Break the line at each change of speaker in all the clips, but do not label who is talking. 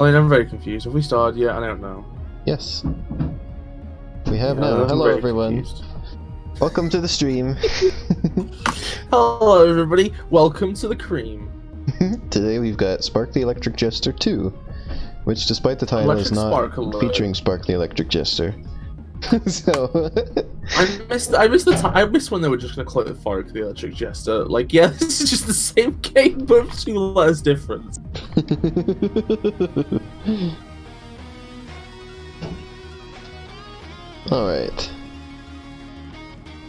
I mean, I'm very confused. Have we started yet? I don't know.
Yes. We have
Yeah,
now.
I'm
Hello
very
everyone.
confused.
Welcome to the stream.
Hello everybody. Welcome to the cream.
Today we've got Spark the Electric Jester 2, which despite the title is not featuring Spark the Electric Jester. So
I missed when they were just gonna call it Spark the Electric Jester. Like, yeah, this is just the same game, but 2 letters different.
Alright.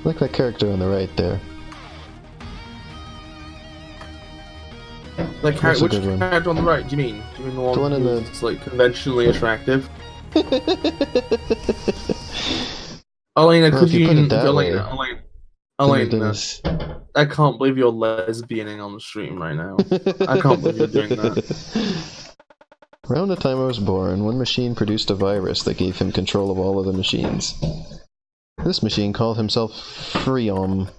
Like that character on the right there.
Like, which character on the right? Do you mean? Do you mean the one who's like conventionally attractive? Elena, could you? Elena, I can't believe you're lesbianing on the stream right now. I can't believe you're doing that.
Around the time I was born, one machine produced a virus that gave him control of all other machines. This machine called himself Freom.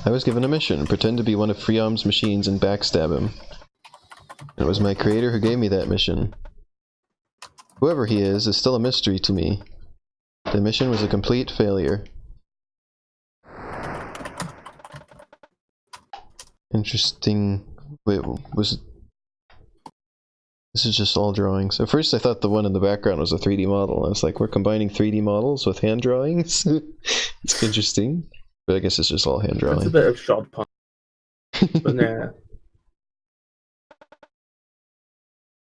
I was given a mission, pretend to be one of Freom's machines and backstab him. It was my creator who gave me that mission. Whoever he is still a mystery to me. The mission was a complete failure. Interesting. Wait, was it... This is just all drawings. At first I thought the one in the background was a 3D model. I was like, we're combining 3D models with hand drawings? It's interesting. But I guess it's just all hand drawing.
It's a bit of shot pun. But nah.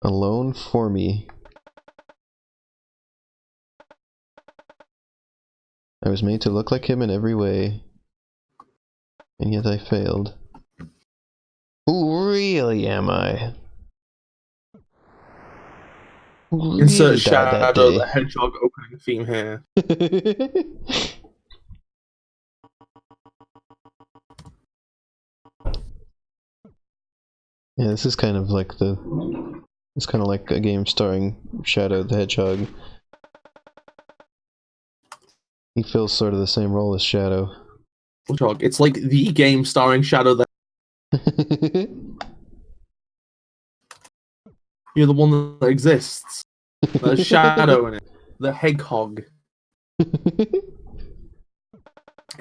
Alone for me. I was made to look like him in every way. And yet I failed. Who really am I? Really
Insert Shadow the Hedgehog opening theme here.
Yeah, this is kind of like it's kind of like a game starring Shadow the Hedgehog. He fills sort of the same role as Shadow.
Hedgehog. It's like the game starring Shadow the You're the one that exists. There's Shadow in it. The Hedgehog.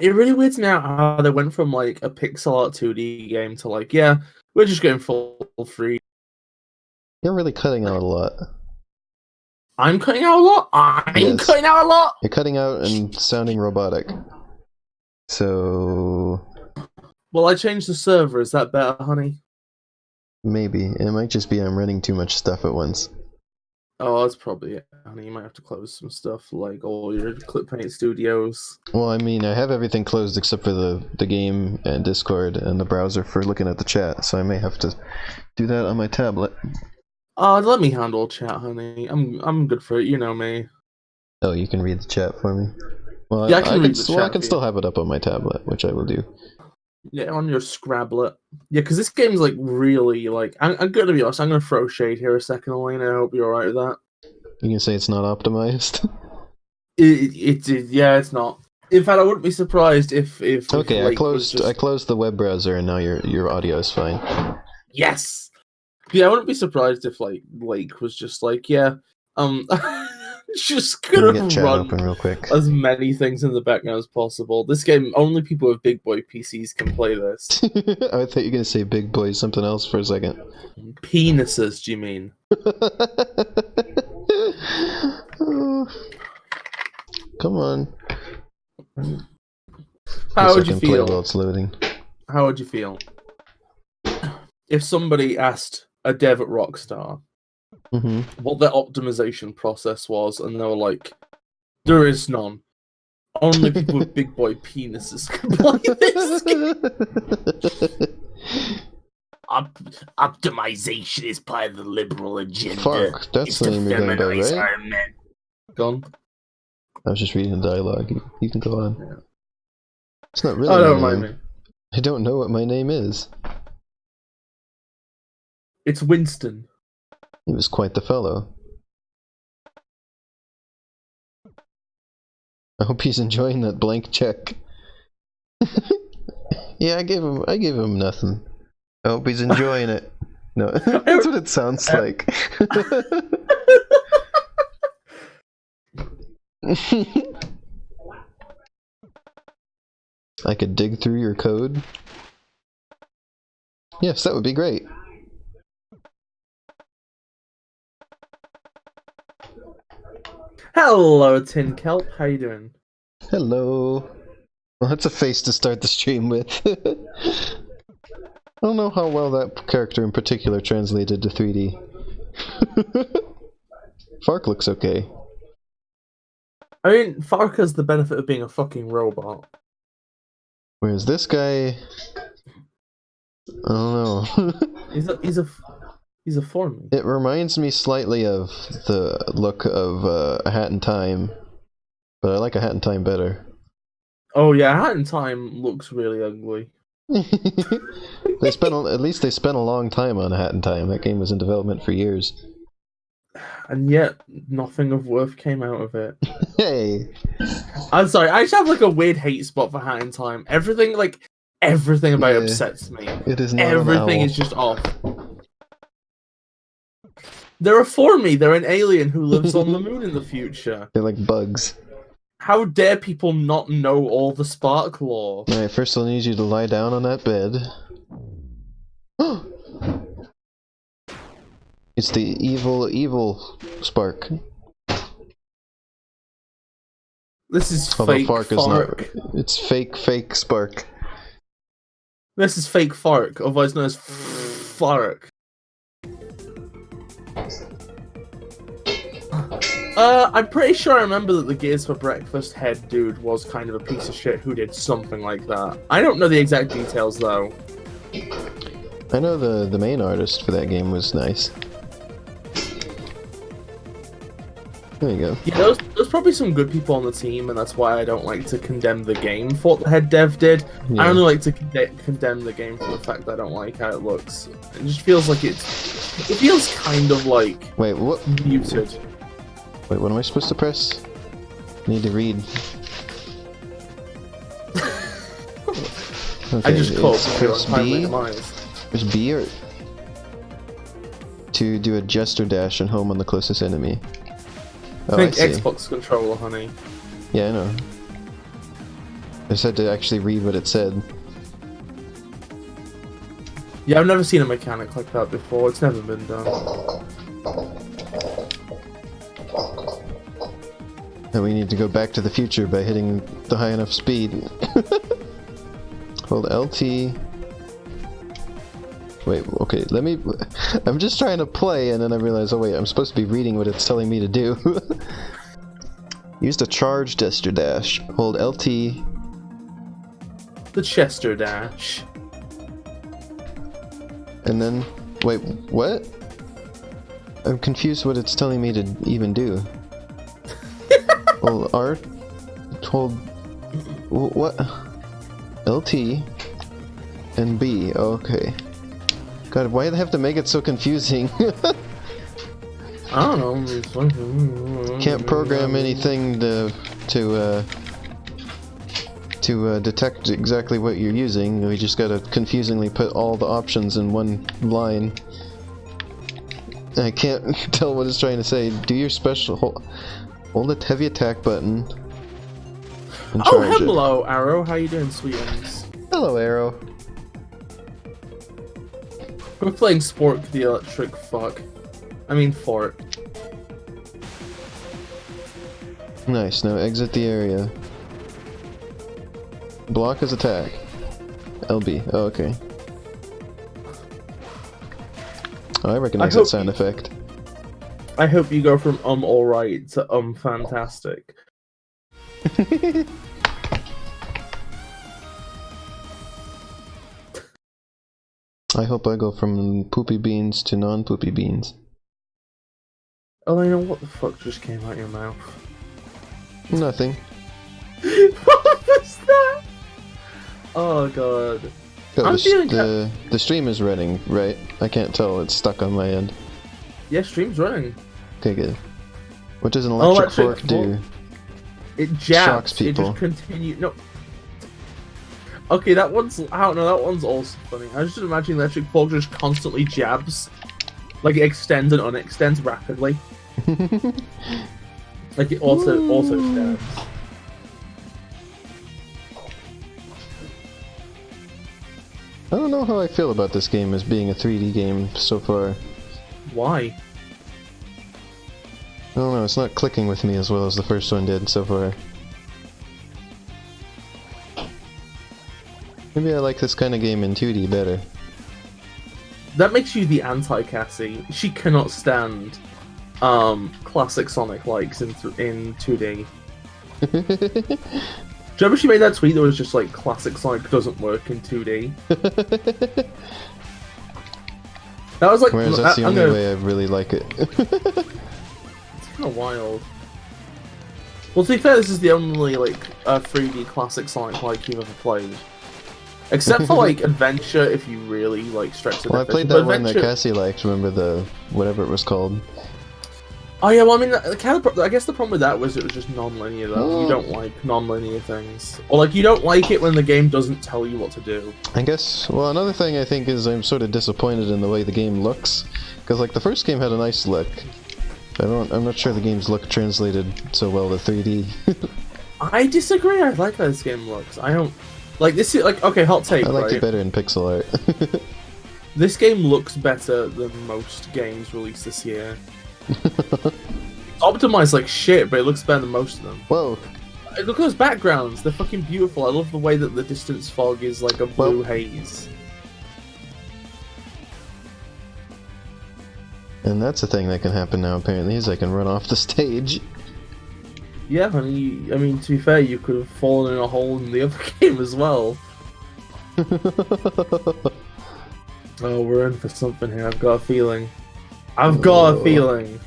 It really weirds me out how they went from like a pixel art 2D game to like, yeah, we're just going full free.
You're really cutting out a lot.
I'm cutting out a lot? I'm cutting out a lot?
You're cutting out and sounding robotic. So...
Well, I changed the server. Is that better, honey?
Maybe. It might just be I'm running too much stuff at once.
Oh, that's probably it, honey. You might have to close some stuff, like all your Clip Paint studios.
Well, I mean, I have everything closed except for the game and Discord and the browser for looking at the chat, so I may have to do that on my tablet.
Let me handle chat, honey. I'm good for it. You know me.
Oh, you can read the chat for me? Well,
yeah, I can read the chat.
Well, I can still have it up on my tablet, which I will do.
Yeah, on your Scrablet. Yeah, because this game's like really like. I'm gonna be honest. I'm gonna throw shade here a second, Elena. I hope you're alright with that.
You can say it's not optimized.
Yeah, it's not. In fact, I wouldn't be surprised if
okay,
Lake
I closed the web browser and now your audio is fine.
Yes. Yeah, I wouldn't be surprised if like Lake was just like, yeah, just gonna run
open real quick.
As many things in the background as possible. This game, only people with big boy PCs can play this.
I thought you were gonna say big boy something else for a second.
Penises, do you mean?
Come on.
How would you feel?
While it's loading.
How would you feel if somebody asked a dev at Rockstar what their optimization process was, and they were like, "There is none. Only people with big boy penises can play this game." Optimization is part of the liberal agenda.
Fuck, that's the name you're going by, right?
Gone.
I was just reading the dialogue. You can go on.
Yeah.
It's not really.
Oh, don't mind me.
I don't know what my name is.
It's Winston.
He was quite the fellow. I hope he's enjoying that blank check. Yeah, I gave him nothing. I hope he's enjoying it. No, that's what it sounds like. I could dig through your code? Yes, that would be great.
Hello, Tin Kelp. How you doing?
Hello. Well, that's a face to start the stream with. I don't know how well that character in particular translated to 3D. Fark looks okay.
I mean, Fark has the benefit of being a fucking robot.
Whereas this guy... I don't know.
He's a form.
It reminds me slightly of the look of A Hat in Time, but I like A Hat in Time better.
Oh yeah, Hat in Time looks really ugly.
At least they spent a long time on A Hat in Time. That game was in development for years.
And yet, nothing of worth came out of it.
Hey!
I'm sorry, I just have like a weird hate spot for Hat in Time. Everything about it upsets me.
It is not
Everything is just off. They're a formie. They're an alien who lives on the moon in the future.
They're like bugs. How
dare people not know all the Spark lore?
Alright, first I'll need you to lie down on that bed. It's the evil Spark.
This is
Although
fake
Fark. It's fake Spark.
This is fake Fark, otherwise known as Fark. I'm pretty sure I remember that the Gears for Breakfast head dude was kind of a piece of shit who did something like that. I don't know the exact details though.
I know the main artist for that game was nice. There you go.
Yeah, there's probably some good people on the team, and that's why I don't like to condemn the game for what the head dev did. Yeah. I only like to condemn the game for the fact that I don't like how it looks. It just feels like it feels kind of like...
Wait, what?
Muted.
Wait, what am I supposed to press? I need to read. Okay,
I just called
press B. Press B or... to do a Jester dash and home on the closest enemy. Oh,
I think Xbox controller, honey.
Yeah, I know. I just had to actually read what it said.
Yeah, I've never seen a mechanic like that before. It's never been done.
And we need to go back to the future by hitting the high enough speed. Hold LT. Wait, okay, let me... I'm just trying to play, and then I realize, oh wait, I'm supposed to be reading what it's telling me to do. Use the charge Jester dash. Hold LT.
The Chester dash.
And then... Wait, what? I'm confused what it's telling me to even do. Hold R. Hold... What? LT. And B, okay. God, why do they have to make it so confusing?
I don't know.
Can't program anything to detect exactly what you're using. We just gotta confusingly put all the options in one line. I can't tell what it's trying to say. Do your special... Hold the heavy attack button. And
oh, hello, Arrow. How you doing, sweetums?
Hello, Arrow.
We're playing Spark the Electric Fuck. I mean, Fort.
Nice, now exit the area. Block his attack. LB, oh, okay. Oh, I recognize that sound effect.
I hope you go from alright to fantastic.
I hope I go from poopy beans to non-poopy beans.
Elena, what the fuck just came out your mouth?
Nothing.
What was that? Oh god.
Oh, the stream is running, right? I can't tell, it's stuck on my end.
Yeah, stream's running.
Okay, good. What does an electric fork do?
It jabs.
Shocks people.
It just continues. No. Okay, that one's, I don't know, that one's also funny. I just imagine electric ball just constantly jabs. Like it extends and unextends rapidly. Like it also stabs.
I don't know how I feel about this game as being a 3D game so far.
Why?
I don't know, it's not clicking with me as well as the first one did so far. Maybe I like this kind of game in 2D better.
That makes you the anti-Cassie. She cannot stand classic Sonic likes in 2D. Do you remember she made that tweet that was just like classic Sonic doesn't work in 2D? That was like,
whereas that's the only way I really like it.
It's kind of wild. Well, to be fair, this is the only like 3D classic Sonic like you've ever played. Except for like Adventure, if you really like stretch the definition.
I played that one that Cassie liked. Remember the whatever it was called?
Oh yeah, well I mean, I guess the problem with that was it was just non-linear though. You don't like non-linear things, or like you don't like it when the game doesn't tell you what to do.
I guess. Well, another thing I think is I'm sort of disappointed in the way the game looks, because like the first game had a nice look. I'm not sure the game's look translated so well to 3D.
I disagree. I like how this game looks. I don't. Like, this is, like, okay, hot take,
I liked
right?
it better in pixel art.
This game looks better than most games released this year. It's optimized like shit, but it looks better than most of them.
Whoa.
Look at those backgrounds, they're fucking beautiful. I love the way that the distance fog is like a blue haze.
And that's a thing that can happen now, apparently, is I can run off the stage.
Yeah, I mean, to be fair, you could have fallen in a hole in the other game as well. Oh, we're in for something here. I've got a feeling. I've got a feeling.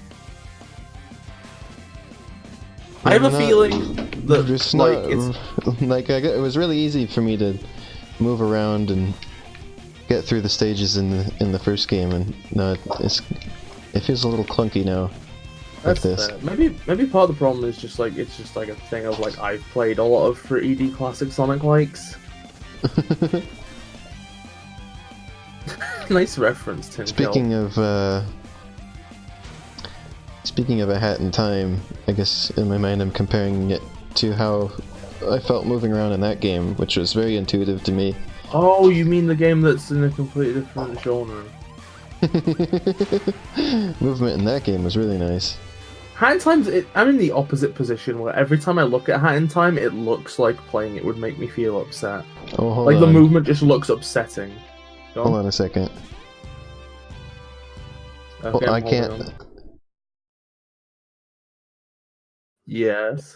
I have a feeling that
it was really easy for me to move around and get through the stages in the first game, and no, it feels a little clunky now.
That's
like this.
fair. Maybe part of the problem is just like it's just like a thing of like I've played a lot of 3D classic Sonic likes. Nice reference, Tim.
Speaking of A Hat in Time, I guess in my mind I'm comparing it to how I felt moving around in that game, which was very intuitive to me.
Oh, you mean the game that's in a completely different genre?
Movement in that game was really nice.
Hat in Time's I'm in the opposite position where every time I look at Hat in Time, it looks like playing it would make me feel upset.
Oh, hold
like
on.
The movement just looks upsetting.
Hold on a second.
Okay,
I can't.
Yes.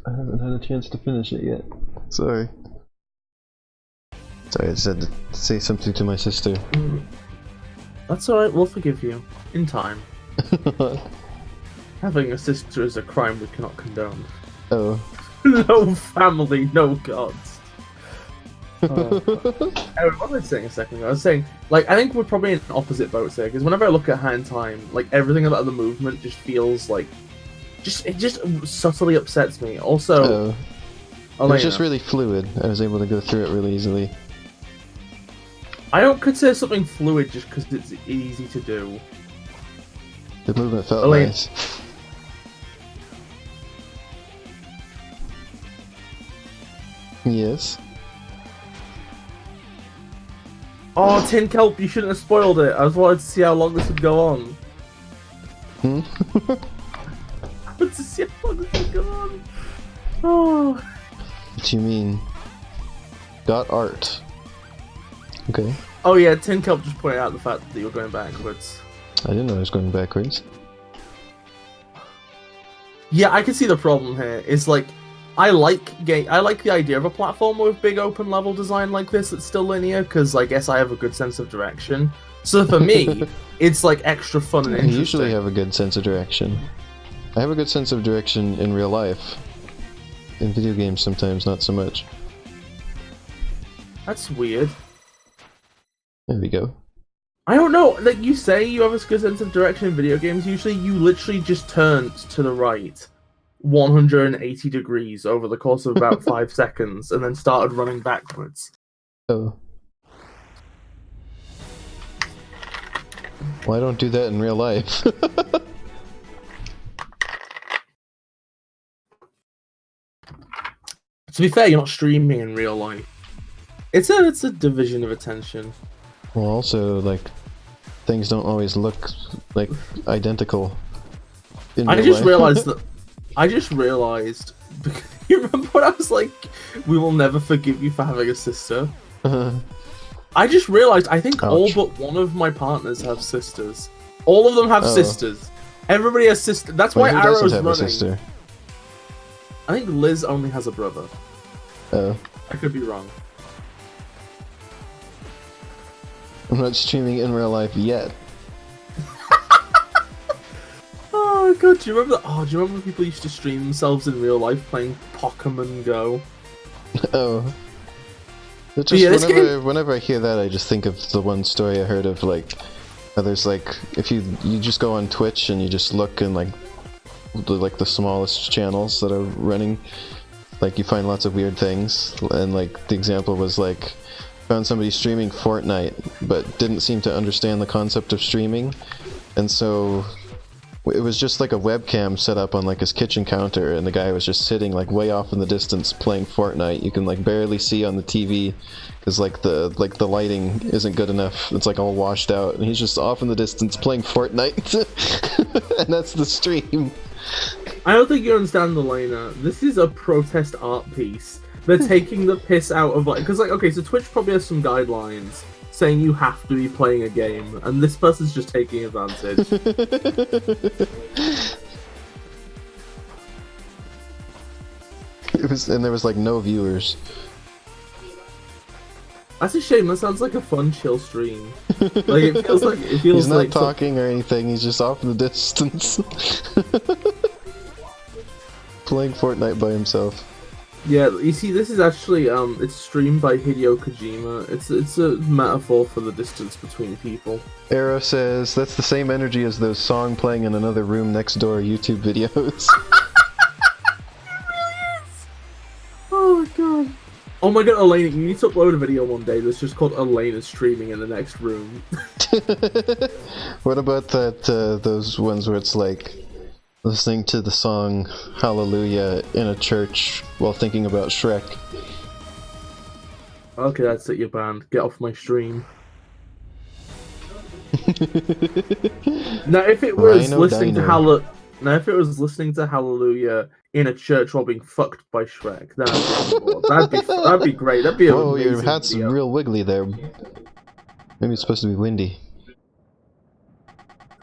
I haven't had a chance to finish it yet. Sorry. I just had to say something to my sister.
That's alright, we'll forgive you. In time. Having a sister is a crime we cannot condone.
Oh.
No family, no gods. Anyway, what was I saying a second ago? I was saying, like, I think we're probably in opposite boats here, because whenever I look at Hat in Time, like, everything about the movement just feels like... it just subtly upsets me. Also...
It was just really fluid. I was able to go through it really easily.
I don't consider something fluid just because it's easy to do.
The movement felt nice. Yes.
Oh, Tin Kelp, you shouldn't have spoiled it. I was wanted to see how long this would go on.
Hmm?
I wanted to see how long this would go on. Oh.
What do you mean? Got art. Okay.
Oh yeah, Tin Kelp just pointed out the fact that you were going backwards.
I didn't know I was going backwards.
Yeah, I can see the problem here. It's like, I like the idea of a platformer with big open level design like this that's still linear, because I guess I have a good sense of direction. So for me, it's like extra fun and interesting.
You usually have a good sense of direction. I have a good sense of direction in real life. In video games sometimes, not so much.
That's weird.
There we go.
I don't know, like, you say you have a good sense of direction in video games, usually you literally just turned to the right 180 degrees over the course of about 5 seconds, and then started running backwards.
Oh. Well, I don't do that in real life.
To be fair, you're not streaming in real life. It's a division of attention.
Well, also, like, things don't always look, like, identical in real
I just
life.
realized that... I just realized... You remember when I was like, we will never forgive you for having a sister? I just realized I think all but one of my partners have sisters. All of them have sisters. Everybody has sisters. That's why Arrow's running. A sister? I think Liz only has a brother.
Oh.
I could be wrong.
I'm not streaming in real life yet.
Oh god, do you remember that? Oh, do you remember when people used to stream themselves in real life playing Pokemon Go?
Oh. It just, whenever I hear that, I just think of the one story I heard of, like, there's like, if you just go on Twitch and you just look in like the smallest channels that are running, like, you find lots of weird things, and like the example was like, found somebody streaming Fortnite but didn't seem to understand the concept of streaming, and so it was just like a webcam set up on like his kitchen counter, and the guy was just sitting like way off in the distance playing Fortnite. You can like barely see on the TV because like the lighting isn't good enough. It's like all washed out, and he's just off in the distance playing Fortnite. And that's the stream.
I don't think you understand, Elena. This is a protest art piece. They're taking the piss out of, like, because, like, okay, so Twitch probably has some guidelines saying you have to be playing a game, and this person's just taking advantage.
And there was like no viewers.
That's a shame. That sounds like a fun, chill stream. Like, it feels like
he's not like talking or anything. He's just off in the distance, playing Fortnite by himself.
Yeah, you see, this is actually it's streamed by Hideo Kojima. It's a metaphor for the distance between people.
Arrow says that's the same energy as those song playing in another room next door YouTube videos.
Oh my god. Oh my god, Elena, you need to upload a video one day that's just called Elena streaming in the next room.
What about that those ones where it's like listening to the song Hallelujah in a church while thinking about Shrek?
Okay, that's it, you're banned. Get off my stream. Now, if it was listening to Hallelujah in a church while being fucked by Shrek, that'd be great. That'd be a
Whoa, your hat's real wiggly there. Maybe it's supposed to be windy.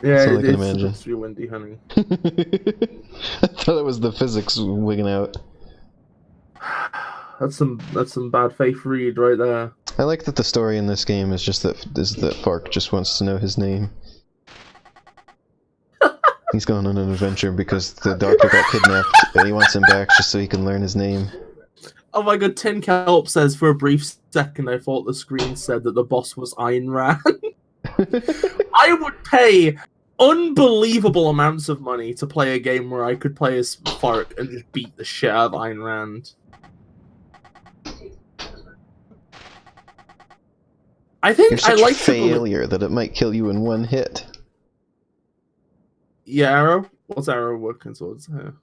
Yeah, it's supposed to be windy, honey.
I thought it was the physics wigging out.
That's some bad faith read right there.
I like that the story in this game is just that Fark just wants to know his name. He's going on an adventure because the doctor got kidnapped, and he wants him back just so he can learn his name.
Oh my god, Tin Kelp says, for a brief second I thought the screen said that the boss was Ayn Rand. I would pay unbelievable amounts of money to play a game where I could play as Fark and just beat the shit out of Ayn Rand. I think
You're such a failure that it might kill you in one hit.
Yeah, Arrow? What's Arrow working towards here?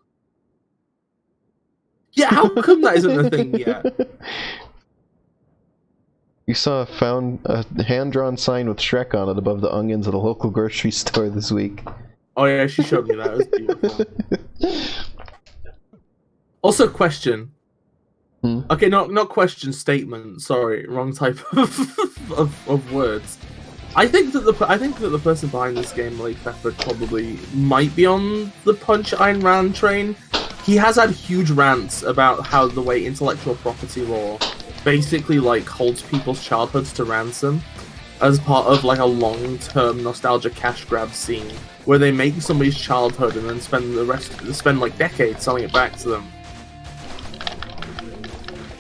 Yeah, how come that isn't a thing yet?
You saw a hand-drawn sign with Shrek on it above the onions at a local grocery store this week.
Oh yeah, she showed me that. It was beautiful. Also, question. Okay, not question, statement. Sorry, wrong type of words. I think that the person behind this game, Lake Pepper, probably might be on the Punch Ayn Rand train. He has had huge rants about how the way intellectual property law basically like holds people's childhoods to ransom as part of like a long-term nostalgia cash grab scene where they make somebody's childhood and then spend like decades selling it back to them.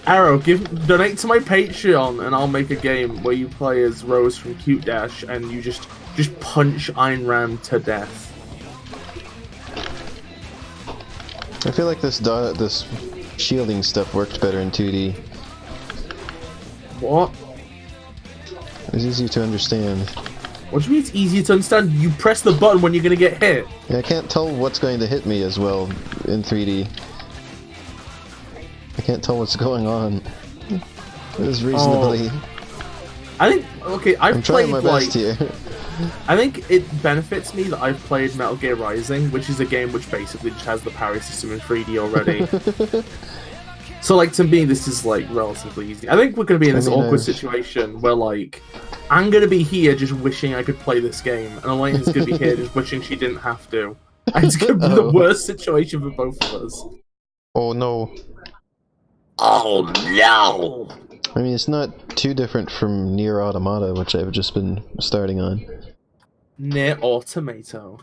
Arrow, donate to my Patreon, and I'll make a game where you play as Rose from Cute Dash, and you just punch Ayn Rand to death.
I feel like this shielding stuff worked better in 2D.
What?
It's easier to understand.
What do you mean it's easier to understand? You press the button when you're gonna get hit.
Yeah, I can't tell what's going to hit me as well in 3D. I can't tell what's going on. It is reasonably...
I think, okay,
I'm trying my best here.
I think it benefits me that I've played Metal Gear Rising, which is a game which basically just has the parry system in 3D already. So, like, to me, this is, like, relatively easy. I think we're going to be in this awkward situation where, like, I'm going to be here just wishing I could play this game, and Elena's going to be here just wishing she didn't have to. And it's going to be the worst situation for both of us.
Oh, no.
Oh, no!
I mean, it's not too different from Nier Automata, which I've just been starting on.
Nier Automato.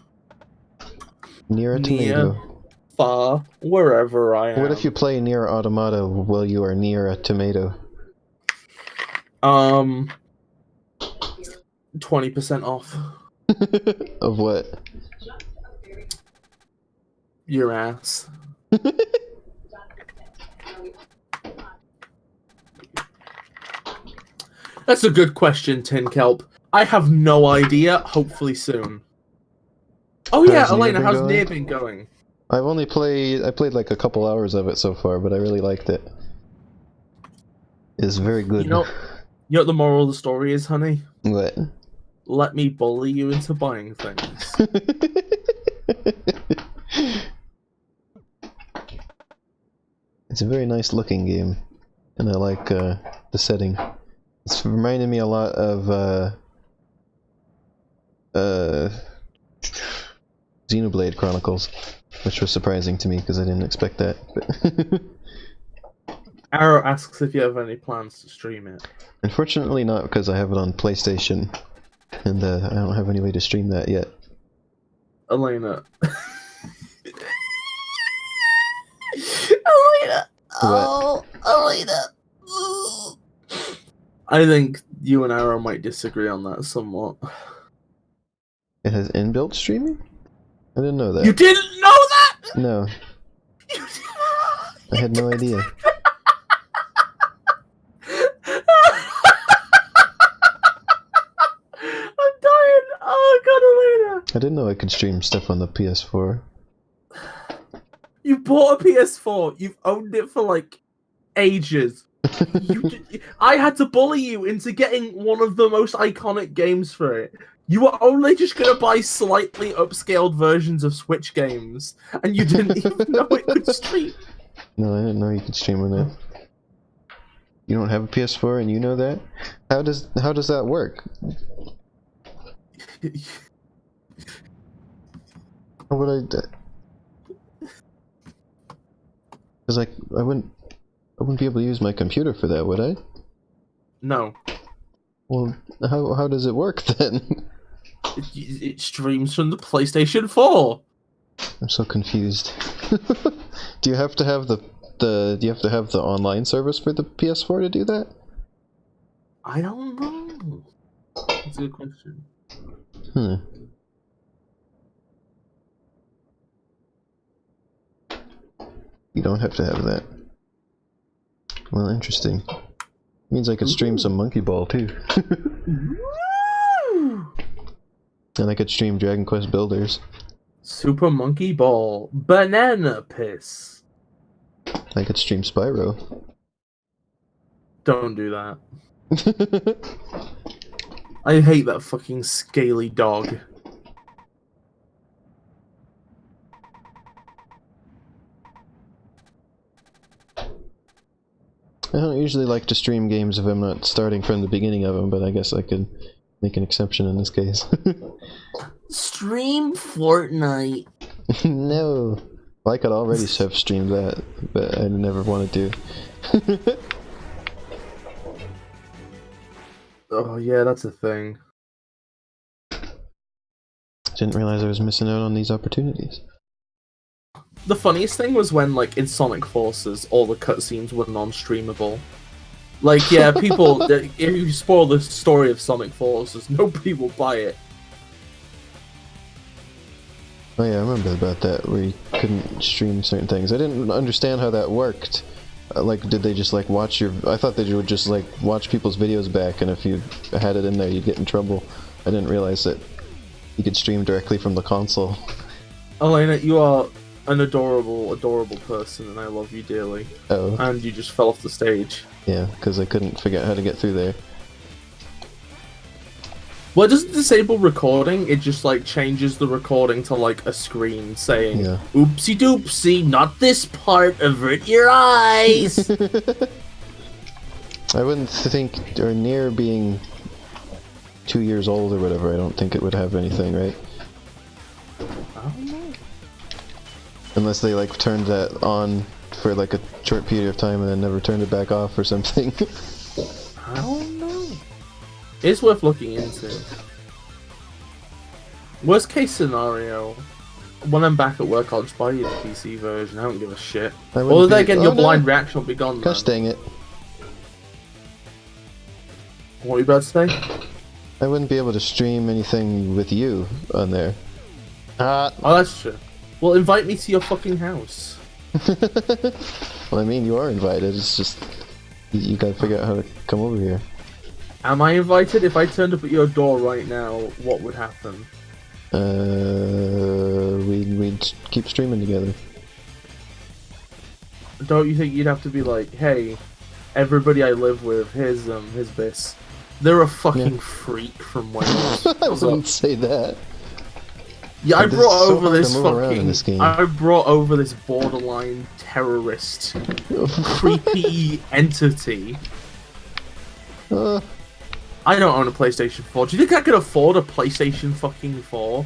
Nier Tomato.
Far, wherever I am.
What if you play Nier Automata while you are near a tomato?
20% off.
Of what?
Your ass. That's a good question, Tin Kelp. I have no idea. Hopefully soon. Oh yeah, Elena, how's Nier been going?
I've only played... I played like a couple hours of it so far, but I really liked it. It's very good.
You know what the moral of the story is, honey?
What?
Let me bully you into buying things.
It's a very nice looking game, and I like the setting. It's reminding me a lot of Xenoblade Chronicles, which was surprising to me because I didn't expect that. But
Arrow asks if you have any plans to stream it.
Unfortunately not, because I have it on PlayStation, and I don't have any way to stream that yet.
Elena. Elena! Oh, Elena! I think you and Arrow might disagree on that somewhat.
It has inbuilt streaming? I didn't know that.
You didn't know that?!
No. I had no idea.
I'm dying! Oh god, Elena!
I didn't know I could stream stuff on the PS4.
You bought a PS4. You've owned it for like ages. I had to bully you into getting one of the most iconic games for it. You were only just gonna buy slightly upscaled versions of Switch games, and you didn't even know it could stream.
No, I didn't know you could stream on it. You don't have a PS4 and you know that? How does that work? How would I do? Because I wouldn't be able to use my computer for that, would I?
No.
Well, how does it work then?
It streams from the PlayStation 4.
I'm so confused. Do you have to have the online service for the PS4 to do that?
I don't know. That's a good question.
You don't have to have that. Well, interesting. Means I could stream some Monkey Ball too. And I could stream Dragon Quest Builders.
Super Monkey Ball. Banana Piss.
I could stream Spyro.
Don't do that. I hate that fucking scaly dog.
I don't usually like to stream games if I'm not starting from the beginning of them, but I guess I could make an exception in this case.
Stream Fortnite.
No. Well, I could already have streamed that, but I never wanted to.
Oh yeah, that's a thing.
Didn't realize I was missing out on these opportunities.
The funniest thing was when, like, in Sonic Forces, all the cutscenes were non-streamable. Like, yeah, people, if you spoil the story of Sonic Forces, nobody will buy it.
Oh yeah, I remember about that, where you couldn't stream certain things. I didn't understand how that worked. Like, did they just, like, watch your... I thought they would just, like, watch people's videos back, and if you had it in there, you'd get in trouble. I didn't realize that you could stream directly from the console.
Elena, you are an adorable, adorable person, and I love you dearly.
Oh.
And you just fell off the stage.
Yeah, because I couldn't figure out how to get through there.
Well, it doesn't disable recording, it just, like, changes the recording to, like, a screen saying,
yeah.
Oopsie doopsie, not this part, avert your eyes!
I wouldn't think, or near being 2 years old or whatever, I don't think it would have anything, right?
I don't know.
Unless they, like, turned that on for, like, a short period of time and then never turned it back off or something.
I don't know. It's worth looking into. Worst case scenario, when I'm back at work, I'll just buy you the PC version. I don't give a shit. Although then again, your blind reaction will be gone.
Gosh dang it.
What are you about to say?
I wouldn't be able to stream anything with you on there.
Oh, that's true. Well, invite me to your fucking house.
Well, I mean, you are invited. It's just you gotta figure out how to come over here.
Am I invited? If I turned up at your door right now, what would happen?
We'd keep streaming together.
Don't you think you'd have to be like, hey, everybody I live with, here's this. They're a fucking freak from Wales.
I wouldn't say that.
Yeah, I brought over this
fucking.
I brought over this borderline terrorist, creepy entity. I don't own a PlayStation 4. Do you think I could afford a PlayStation fucking 4?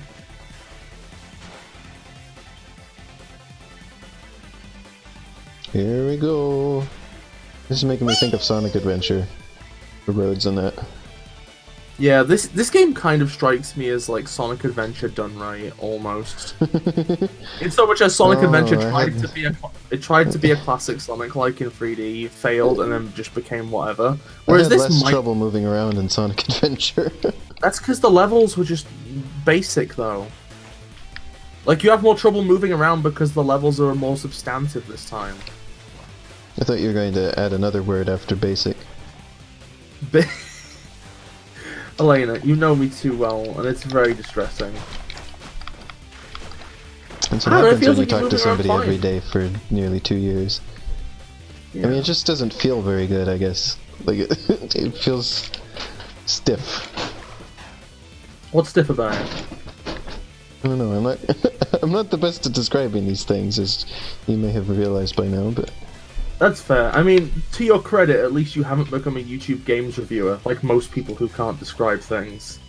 Here we go. This is making me think of Sonic Adventure. The roads and that.
Yeah, this game kind of strikes me as like Sonic Adventure done right, almost. In so much as Sonic Adventure tried to be a classic Sonic, like in 3D, failed, and then just became whatever. Whereas this
less trouble moving around in Sonic Adventure.
That's because the levels were just basic, though. Like, you have more trouble moving around because the levels are more substantive this time.
I thought you were going to add another word after basic.
Elena, you know me too well, and it's very distressing.
That's what happens when you talk to somebody every day for nearly 2 years. Yeah. I mean, it just doesn't feel very good, I guess. Like, it feels stiff.
What's stiff about it?
I don't know, I'm not the best at describing these things, as you may have realized by now, but...
That's fair. I mean, to your credit, at least you haven't become a YouTube games reviewer, like most people who can't describe things.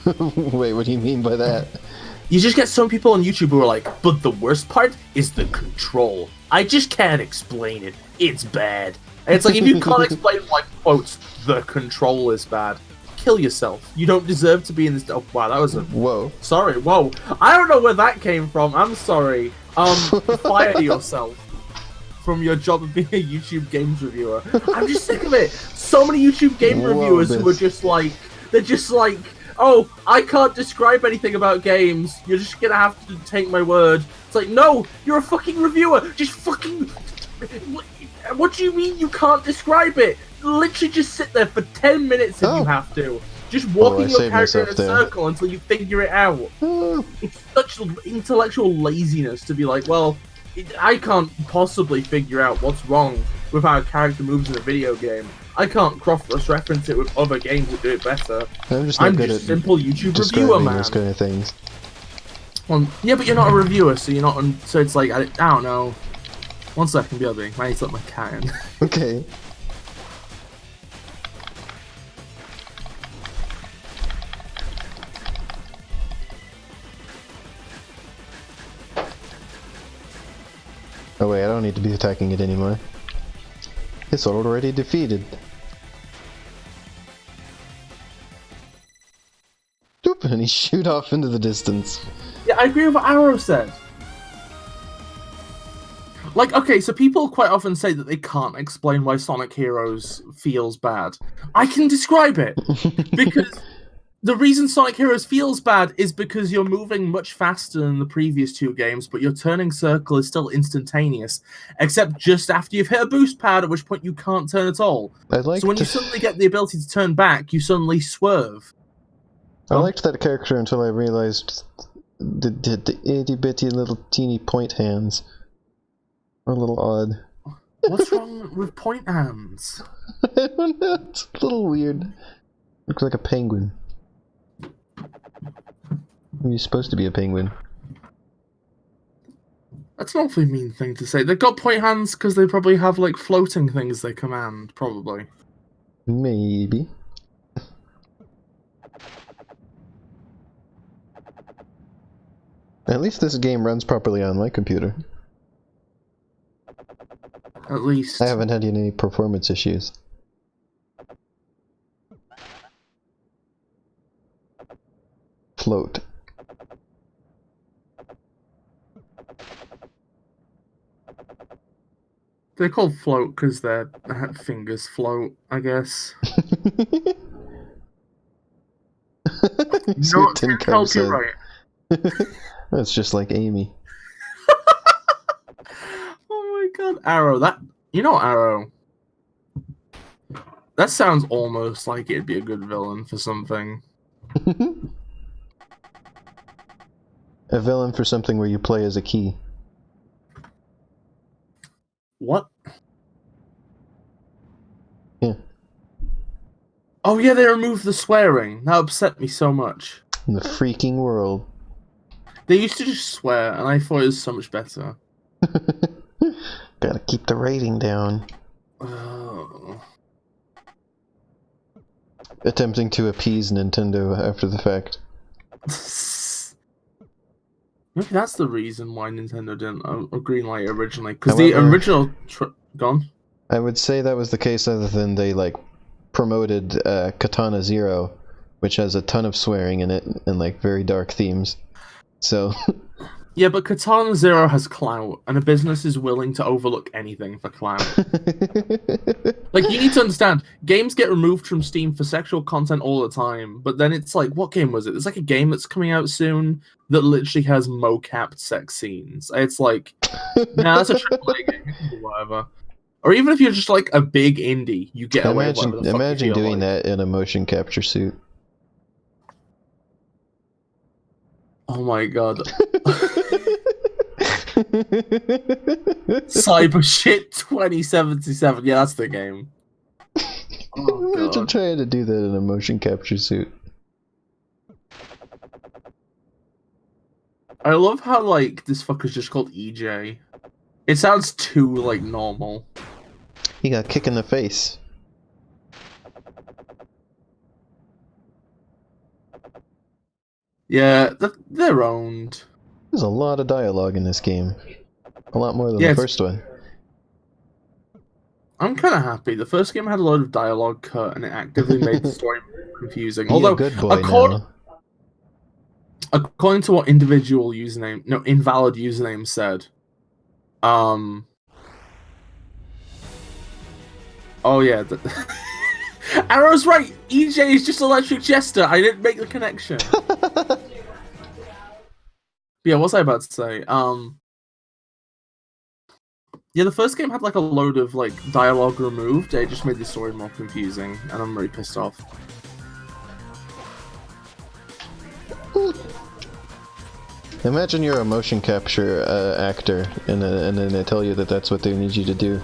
Wait, what do you mean by that?
You just get some people on YouTube who are like, but the worst part is the control. I just can't explain it. It's bad. And it's like, if you can't explain, like, quotes, the control is bad, kill yourself. You don't deserve to be in this... Oh, wow, that was a...
Whoa.
Sorry, whoa. I don't know where that came from. I'm sorry. Fire yourself from your job of being a YouTube games reviewer. I'm just sick of it. So many YouTube game reviewers who are just like... They're just like, oh, I can't describe anything about games. You're just gonna have to take my word. It's like, no, you're a fucking reviewer. Just fucking... What do you mean you can't describe it? Literally just sit there for 10 minutes if you have to. Just walking your character in a circle until you figure it out. It's such intellectual laziness to be like, well, I can't possibly figure out what's wrong with how a character moves in a video game. I can't cross-reference it with other games that do it better.
I'm just a
simple YouTube reviewer, man.
Those kind of things.
Well, yeah, but you're not a reviewer, so you're not. So it's like I don't know. 1 second, BRB. I need to let my cat in.
Okay. Oh wait, I don't need to be attacking it anymore. It's already defeated. Doop, and he shoot off into the distance.
Yeah, I agree with what Arrow said. Like, okay, so people quite often say that they can't explain why Sonic Heroes feels bad. I can describe it because the reason Sonic Heroes feels bad is because you're moving much faster than the previous 2 games, but your turning circle is still instantaneous, except just after you've hit a boost pad, at which point you can't turn at all. So when you suddenly get the ability to turn back, you suddenly swerve.
I liked that character until I realized the itty-bitty little teeny point hands are a little odd.
What's wrong with point hands?
I don't know, it's a little weird. Looks like a penguin. He's supposed to be a penguin.
That's an awfully mean thing to say. They've got point hands because they probably have, like, floating things they command, probably.
Maybe. At least this game runs properly on my computer.
At least.
I haven't had any performance issues. Float.
They're called float because their fingers float, I guess. No,
Tim
help you right.
That's just like Amy.
Oh my god, Arrow, Arrow. That sounds almost like it'd be a good villain for something.
A villain for something where you play as a key.
What?
Yeah.
Oh yeah, they removed the swearing. That upset me so much.
In the freaking world.
They used to just swear, and I thought it was so much better.
Gotta keep the rating down.
Oh.
Attempting to appease Nintendo after the fact.
Maybe that's the reason why Nintendo didn't greenlight originally, because the original gone.
I would say that was the case, other than they like promoted Katana Zero, which has a ton of swearing in it and like very dark themes. So.
Yeah, but Katana Zero has clout, and a business is willing to overlook anything for clout. Like, you need to understand, games get removed from Steam for sexual content all the time, but then it's like, what game was it? It's like a game that's coming out soon that literally has mocapped sex scenes. It's like, nah, that's a AAA game, you can do whatever. Or even if you're just like a big indie, you get away with whatever the fuck
Imagine
you feel
doing
like.
that in a motion capture suit.
Oh my god. Cyber Shit 2077. Yeah, that's the game. Oh,
imagine trying to do that in a motion capture suit.
I love how, like, this fucker's just called EJ. It sounds too, like, normal.
He got kicked in the face.
Yeah, they're owned.
There's a lot of dialogue in this game. A lot more than the first one.
I'm kind of happy. The first game had a load of dialogue cut, and it actively made the story confusing.
Be
Although,
a good boy now.
According to what invalid username said, oh yeah, Arrow's right. EJ is just Electric Jester. I didn't make the connection. Yeah, what was I about to say? Yeah, the first game had like a load of like dialogue removed. It just made the story more confusing, and I'm really pissed off.
Imagine you're a motion capture actor, and then they tell you that that's what they need you to do.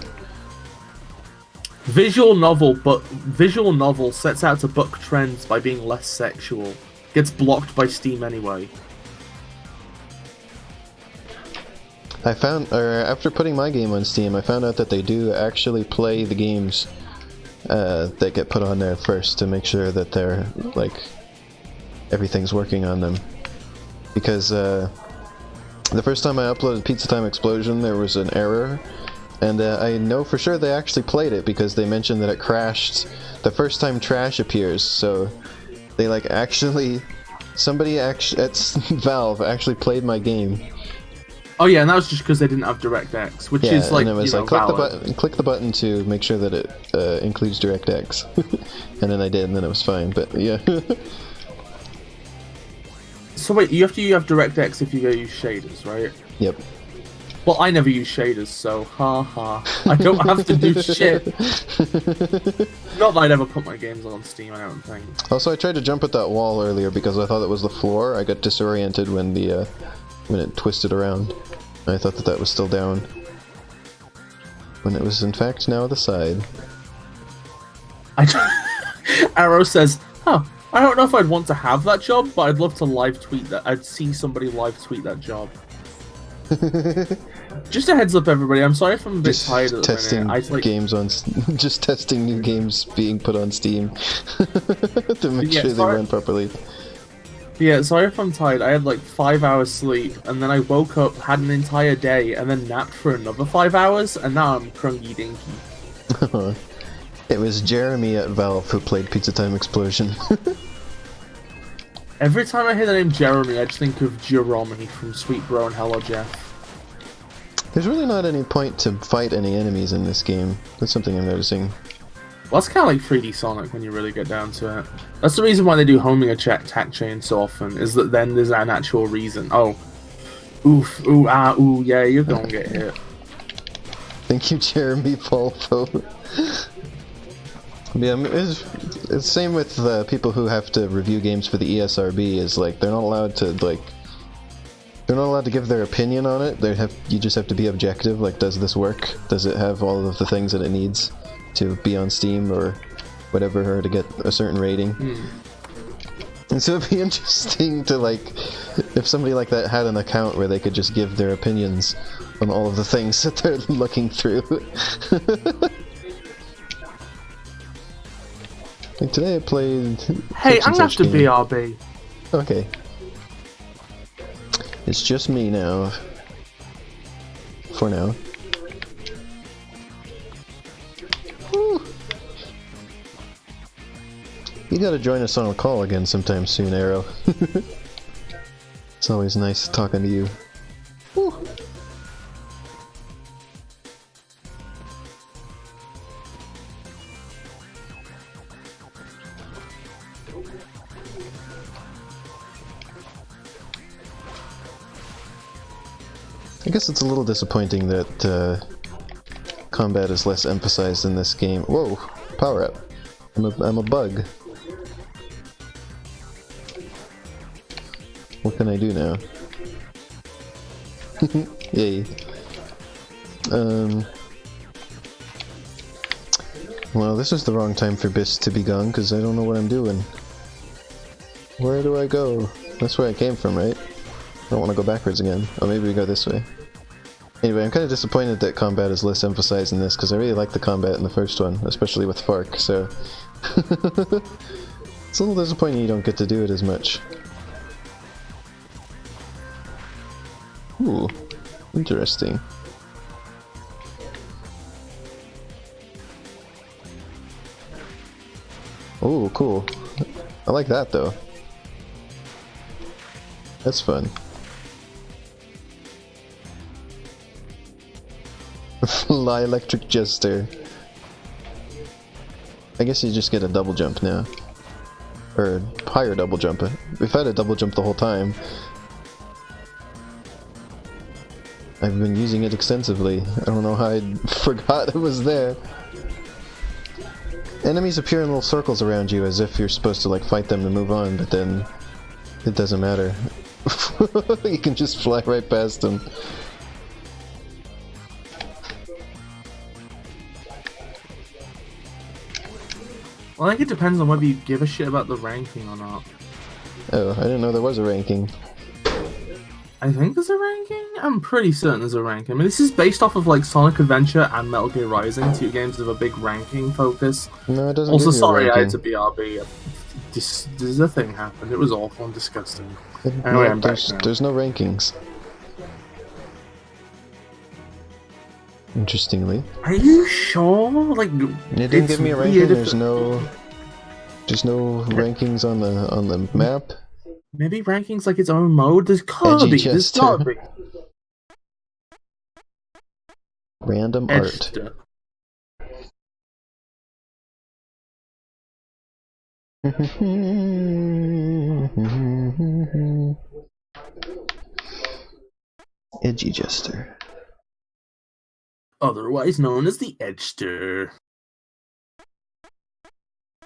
Visual
novel sets out to buck trends by being less sexual. Gets blocked by Steam anyway.
I found, after putting my game on Steam, I found out that they do actually play the games that get put on there first to make sure that they're, like, everything's working on them. Because the first time I uploaded Pizza Time Explosion, there was an error, and I know for sure they actually played it because they mentioned that it crashed the first time trash appears, so they, like, actually, somebody at Valve actually played my game.
Oh yeah, and that was just because they didn't have DirectX, which is like,
and it was
you know,
like click the button to make sure that it includes DirectX, and then I did, and then it was fine. But yeah.
So wait, you have to have DirectX if you go use shaders, right?
Yep.
Well, I never use shaders, so haha. I don't have to do shit. Not that I'd ever put my games on Steam, I don't think.
Also, I tried to jump at that wall earlier because I thought it was the floor. I got disoriented when it twisted around. I thought that was still down, when it was in fact now the side.
Arrow says, "Huh, I don't know if I'd want to have that job, but I'd love to live tweet that. I'd see somebody live tweet that job." Just a heads up, everybody. I'm sorry if I'm a bit tired at the minute.
Games on, just testing new games being put on Steam to make sure they run properly.
Yeah, sorry if I'm tired. I had like 5 hours sleep, and then I woke up, had an entire day, and then napped for another 5 hours, and now I'm crungy dinky.
It was Jeremy at Valve who played Pizza Time Explosion.
Every time I hear the name Jeremy, I just think of Jerome from Sweet Bro and Hello Jeff.
There's really not any point to fight any enemies in this game. That's something I'm noticing.
Well, that's kind of like 3D Sonic when you really get down to it. That's the reason why they do homing attack chain so often, is that then there's an actual reason. Oh, oof, ooh, ah, ooh, yeah, you're gonna get hit.
Thank you, Jeremy Polpo. Yeah, it's the same with people who have to review games for the ESRB. Is like they're not allowed to give their opinion on it. You just have to be objective. Like, does this work? Does it have all of the things that it needs to be on Steam or whatever, or to get a certain rating? And so it'd be interesting to, like, if somebody like that had an account where they could just give their opinions on all of the things that they're looking through. Like today I played...
Hey, I'm gonna have to BRB.
Okay. It's just me now. For now. Whew. You gotta join us on a call again sometime soon, Arrow. It's always nice talking to you. Whew. I guess it's a little disappointing that combat is less emphasized in this game. Whoa! Power up. I'm a bug. What can I do now? Yay. Well, this is the wrong time for Bis to be gone, because I don't know what I'm doing. Where do I go? That's where I came from, right? I don't want to go backwards again. Oh, maybe we go this way. Anyway, I'm kind of disappointed that combat is less emphasized in this, because I really like the combat in the first one, especially with Fark, so... It's a little disappointing you don't get to do it as much. Ooh, interesting. Ooh, cool. I like that, though. That's fun. Fly Electric Jester. I guess you just get a double jump now. Or higher double jump. We've had a double jump the whole time. I've been using it extensively. I don't know how I forgot it was there. Enemies appear in little circles around you as if you're supposed to like fight them to move on, but then it doesn't matter. You can just fly right past them.
Well, I think it depends on whether you give a shit about the ranking or not.
Oh, I didn't know there was a ranking.
I think there's a ranking? I'm pretty certain there's a ranking. I mean, this is based off of like Sonic Adventure and Metal Gear Rising, two games with a big ranking focus.
No, it doesn't.
Also,
give you
sorry,
a
I
ranking.
had to BRB. The thing happened. It was awful and disgusting. Anyway,
No,
I'm back now.
there's no rankings. Interestingly.
Are you sure? Like,
It didn't give me a ranking. There's no rankings on the map.
Maybe ranking's like its own mode. There's gotta be. There's gotta be.
Random
Edster.
art. Edgy Jester.
Otherwise known as the Edster.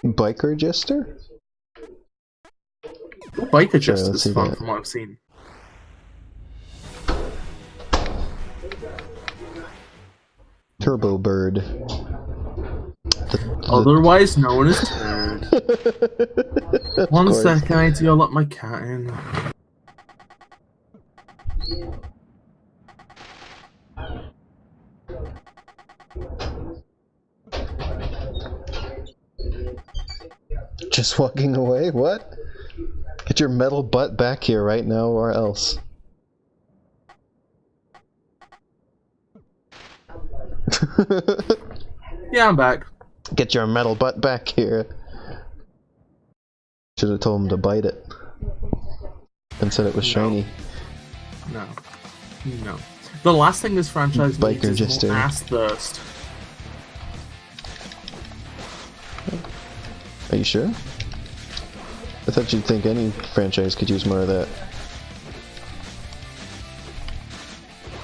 Biker Jester?
Biker Jester is fun from what I've seen.
Turbo Bird.
Otherwise known as Turd. One second, I need to go let my cat in.
Just walking away? What? Get your metal butt back here right now or else.
Yeah, I'm back.
Get your metal butt back here. Should have told him to bite it. And said it was shiny.
No. No. The last thing this franchise
Biker
needs is
Jester.
more ass thirst.
Are you sure? I thought you'd think any franchise could use more of that.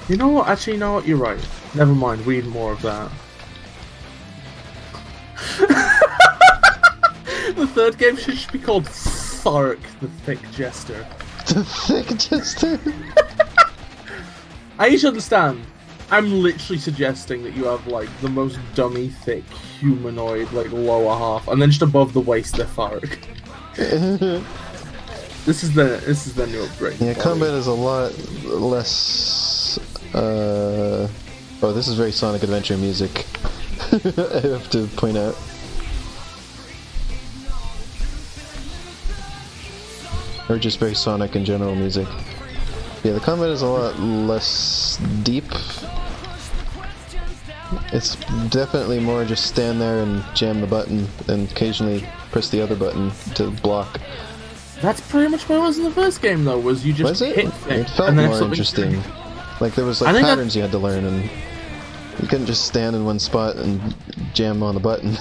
You know what? Actually, you know what? You're right. Never mind. We need more of that. The third game should just be called Spark the Thick Jester.
The Thick Jester?
I each understand. I'm literally suggesting that you have like the most dummy, thick, humanoid, like lower half, and then just above the waist they're Fark. This is the new upgrade.
Yeah, combat is a lot less. Oh, this is very Sonic Adventure music. I have to point out. Or just very Sonic in general music. Yeah, the combat is a lot less deep. It's definitely more just stand there and jam the button and occasionally press the other button to block.
That's pretty much what it was in the first game though, was you just hit things.
It felt more interesting. Like there was like patterns you had to learn and you couldn't just stand in one spot and jam on the button.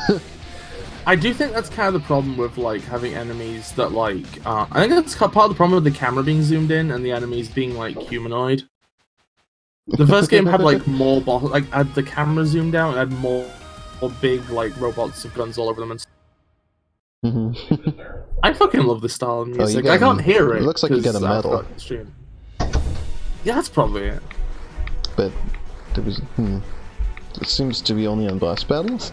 I do think that's kind of the problem with like having enemies that like I think that's part of the problem with the camera being zoomed in and the enemies being like humanoid. The first game had like more had the camera zoomed out and had more big like robots with guns all over them and I fucking love this style of music. I can't hear it.
It looks like you got a medal.
Yeah, that's probably it.
But there was it seems to be only on boss battles.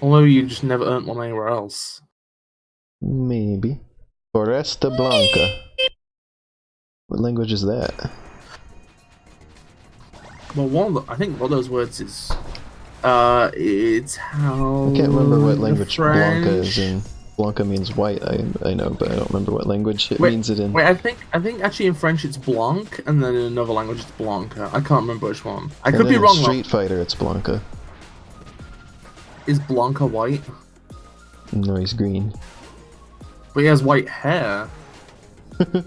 Although you just never earned one anywhere else.
Maybe. Foresta Blanca. What language is that?
Well, I think one of those words is, it's how...
I can't remember what language
French...
Blanca is in. Blanca means white, I know, but I don't remember what language it means it in.
Wait, I think actually in French it's Blanc, and then in another language it's Blanca. I can't remember which one. I could be wrong.
In Street Fighter it's Blanca.
Is Blanca white?
No, he's green.
But he has white hair.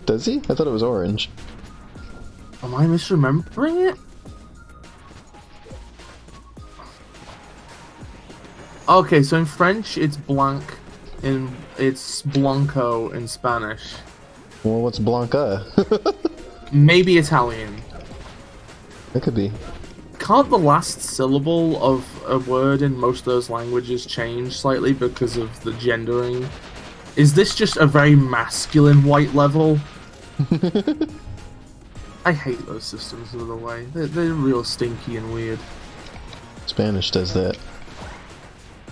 Does he? I thought it was orange.
Am I misremembering it? Okay, so in French it's Blanc, it's Blanco in Spanish.
Well, what's Blanca?
Maybe Italian.
It could be.
Can't the last syllable of a word in most of those languages change slightly because of the gendering? Is this just a very masculine white level? I hate those systems, by the way. They're real stinky and weird.
Spanish does that.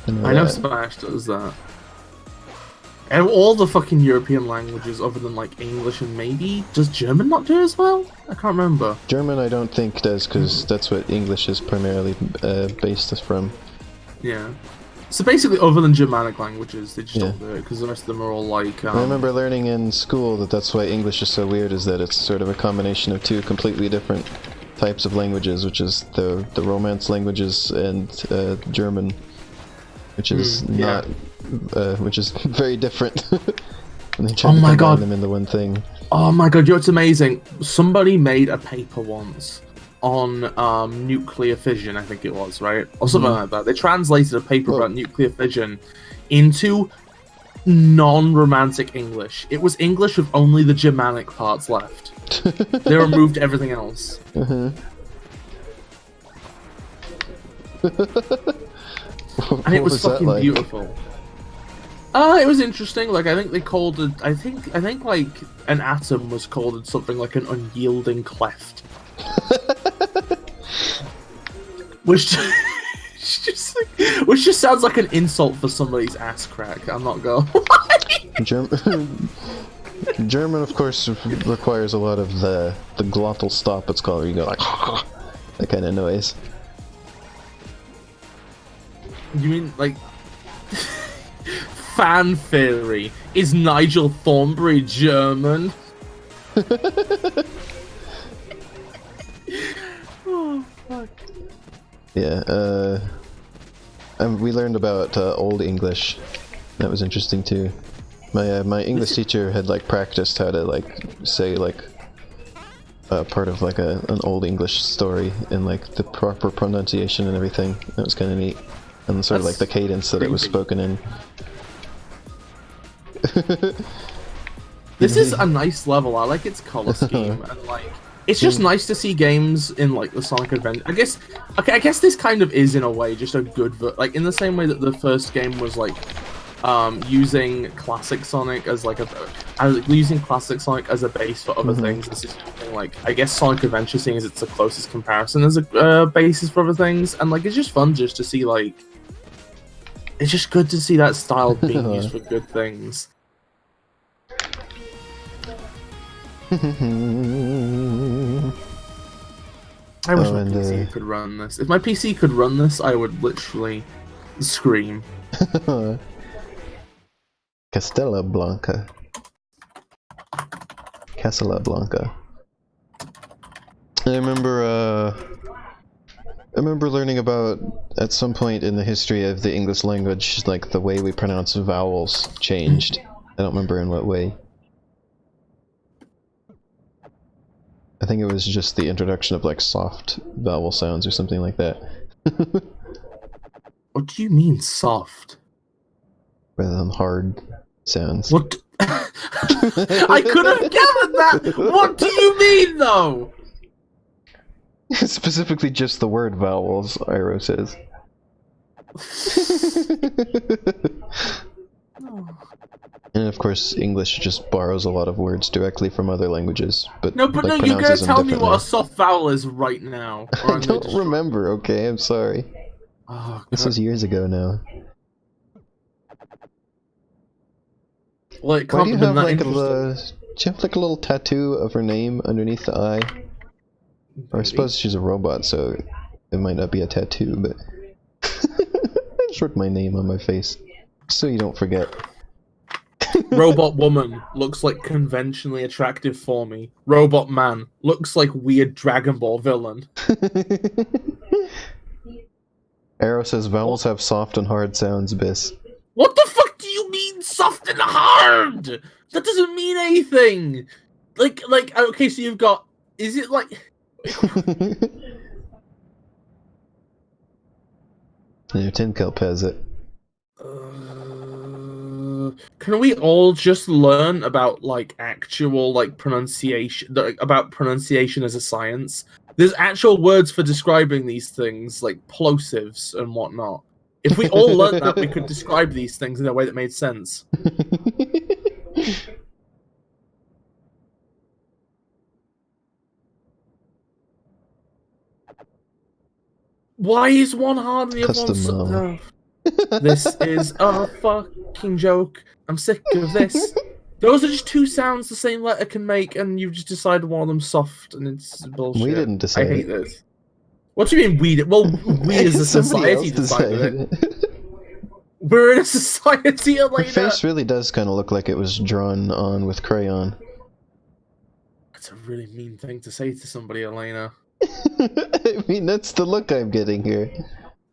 I know Spanish does that. And all the fucking European languages other than like English and maybe... Does German not do it as well? I can't remember.
German I don't think does, because that's what English is primarily based from.
Yeah. So basically, other than Germanic languages, they just don't do it, because the rest of them are all like...
I remember learning in school that that's why English is so weird, is that it's sort of a combination of two completely different types of languages, which is the Romance languages and German, which is not... which is very different. And they try to combine them into one thing.
Oh my god, you know what's amazing? Somebody made a paper once on nuclear fission, I think it was, right? Or something like that. They translated a paper about nuclear fission into non-romantic English. It was English with only the Germanic parts left. They removed everything else.
And
it was fucking like? Beautiful. It was interesting. Like, I think they called it. I think like an atom was called something like an unyielding cleft, which just sounds like an insult for somebody's ass crack. I'm not going.
German, of course, requires a lot of the glottal stop. It's called. Where you go like that kind of noise.
You mean like fan theory? Is Nigel Thornberry German? Oh fuck.
Yeah. We learned about Old English. That was interesting too. My English teacher had like practiced how to like say like part of like an Old English story and like the proper pronunciation and everything. That was kind of neat. And sort of like the cadence that it was spoken in.
This is a nice level. I like its color scheme and like it's just nice to see games in like the Sonic Adventure. I guess this kind of is in a way just a good like in the same way that the first game was like using classic Sonic as like using classic Sonic as a base for other things. This is like I guess Sonic Adventure, seeing as it's the closest comparison as a basis for other things, and like it's just fun just to see like. It's just good to see that style being used for good things. I wish my PC could run this. If my PC could run this, I would literally scream.
Casablanca. I remember learning about, at some point in the history of the English language, like the way we pronounce vowels changed. I don't remember in what way. I think it was just the introduction of like soft vowel sounds or something like that.
What do you mean soft?
Rather than hard sounds.
What? I could have gathered that! What do you mean though?
Specifically just the word vowels, Iro says. And of course, English just borrows a lot of words directly from other languages, but
no, but
like,
no, you're gonna tell me what a soft vowel is right now.
I don't remember, okay? I'm sorry.
Oh,
this was years ago now.
Well, it
Why
can't
do you
be
have
that
like
interesting.
do you have like a little tattoo of her name underneath the eye? Or I suppose she's a robot, so it might not be a tattoo, but I just wrote my name on my face, so you don't forget.
Robot woman looks like conventionally attractive for me. Robot man looks like weird Dragon Ball villain.
Arrow says vowels have soft and hard sounds, Bis.
What the fuck do you mean soft and hard? That doesn't mean anything. Like, okay, so you've got, is it like...
Yeah, Tin Kelp has it.
Can we all just learn about like actual like pronunciation, about pronunciation as a science? There's actual words for describing these things, like plosives and whatnot. If we all learned that, we could describe these things in a way that made sense. Why is one hard and the other one soft? This is a fucking joke. I'm sick of this. Those are just two sounds the same letter can make, and you've just decided one of them's soft, and it's bullshit.
We didn't decide.
I hate this. What do you mean we did? Well, we as a society decided it. We're in a society, Elena.
Her face really does kind of look like it was drawn on with crayon.
That's a really mean thing to say to somebody, Elena.
I mean, that's the look I'm getting here.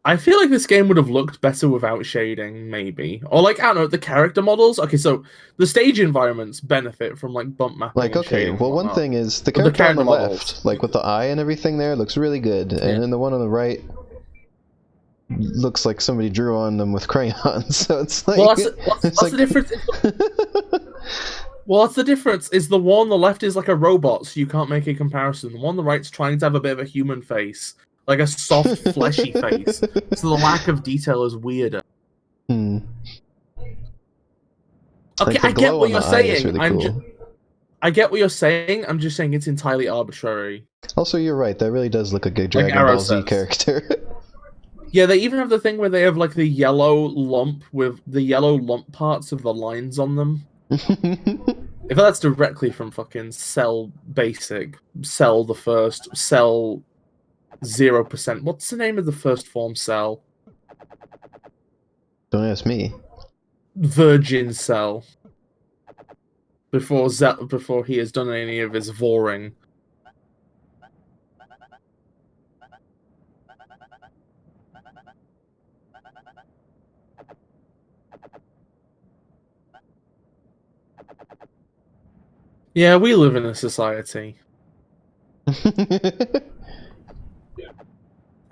I feel like this game would have looked better without shading, maybe. Or like, I don't know, the character models. Okay, so the stage environments benefit from like bump mapping
Like,
and
okay,
shading.
well, one thing is the character on the left, like with the eye and everything there, looks really good, and then the one on the right looks like somebody drew on them with crayons. So it's like,
what's the difference? Well, that's the difference. Is the one on the left is like a robot, so you can't make a comparison. The one on the right's trying to have a bit of a human face, like a soft, fleshy face. So the lack of detail is weirder.
Hmm.
Okay,
Like
I get what you're saying.
Really cool.
I get what you're saying. I'm just saying it's entirely arbitrary.
Also, you're right. That really does look like a Dragon Ball Z character.
Yeah, they even have the thing where they have like the yellow lump with the yellow lump parts of the lines on them. If that's directly from fucking Cell Basic, Cell the First, Cell 0%. What's the name of the first form Cell?
Don't ask me.
Virgin Cell. Before he has done any of his voring. Yeah, we live in a society.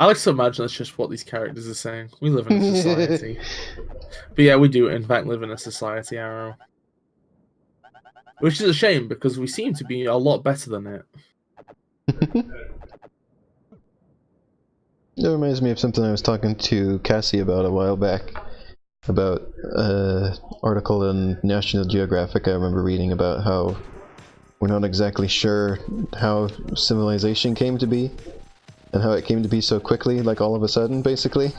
I like to imagine that's just what these characters are saying. We live in a society. But yeah, we do in fact live in a society, Arrow. Which is a shame, because we seem to be a lot better than it.
It reminds me of something I was talking to Cassie about a while back. About an article in National Geographic I remember reading about how we're not exactly sure how civilization came to be. And how it came to be so quickly, like all of a sudden, basically.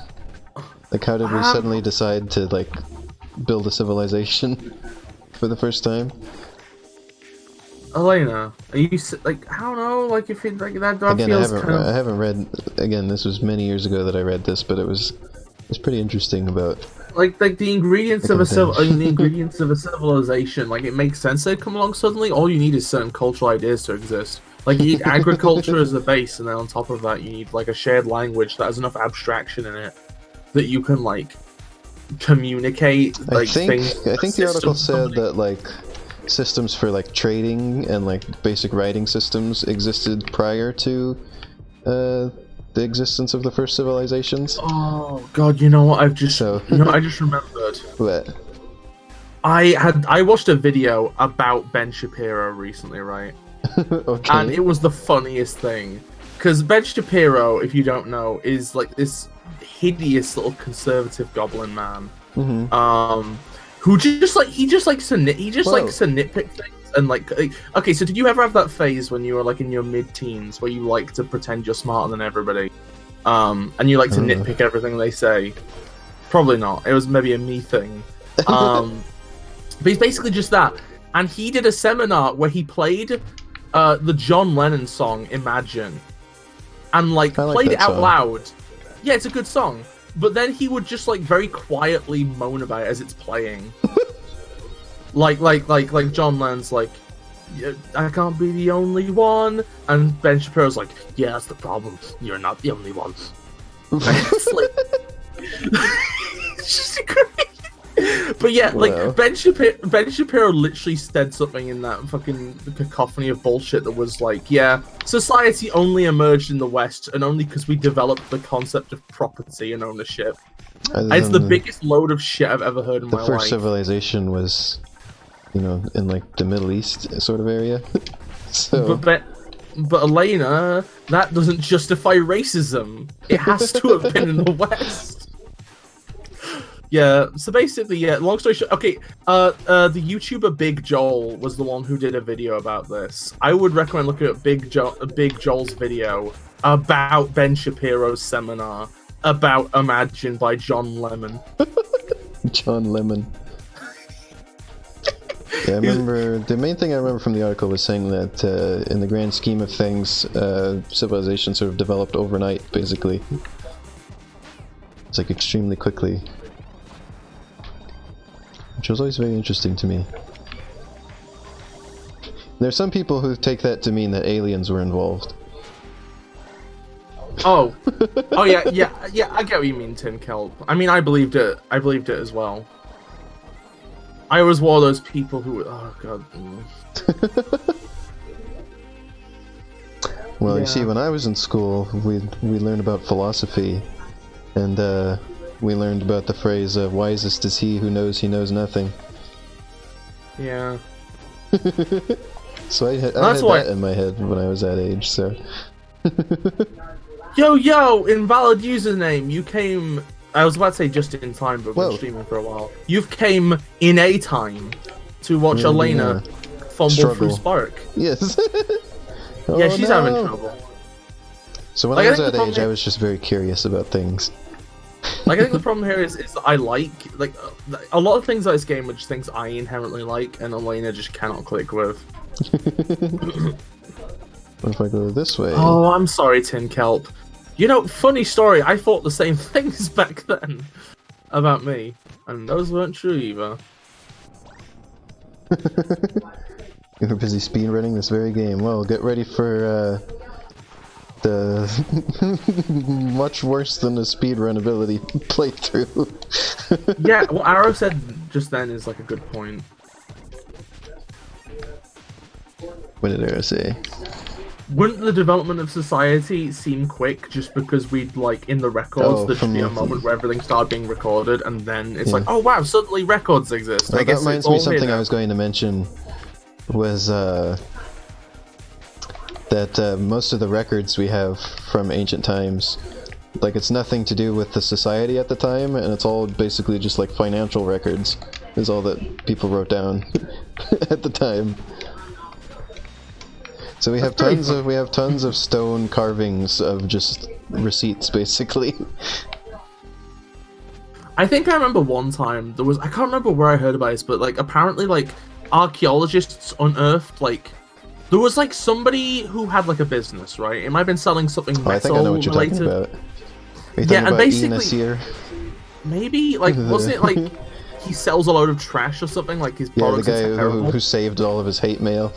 Like, how did we suddenly decide to, like, build a civilization for the first time?
Elena, are you, like, I don't know, like, if it, like, that
again,
feels kind of...
I haven't read, again, this was many years ago that I read this, but it was pretty interesting about...
Like the ingredients of a civilization, like, it makes sense they come along suddenly. All you need is certain cultural ideas to exist. Like, you need agriculture as the base, and then on top of that, you need, like, a shared language that has enough abstraction in it that you can, like, communicate, like, things.
I think the article said that, like, systems for, like, trading and, like, basic writing systems existed prior to, the existence of the first civilizations.
Oh, God, you know what? I just remembered.
What?
I watched a video about Ben Shapiro recently, right?
Okay.
And it was the funniest thing, because Ben Shapiro, if you don't know, is like this hideous little conservative goblin man, who just likes to nitpick things and like. Okay, so did you ever have that phase when you were like in your mid-teens where you like to pretend you're smarter than everybody, and you like to nitpick everything they say? Probably not. It was maybe a me thing. But he's basically just that, and he did a seminar where he played the John Lennon song Imagine, and like played it out loud. Yeah, it's a good song, but then he would just like very quietly moan about it as it's playing. like John Lennon's like, I can't be the only one, and Ben Shapiro's like, yeah, that's the problem, you're not the only one. It's like it's just great. But yeah, like, Ben Shapiro literally said something in that fucking cacophony of bullshit that was like, yeah, society only emerged in the West, and only because we developed the concept of property and ownership. It's the biggest load of shit I've ever heard in my life.
The first civilization was, you know, in like the Middle East sort of area. So.
But Elena, that doesn't justify racism. It has to have been in the West. Yeah, so basically, yeah, long story short, okay, the YouTuber Big Joel was the one who did a video about this. I would recommend looking at Big Joel's video about Ben Shapiro's seminar about Imagine by John Lemon.
John Lemon. Yeah, I remember, the main thing I remember from the article was saying that in the grand scheme of things, civilization sort of developed overnight, basically. It's like extremely quickly. Which was always very interesting to me. There's some people who take that to mean that aliens were involved.
Oh, oh yeah. I get what you mean, Tin Kelp. I mean, I believed it. I believed it as well. I was one of those people who, oh god.
Well, you see, when I was in school, we learned about philosophy, and we learned about the phrase "wisest is he knows nothing."
Yeah.
So I had that in my head when I was that age. So.
Yo, invalid username. You came. I was about to say just in time, but we've been streaming for a while. You've came in a time to watch Elena fumble through Spark.
Yes.
Yeah, she's having trouble.
So when I was that age, I was just very curious about things.
Like, I think the problem here is that I like a lot of things about this game are just things I inherently like, and Elena just cannot click with.
What if I go this way?
Oh, I'm sorry, Tin Kelp. You know, funny story, I thought the same things back then about me, and those weren't true either.
You're busy speedrunning this very game. Well, get ready for the much worse than a speedrun ability playthrough.
Yeah, what Arrow said just then is like a good point.
What did Arrow say?
Wouldn't the development of society seem quick just because we'd, like, in the records, there'd be a moment where everything started being recorded, and then it's like, oh wow, suddenly records exist.
Well, that reminds me of something I was going to mention, was that most of the records we have from ancient times, like, it's nothing to do with the society at the time, and it's all basically just like financial records, is all that people wrote down at the time. So we have tons of stone carvings of just receipts, basically.
I think I remember one time there was, I can't remember where I heard about this, but like apparently like archaeologists unearthed like there was like somebody who had like a business, right? It might have been selling something metal
I think I know what you're
related.
talking about. Are you talking about basically
maybe like wasn't it like he sells a load of trash or something, like his products.
Yeah, the guy who saved all of his hate mail.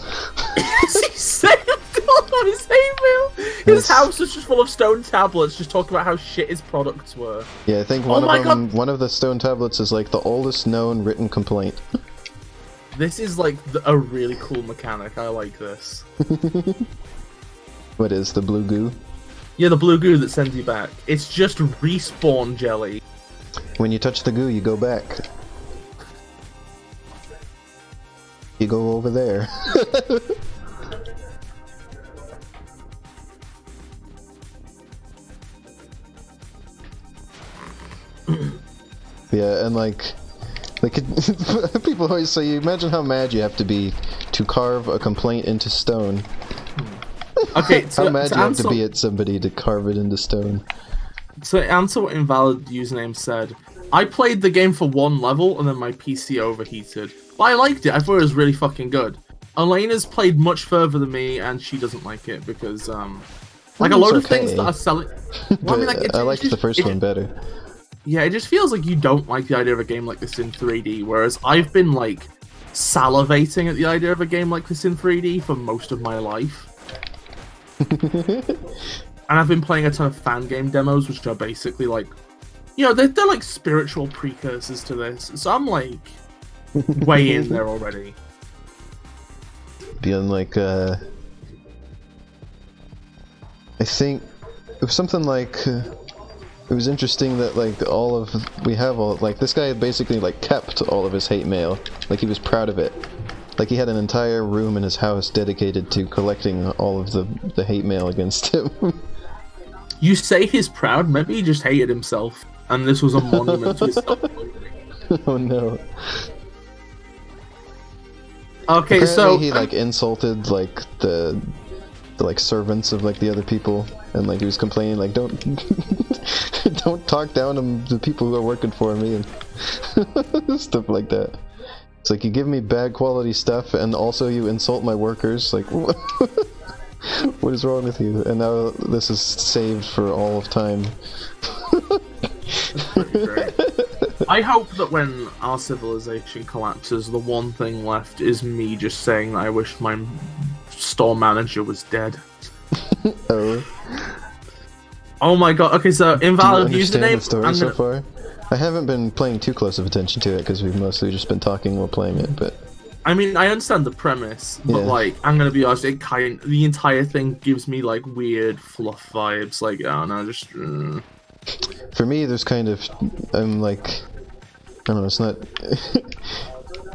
Yes, he saved all of his hate mail. His house was just full of stone tablets, just talking about how shit his products were.
Yeah, I think one of the stone tablets is like the oldest known written complaint.
This is like a really cool mechanic. I like this.
What is the blue goo?
Yeah, the blue goo that sends you back. It's just respawn jelly.
When you touch the goo, you go back. You go over there. Yeah, and like people always say, imagine how mad you have to be to carve a complaint into stone.
Okay,
how mad you have to be at somebody to carve it into stone.
So to answer what Invalid Username said, I played the game for one level and then my PC overheated. But I liked it, I thought it was really fucking good. Elena's played much further than me and she doesn't like it because, like a lot of things that are selling... Well, I mean, like,
I liked the first one better.
Yeah, it just feels like you don't like the idea of a game like this in 3D, whereas I've been, like, salivating at the idea of a game like this in 3D for most of my life. And I've been playing a ton of fan game demos, which are basically, like, you know, they're like spiritual precursors to this, so I'm, like, way in there already.
Being like, I think it was something like... It was interesting that like like this guy basically like kept all of his hate mail, like he was proud of it. Like he had an entire room in his house dedicated to collecting all of the hate mail against him.
You say he's proud, maybe he just hated himself, and this was a monument to his self-belief.
Oh no.
Okay,
apparently
so
he like insulted like the like servants of like the other people, and like he was complaining like don't talk down to the people who are working for me and stuff like that. It's like you give me bad quality stuff and also you insult my workers, like what? What is wrong with you? And now this is saved for all of time.
That's pretty great. I hope that when our civilization collapses, the one thing left is me just saying that I wish my store manager was dead.
Oh.
Oh my god. Okay, so invalid
Do you understand
username.
the story so far? I haven't been playing too close of attention to it because we've mostly just been talking while playing it, but...
I mean, I understand the premise, but like, I'm gonna be honest, the entire thing gives me like weird fluff vibes. Like, I don't know, just.
For me, there's kind of, I'm like, I don't know, it's not,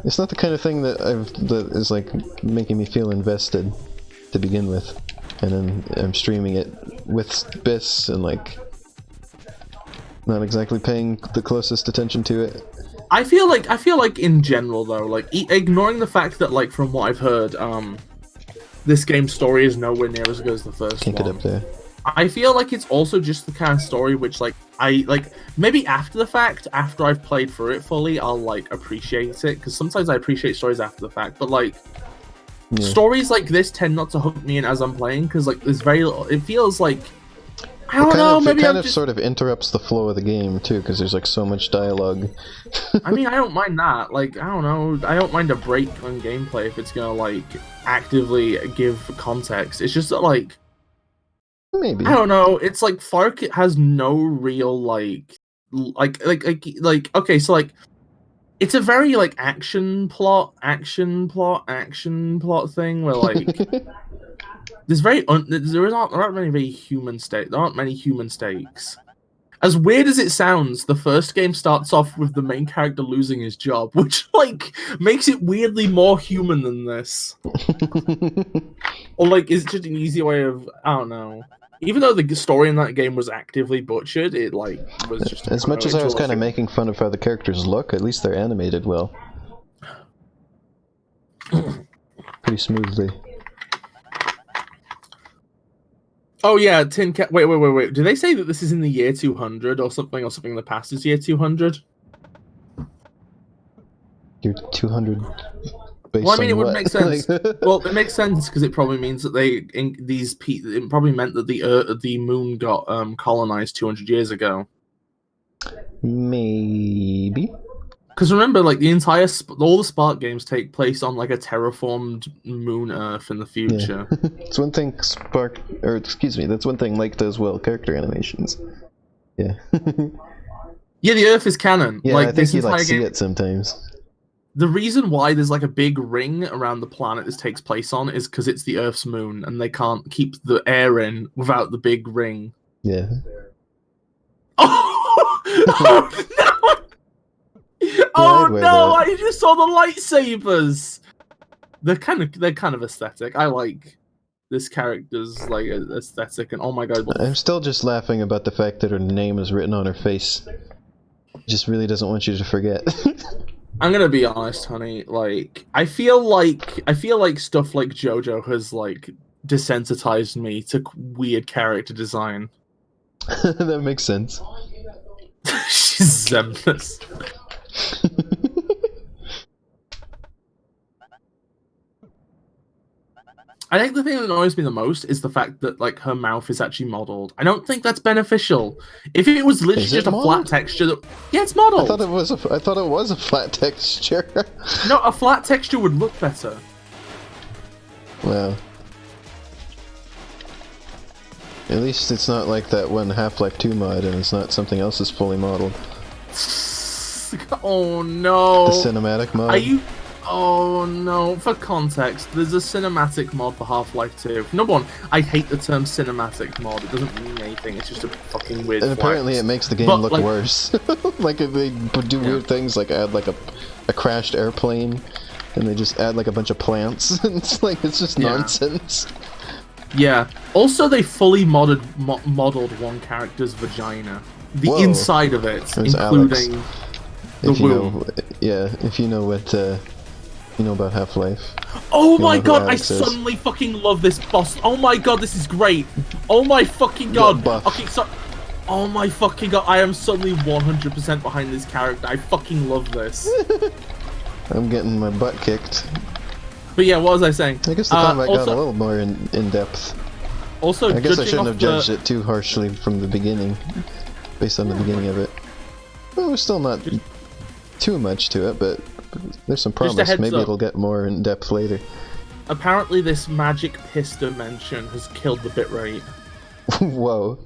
it's not the kind of thing that that is like making me feel invested to begin with, and then I'm streaming it with Bis and like, not exactly paying the closest attention to it.
I feel like in general though, like ignoring the fact that like from what I've heard, this game's story is nowhere near as good as the first
Can't
one.
get up there.
I feel like it's also just the kind of story which like I like maybe after the fact, after I've played through it fully, I'll like appreciate it because sometimes I appreciate stories after the fact, but like stories like this tend not to hook me in as I'm playing because like there's very little. It feels like. I don't know, maybe
it kind of sort of interrupts the flow of the game too, because there's like so much dialogue.
I mean, I don't mind that. Like, I don't know, I don't mind a break on gameplay if it's gonna like actively give context. It's just that like,
maybe
I don't know. It's like Fark has no real like. Okay, so like, it's a very like action plot thing where like. There aren't many human stakes. As weird as it sounds, the first game starts off with the main character losing his job, which like makes it weirdly more human than this. Or like, is it just an easy way of I don't know. Even though the story in that game was actively butchered, it like was just
as much as I was kind of making fun of how the characters look. At least they're animated well, pretty smoothly.
Oh yeah, Tin Cat. Wait. Do they say that this is in the year 200 or something in the past is year 200?
Year 200.
Well, I mean, it would make sense. Well, it makes sense because it probably means that it probably meant that the moon got colonized 200 years ago.
Maybe.
Because remember, like all the Spark games take place on like a terraformed moon Earth in the future.
Yeah. It's one thing that's one thing Like does well, character animations. Yeah.
Yeah, the Earth is canon.
Yeah,
like,
I think you like see it sometimes.
The reason why there's like a big ring around the planet this takes place on is because it's the Earth's moon, and they can't keep the air in without the big ring.
Yeah.
Oh no! Oh no! I just saw the lightsabers. They're kind of aesthetic. I like this character's like aesthetic, and oh my god!
I'm still just laughing about the fact that her name is written on her face. Just really doesn't want you to forget.
I'm gonna be honest, honey. Like, I feel like stuff like JoJo has like desensitized me to weird character design.
That makes sense.
She's Zemnis. I think the thing that annoys me the most is the fact that like her mouth is actually modeled. I don't think that's beneficial. If it was literally just a flat texture, yeah, it's modeled.
I thought it was a flat texture.
No, a flat texture would look better.
Well, at least it's not like that one Half-Life 2 mod, and it's not something else is fully modeled.
Oh no!
The cinematic mod.
Are you? Oh no! For context, there's a cinematic mod for Half-Life 2. Number one, I hate the term cinematic mod. It doesn't mean anything. It's just a fucking weird.
And apparently, it makes the game look worse. Like if they do weird things, like add like a crashed airplane, and they just add like a bunch of plants. It's like it's just nonsense.
Yeah. Also, they fully modeled one character's vagina, the inside of it, including the womb.
If you know what you know about Half-Life.
Oh my god! I suddenly fucking love this boss. Oh my god, this is great. Oh my fucking god. Okay, so. Oh my fucking god! I am suddenly 100% behind this character. I fucking love this.
I'm getting my butt kicked.
But yeah, what was I saying?
I guess the combat got a little more in depth.
Also,
I guess I shouldn't have judged it too harshly from the beginning, based on the beginning of it. Well, there's still not too much to it, but there's some promise. Maybe it'll get more in depth later.
Apparently, this magic piss dimension has killed the bitrate.
Whoa.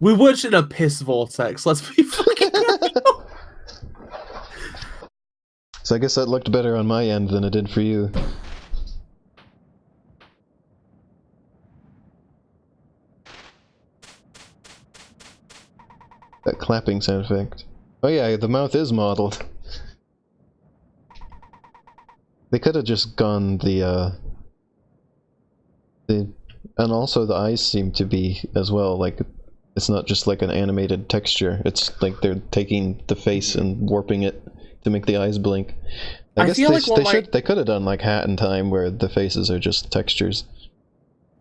We were just in a piss vortex. Let's be fucking real.
So I guess that looked better on my end than it did for you. That clapping sound effect. Oh yeah, the mouth is modeled. They could have just gone and also the eyes seem to be as well, like, it's not just like an animated texture, it's like they're taking the face and warping it to make the eyes blink. I guess they could have done like Hat in Time where the faces are just textures.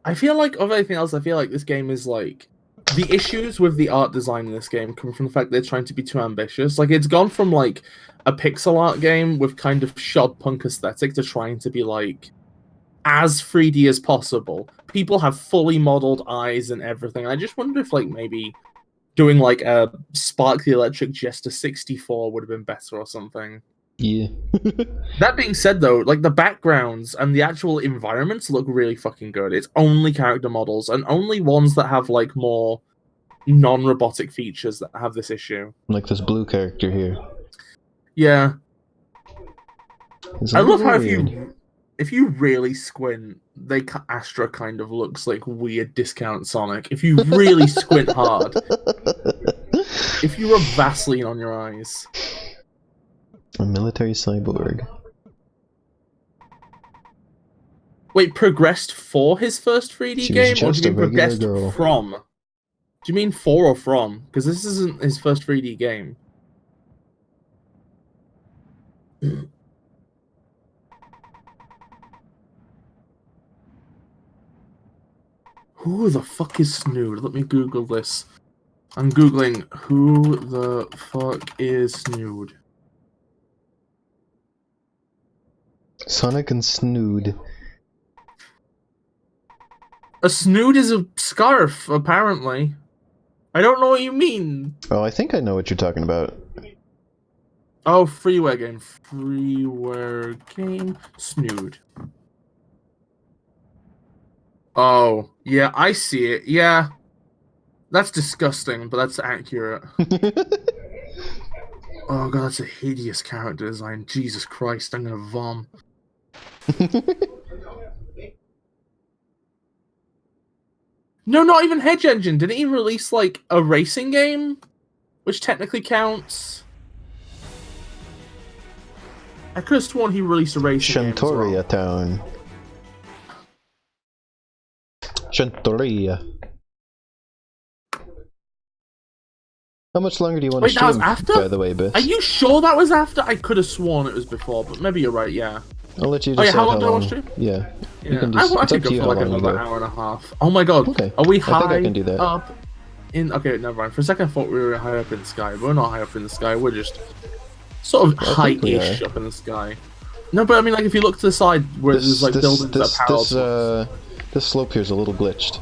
I feel like, of anything else, I feel like this game is like, the issues with the art design in this game come from the fact they're trying to be too ambitious. Like, it's gone from like a pixel art game with kind of shod punk aesthetic to trying to be like as 3D as possible. People have fully modeled eyes and everything. I just wonder if like maybe doing like a Spark the Electric Jester 64 would have been better or something.
Yeah.
That being said, though, like the backgrounds and the actual environments look really fucking good. It's only character models and only ones that have like more non-robotic features that have this issue.
Like this blue character here.
Yeah. I love how
weird.
if you really squint, Astra kind of looks like weird discount Sonic. If you really squint hard. If you rub Vaseline on your eyes.
A military cyborg.
Wait, progressed for his first 3D game, or do you mean progressed from? Do you mean for or from? Because this isn't his first 3D game. Who the fuck is Snood? Let me Google this. I'm Googling who the fuck is Snood.
Sonic and Snood.
A snood is a scarf, apparently. I don't know what you mean.
Oh, I think I know what you're talking about.
Oh, freeware game. Freeware game. Snood. Oh, yeah, I see it. Yeah. That's disgusting, but that's accurate. Oh god, that's a hideous character design. Jesus Christ, I'm gonna vom. No, not even Hedge Engine. Didn't he release, like, a racing game? Which technically counts. I could have sworn he released a racing game as well.
Shantoria Town. Shantoria. How much longer do you want to stream, by the way, Bis?
Are you sure that was after? I could have sworn it was before, but maybe you're right, yeah.
I'll let you decide
how long do I want to stream?
Yeah.
You can just, I could go for like another hour and a half. Oh my god.
Okay.
Are we high
I think I can do that.
up in... Okay, never mind. For a second I thought we were high up in the sky. But we're not high up in the sky. We're just sort of high-ish up in the sky. No, but I mean, like, if you look to the side where there's like buildings that power...
This slope here is a little glitched.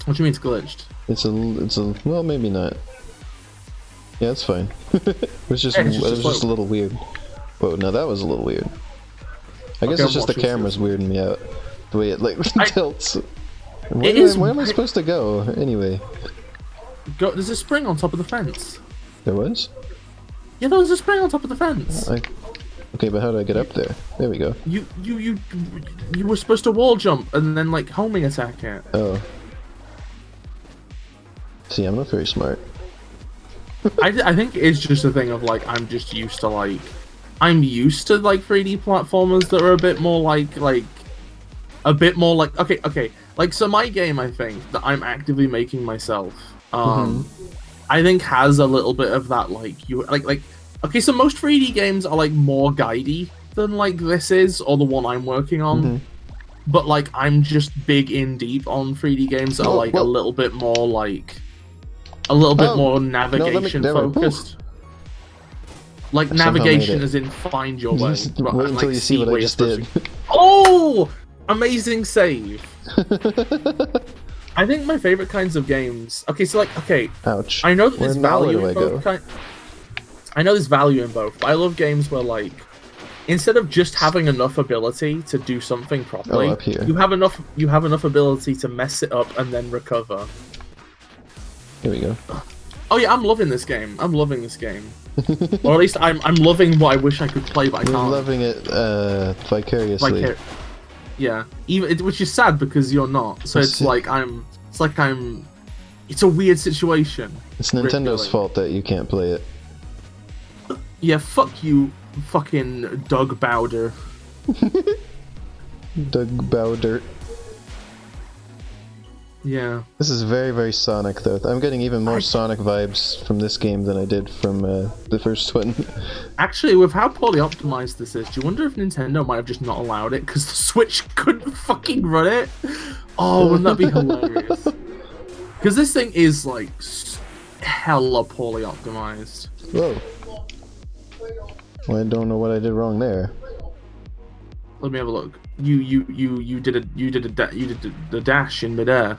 What do you mean it's glitched?
It's a well, maybe not. Yeah, it's fine. it was just a little weird. Whoa, now that was a little weird. I guess it's just the camera's weirding me out. The way it like tilts. Where am I supposed to go? Anyway.
There's a spring on top of the fence.
There was?
Yeah, there was a spring on top of the fence.
Okay, but how do I get up there? There we go.
You were supposed to wall jump and then like homing attack it.
Oh. See, I'm not very smart.
I think it's just a thing of like I'm used to like 3D platformers that are a bit more like okay. Like, so my game, I think, that I'm actively making myself, I think has a little bit of that, okay, so most 3D games are, like, more guidey than, like, this is, or the one I'm working on, but, like, I'm just big in deep on 3D games that are, like, a little bit more, like, more navigation focused. Like, navigation as in find your way.
Wait until you see what I just did.
Oh! Amazing save. I think my favorite kinds of games. Okay, so
Ouch.
I know that there's value in both. I know there's value in both. But I love games where like instead of just having enough ability to do something properly,
up here.
you have enough ability to mess it up and then recover.
Here we go.
Oh yeah, I'm loving this game. I'm loving this game. Or at least I'm loving what I wish I could play, but I can't.
You're loving it vicariously.
Yeah, which is sad because you're not. So it's like I'm. It's a weird situation.
It's Nintendo's fault that you can't play it.
Yeah, fuck you, fucking Doug Bowder.
Doug Bowder.
Yeah.
This is very, very Sonic, though. I'm getting even more Sonic vibes from this game than I did from the first one.
Actually, with how poorly optimized this is, do you wonder if Nintendo might have just not allowed it because the Switch couldn't fucking run it? Oh, wouldn't that be hilarious? Because this thing is, like, hella poorly optimized.
Whoa. Well, I don't know what I did wrong there.
Let me have a look. You did the dash in midair.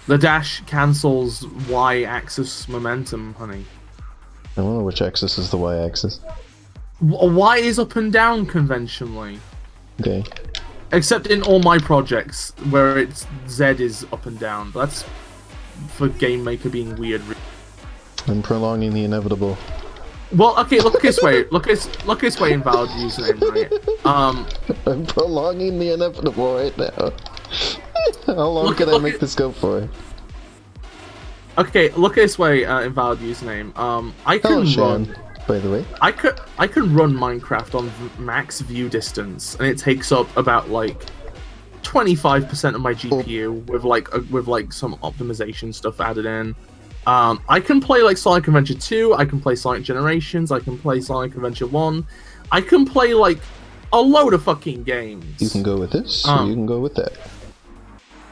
The dash cancels y-axis momentum, honey.
I don't know which axis is the y-axis.
Y is up and down conventionally.
Okay.
Except in all my projects, where it's Z is up and down. That's for Game Maker being weird.
I'm prolonging the inevitable.
Well, okay, look this way. Look this way, invalid username, right?
I'm prolonging the inevitable right now. How long can I make this go for?
Okay, look this way, invalid username. I can run.
By the way,
I can run Minecraft on max view distance, and it takes up about like 25% of my GPU with like some optimization stuff added in. I can play like Sonic Adventure 2, I can play Sonic Generations, I can play Sonic Adventure 1, I can play like a load of fucking games.
You can go with this, or you can go with that.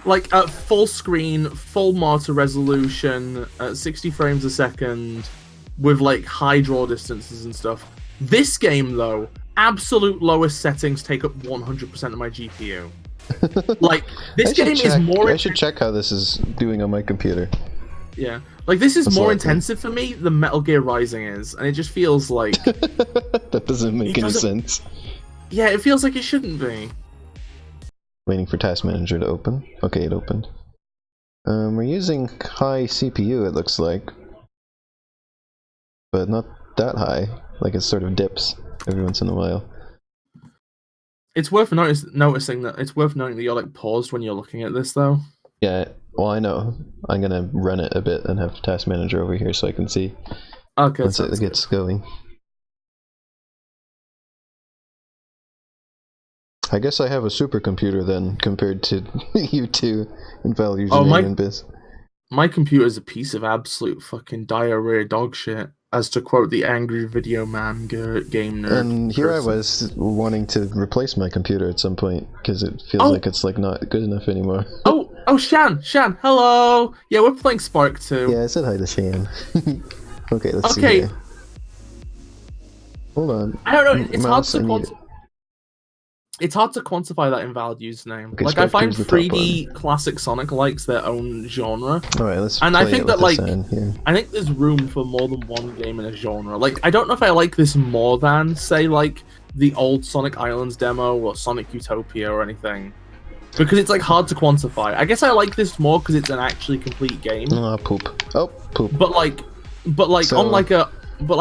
Like at full screen, full monitor resolution, at 60 frames a second, with like high draw distances and stuff. This game though, absolute lowest settings take up 100% of my GPU. Like this game is more.
I should check how this is doing on my computer.
Yeah, like this is more intensive for me than Metal Gear Rising is, and it just feels like
that doesn't make any sense.
Yeah, it feels like it shouldn't be.
Waiting for Task Manager to open. Okay, it opened. We're using high CPU, it looks like, but not that high. Like it sort of dips every once in a while.
It's worth noticing that it's worth noting that you're like paused when you're looking at this, though.
Yeah. Well, I know. I'm gonna run it a bit and have Task Manager over here so I can see once it gets going. I guess I have a supercomputer then, compared to you two, Invalid Username and Biz.
My computer is a piece of absolute fucking diarrhea dog shit, as to quote the Angry Video Man game nerd.
And here I was wanting to replace my computer at some point, because it feels like it's like not good enough anymore.
Oh, Shan, hello! Yeah, we're playing Spark 2.
Yeah, I said hi to Shan. Okay, let's see here. Hold on.
I don't know, it's hard to quantify that invalid username. Okay, like, I find 3D classic Sonic likes their own genre.
Alright, let's
and
play
I think
it
that,
with
like, I think there's room for more than one game in a genre. Like, I don't know if I like this more than, say, like, the old Sonic Islands demo or Sonic Utopia or anything. Because it's, like, hard to quantify. I guess I like this more because it's an actually complete game.
Oh, poop. Oh, poop.
But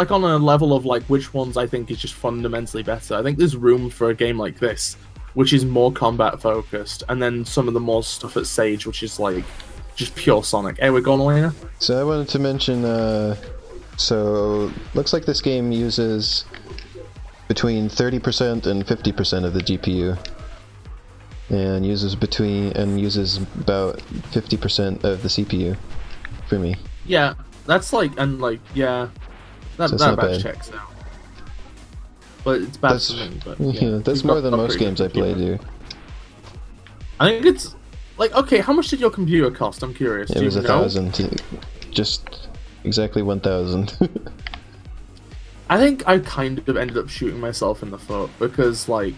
on a level of like which ones I think is just fundamentally better, I think there's room for a game like this, which is more combat focused, and then some of the more stuff at Sage, which is like just pure Sonic. Hey, we're going, Elena?
So I wanted to mention, so looks like this game uses between 30% and 50% of the GPU, and uses about 50% of the CPU for me.
Yeah, that's like, and like, yeah. That batch checks out. But it's bad for me. But yeah,
that's more than most games I play do.
I think it's like, okay, how much did your computer cost? I'm curious.
It was 1,000. Just exactly 1,000.
I think I kind of ended up shooting myself in the foot because, like,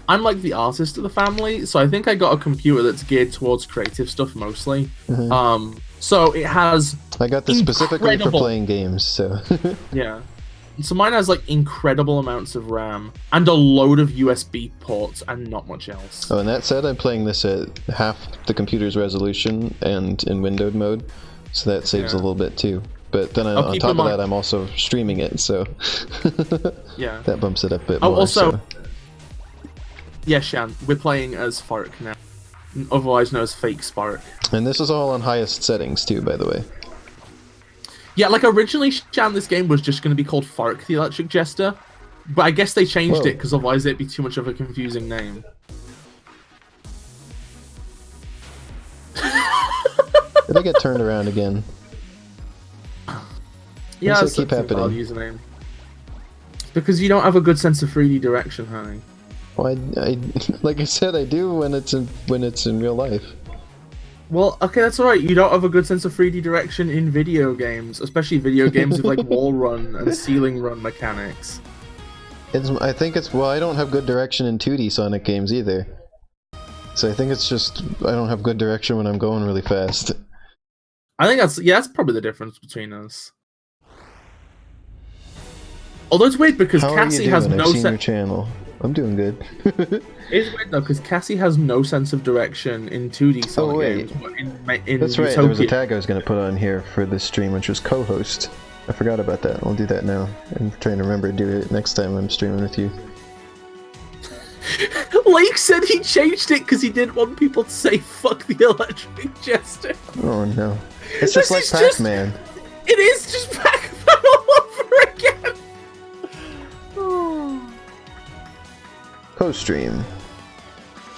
I'm like the artist of the family, so I think I got a computer that's geared towards creative stuff mostly. So it has.
I got this specifically for playing games, so.
Yeah, So mine has like incredible amounts of RAM and a load of USB ports and not much else.
Oh, and that said, I'm playing this at half the computer's resolution and in windowed mode, so that saves a little bit too. But then on top of that, I'm also streaming it, so
yeah,
that bumps it up a bit more.
Also,
so.
Yeah, Shan, we're playing as Spark now, otherwise known as Fake Spark.
And this is all on highest settings too, by the way.
Yeah, like originally, Shan, this game was just going to be called Spark the Electric Jester, but I guess they changed it because otherwise it'd be too much of a confusing name.
Did I get turned around again?
Yeah,
that's keep happening.
Username. Because you don't have a good sense of 3D direction, honey.
Well, I like I said, I do when it's in real life.
Well, okay, that's alright. You don't have a good sense of 3D direction in video games, especially video games with like wall run and ceiling run mechanics.
I think it's I don't have good direction in 2D Sonic games either. So I think it's just I don't have good direction when I'm going really fast.
I think that's probably the difference between us. Although it's weird because Cassie has no sense.
Your channel. I'm doing good.
It's weird though because Cassie has no sense of direction in 2D Sonic games. But in
that's right.
Utopia.
There was a tag I was going to put on here for this stream, which was co-host. I forgot about that. I'll do that now. I'm trying to remember to do it next time I'm streaming with you.
Lake said he changed it because he didn't want people to say "fuck the Electric Jester."
Oh no! It's just like Pac-Man.
It is just Pac-Man all over again.
Co-stream.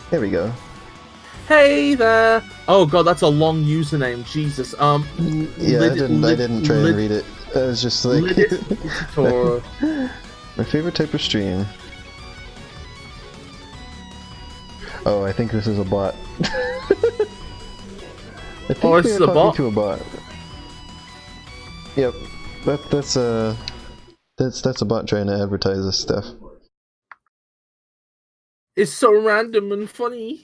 There we go.
Hey there. Oh god, that's a long username. Jesus.
Yeah, I didn't try to read it. I was just like my favorite type of stream. Oh, I think this is a bot. I think
this is a bot?
To a bot. Yep, that's a bot trying to advertise this stuff.
It's so random and funny.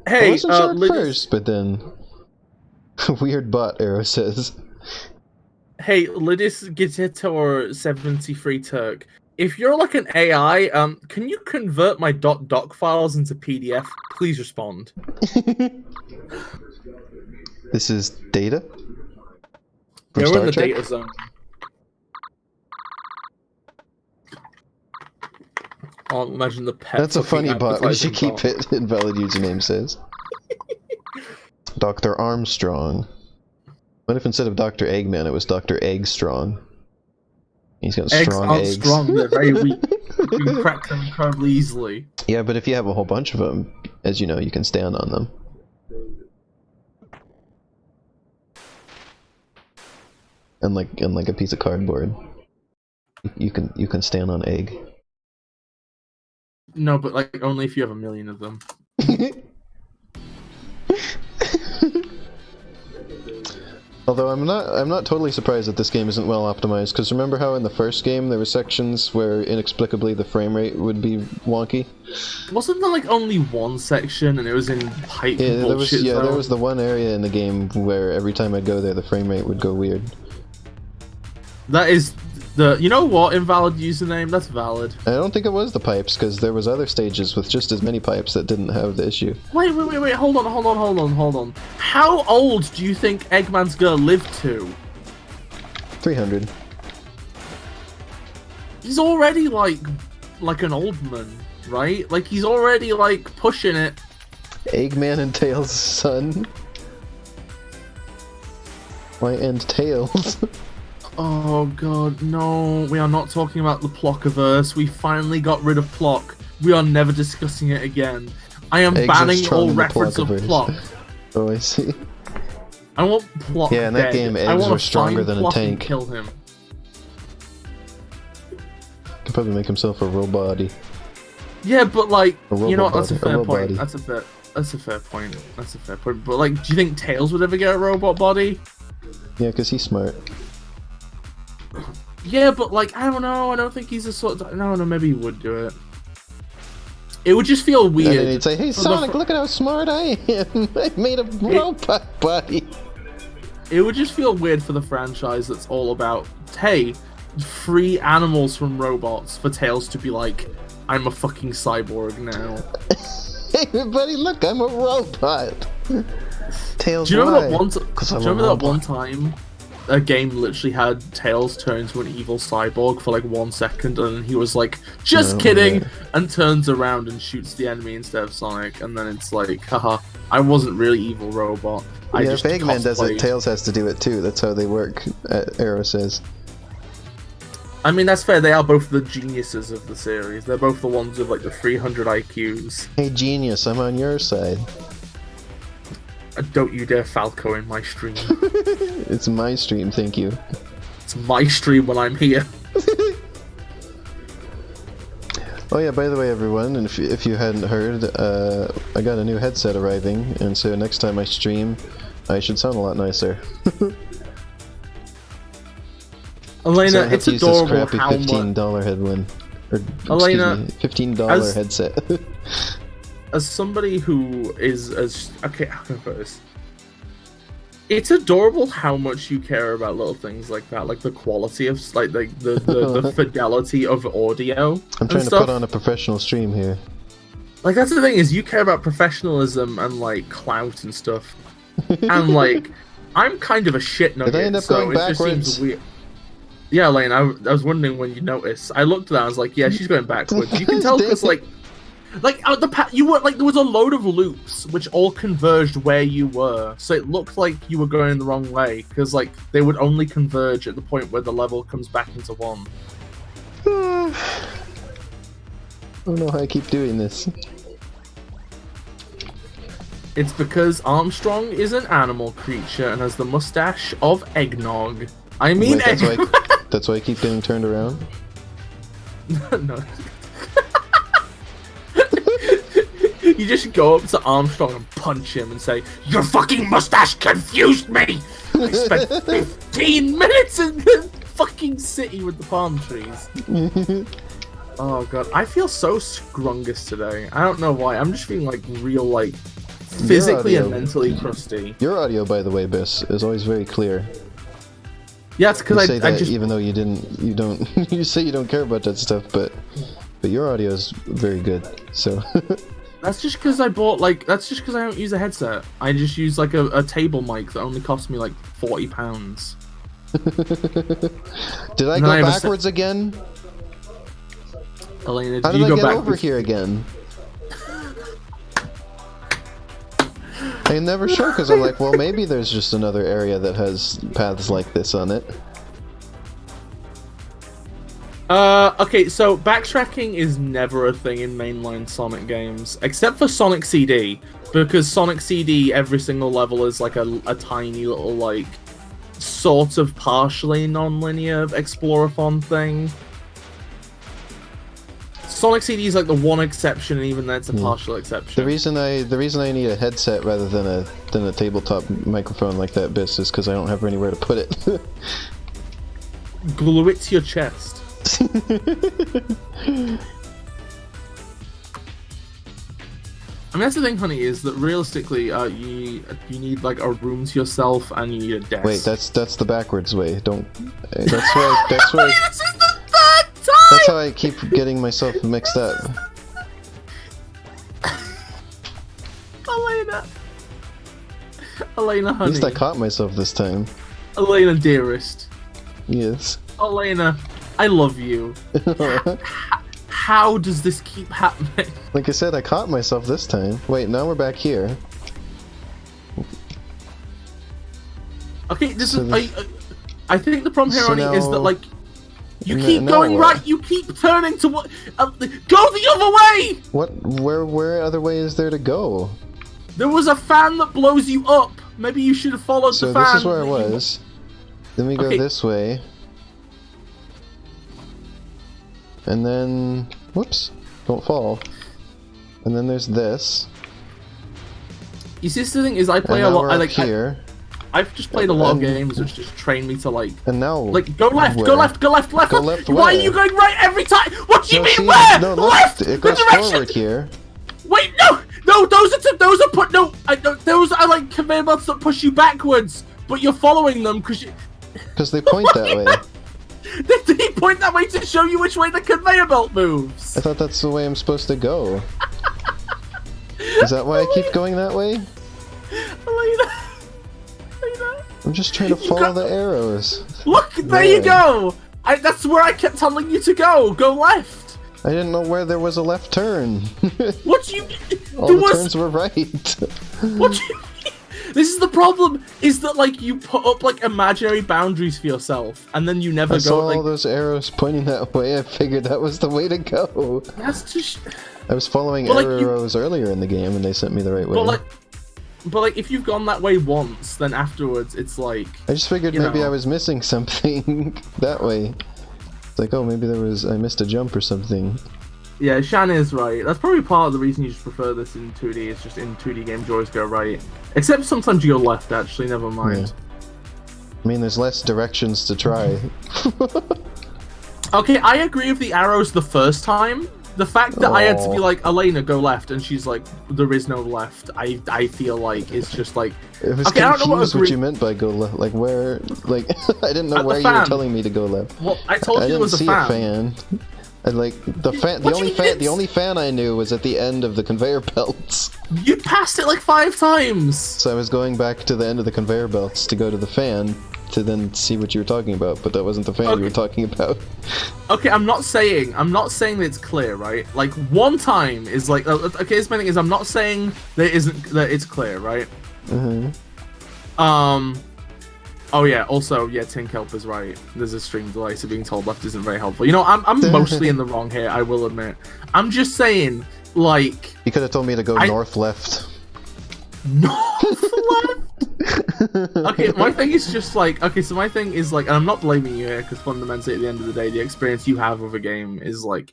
Hey, I wasn't sure at first, but then weird bot arrow says. Hey,
Lidis Guitar 73 Turk. If you're like an AI, can you convert my .doc files into PDF? Please respond.
This is data?
Yeah, we're in the data zone. Oh, imagine the pet.
That's a funny bot. We should keep it. Invalid username says. Dr. Armstrong. What if instead of Dr. Eggman it was Dr. Eggstrong? He's got strong eggs.
Strong, they're very weak. You can crack them incredibly easily.
Yeah, but if you have a whole bunch of them, as you know, you can stand on them. And like a piece of cardboard, you can stand on egg.
No, but like only if you have 1 million of them.
Although I'm not totally surprised that this game isn't well optimized, because remember how in the first game there were sections where inexplicably the frame rate would be wonky?
Wasn't there like only one section and it was in pipe bullshit zone?
There was the one area in the game where every time I'd go there the frame rate would go weird.
That is you know what, invalid username, that's valid.
I don't think it was the pipes, because there was other stages with just as many pipes that didn't have the issue.
Wait, hold on. How old do you think Eggman's gonna live to?
300.
He's already like an old man, right? Like he's already like pushing it.
Eggman and Tails' son. Why and Tails?
Oh god, no, we are not talking about the Plockiverse. We finally got rid of Plock. We are never discussing it again. I am banning all reference of Plock.
Oh, I see.
I want Plock
Yeah, in that game, eggs were stronger than a tank.
Kill him.
Could probably make himself a robot.
Yeah, but like, you know what, that's a fair point.
Body.
That's a fair point. But like, do you think Tails would ever get a robot body?
Yeah, because he's smart.
Yeah, but like, I don't know. I don't think he's a sort of... No, maybe he would do it. It would just feel weird.
And he'd say, hey Sonic, look at how smart I am. I made a robot body.
It would just feel weird for the franchise that's all about hey, free animals from robots for Tails to be like, I'm a fucking cyborg now.
Hey, buddy, look, I'm a robot. Tails,
do you remember
why?
that one time a game literally had Tails turn into an evil cyborg for like 1 second, and then he was like, just kidding, and turns around and shoots the enemy instead of Sonic, and then it's like, haha, I wasn't really evil robot. I just
if Eggman does it,
cosplayed.
Tails has to do it too. That's how they work, Arrow says.
I mean, that's fair, they are both the geniuses of the series. They're both the ones with like the 300 IQs.
Hey, genius, I'm on your side.
Don't you dare Falco in my stream.
It's my stream, thank you.
It's my stream when I'm here.
Oh yeah, by the way everyone, and if you hadn't heard, I got a new headset arriving, and so next time I stream, I should sound a lot nicer.
Elena,
so I have
it's
to use
adorable
this crappy
how
$15 headwind. Or,
Elena,
excuse me, $15 headset.
As somebody who is okay, how can I put this? It's adorable how much you care about little things like that, like the quality of like the fidelity of audio.
I'm trying to put on a professional stream here.
Like that's the thing is you care about professionalism and like clout and stuff, and like I'm kind of a shit nugget.
Did I end up going backwards?
Just seems weird. Yeah, Lane, I was wondering when you noticed. I looked at that, I was like, yeah, she's going backwards. You can tell because like you were like there was a load of loops which all converged where you were, so it looked like you were going the wrong way because like they would only converge at the point where the level comes back into one.
I don't know how I keep doing this.
It's because Armstrong is an animal creature and has the mustache of eggnog. I mean,
wait, that's why I keep getting turned around.
No. You just go up to Armstrong and punch him and say, "Your fucking mustache confused me! I spent 15 minutes in the fucking city with the palm trees." Oh god, I feel so scrungus today. I don't know why. I'm just feeling like real, like, physically and mentally crusty.
Your audio, by the way, Bis, is always very clear.
Yeah, it's because
I just... even though you don't, you say you don't care about that stuff, but your audio is very good, so...
That's just because I bought, like, that's just because I don't use a headset. I just use, like, a table mic that only cost me, like, £40.
Did I go backwards again?
Elena,
how did I get over here again? I'm never sure, because I'm like, well, maybe there's just another area that has paths like this on it.
Okay, so backtracking is never a thing in mainline Sonic games, except for Sonic CD, because Sonic CD, every single level is like a tiny little, like, sort of partially non-linear Explorathon thing. Sonic CD is like the one exception, and even then it's a partial exception.
The reason I need a headset rather than a tabletop microphone like that, Bis, is because I don't have anywhere to put it.
Glue it to your chest. I mean, that's the thing, honey, is that realistically, you need like a room to yourself, and you need a desk.
Wait, that's the backwards way. Don't. That's why. That's why.
This is the third time.
That's how I keep getting myself mixed up.
Elena, honey.
At least I caught myself this time.
Elena, dearest.
Yes.
Elena, I love you. How does this keep happening?
Like I said, I caught myself this time. Wait, now we're back here.
Okay, I think the problem here, Ronnie, is that, like, you keep going right, you keep turning to what... go the other way!
What? Where other way is there to go?
There was a fan that blows you up. Maybe you should have followed the fan.
So this is where I was. Then we go this way. And then... Whoops. Don't fall. And then there's this.
You see, the thing is, I play a lot... I've just played a lot of games which just train me to, like...
And now...
Like, go left, go left, go left, left!
Go left
why are you going right every time? What do you mean,
see,
where?
No,
left!
It goes forward here.
Wait, no! No, those are put... No, those are, like, conveyor belts that push you backwards. But you're following them because you...
Because they point that way.
Did he point that way to show you which way the conveyor belt moves?
I thought that's the way I'm supposed to go. Is that why I keep going that way? I'm just trying to follow the arrows.
Look, there you go! That's where I kept telling you to go! Go left!
I didn't know where there was a left turn.
What do you mean?
All the turns were right.
What do you mean? This is the problem, is that, like, you put up, like, imaginary boundaries for yourself, and then you never
I
go,
saw
like...
all those arrows pointing that way, I figured that was the way to go.
That's just...
I was following arrows earlier in the game, and they sent me the right way.
But like, if you've gone that way once, then afterwards, it's like...
I just figured maybe I was missing something that way. It's like, oh, maybe I missed a jump or something.
Yeah, Shan is right. That's probably part of the reason you just prefer this in 2D. It's just in 2D games you always go right. Except sometimes you go left, actually, never mind.
Yeah. I mean, there's less directions to try.
Okay, I agree with the arrows the first time. The fact that I had to be like, Elena, go left, and she's like, there is no left, I feel like it's just like...
It was confused I don't know what you meant by go left. Like, where... Like, I didn't know where you were telling me to go left.
Well, I told you there was a fan.
I didn't see a fan. And like, the only fan I knew was at the end of the conveyor belts.
You passed it like 5 times!
So I was going back to the end of the conveyor belts to go to the fan, to then see what you were talking about, but that wasn't the fan you were talking about.
Okay, I'm not saying that it's clear, right? Like, one time is like, okay, this my thing is, I'm not saying that it's clear, right? Oh yeah, also, yeah, Tinkelp is right. There's a stream delay, so being told left isn't very helpful. You know, I'm mostly in the wrong here, I will admit. I'm just saying, like...
You could have told me to go north-left.
North-left? Okay, my thing is just like... Okay, so my thing is like... And I'm not blaming you here, because fundamentally, at the end of the day, the experience you have with a game is like...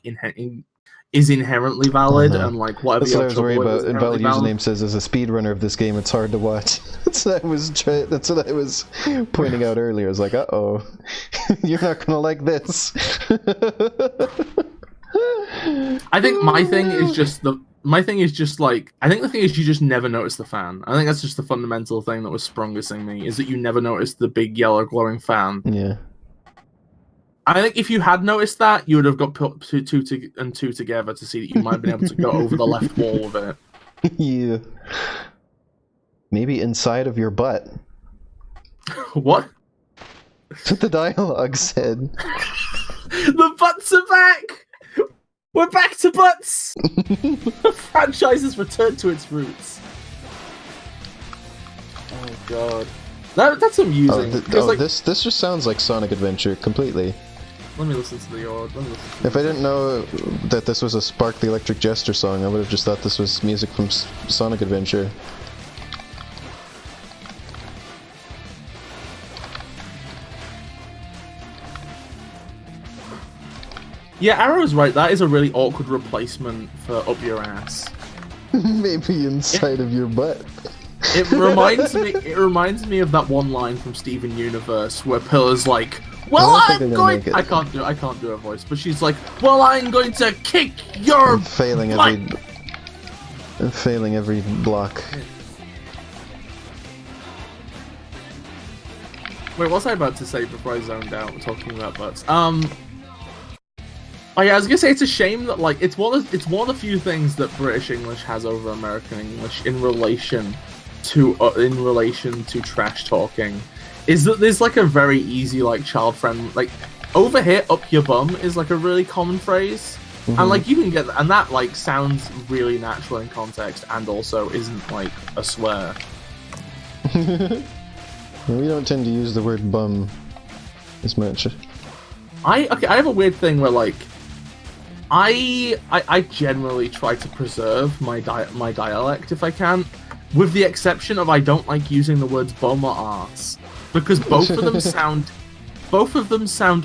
is inherently valid, and like whatever.
That's what I was worried about. Invalid username says, as a speedrunner of this game, it's hard to watch. That's what I was pointing out earlier. I was like, uh-oh, you're not gonna like this.
I think my thing is just like, I think the thing is you just never notice the fan. I think that's just the fundamental thing that was sprungusing me, is that you never noticed the big yellow glowing fan.
Yeah.
I think if you had noticed that, you would have got put two together to see that you might have been able to go over the left wall with it.
Yeah. Maybe inside of your butt.
What?
That's what the dialogue said.
The butts are back! We're back to butts! The franchise has returned to its roots. Oh god. That's amusing.
This just sounds like Sonic Adventure completely.
Let me listen to the old.
If I didn't know that this was a Spark the Electric Jester song, I would have just thought this was music from Sonic Adventure.
Yeah, Arrow's right. That is a really awkward replacement for Up Your Ass.
Maybe inside of your butt.
It reminds me of that one line from Steven Universe where Pillar's like, "Well, I'm going." I can't do a voice, but she's like, "Well, I'm going to kick your."
I'm failing every block.
Wait, what was I about to say before I zoned out talking about butts? Oh yeah, I was gonna say it's a shame that like it's one of the few things that British English has over American English in relation to trash talking, is that there's like a very easy like child friendly, like over here up your bum is like a really common phrase, and like you can get, and that like sounds really natural in context and also isn't like a swear.
We don't tend to use the word bum as much.
I have a weird thing where like I generally try to preserve my dialect if I can, with the exception of I don't like using the words bum or arse, because both of them sound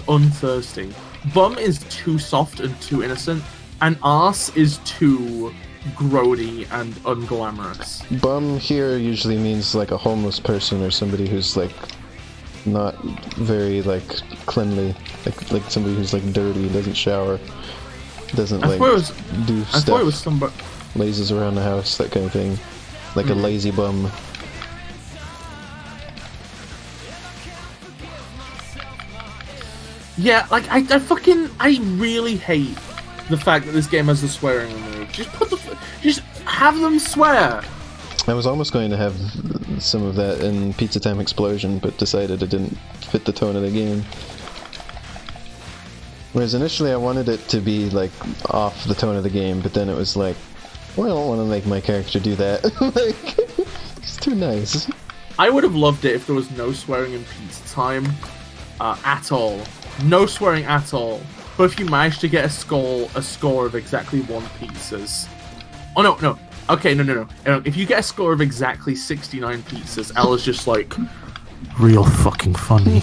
unthirsty. Bum is too soft and too innocent, and arse is too grody and unglamorous.
Bum here usually means like a homeless person or somebody who's like not very like cleanly, like somebody who's like dirty, doesn't shower, doesn't like do stuff. I thought it was somebody lazes around the house, that kind of thing, like a lazy bum.
Yeah, like I really hate the fact that this game has the swearing removed. Just have them swear.
I was almost going to have some of that in Pizza Time Explosion, but decided it didn't fit the tone of the game. Whereas initially I wanted it to be like off the tone of the game, but then it was like, well, I don't want to make my character do that. Like, it's too nice.
I would have loved it if there was no swearing in Pizza Time at all. No swearing at all. But if you managed to get a score of exactly 1 pizzas. Oh no. Okay, no. If you get a score of exactly 69 pizzas, Ella's just like, real fucking funny.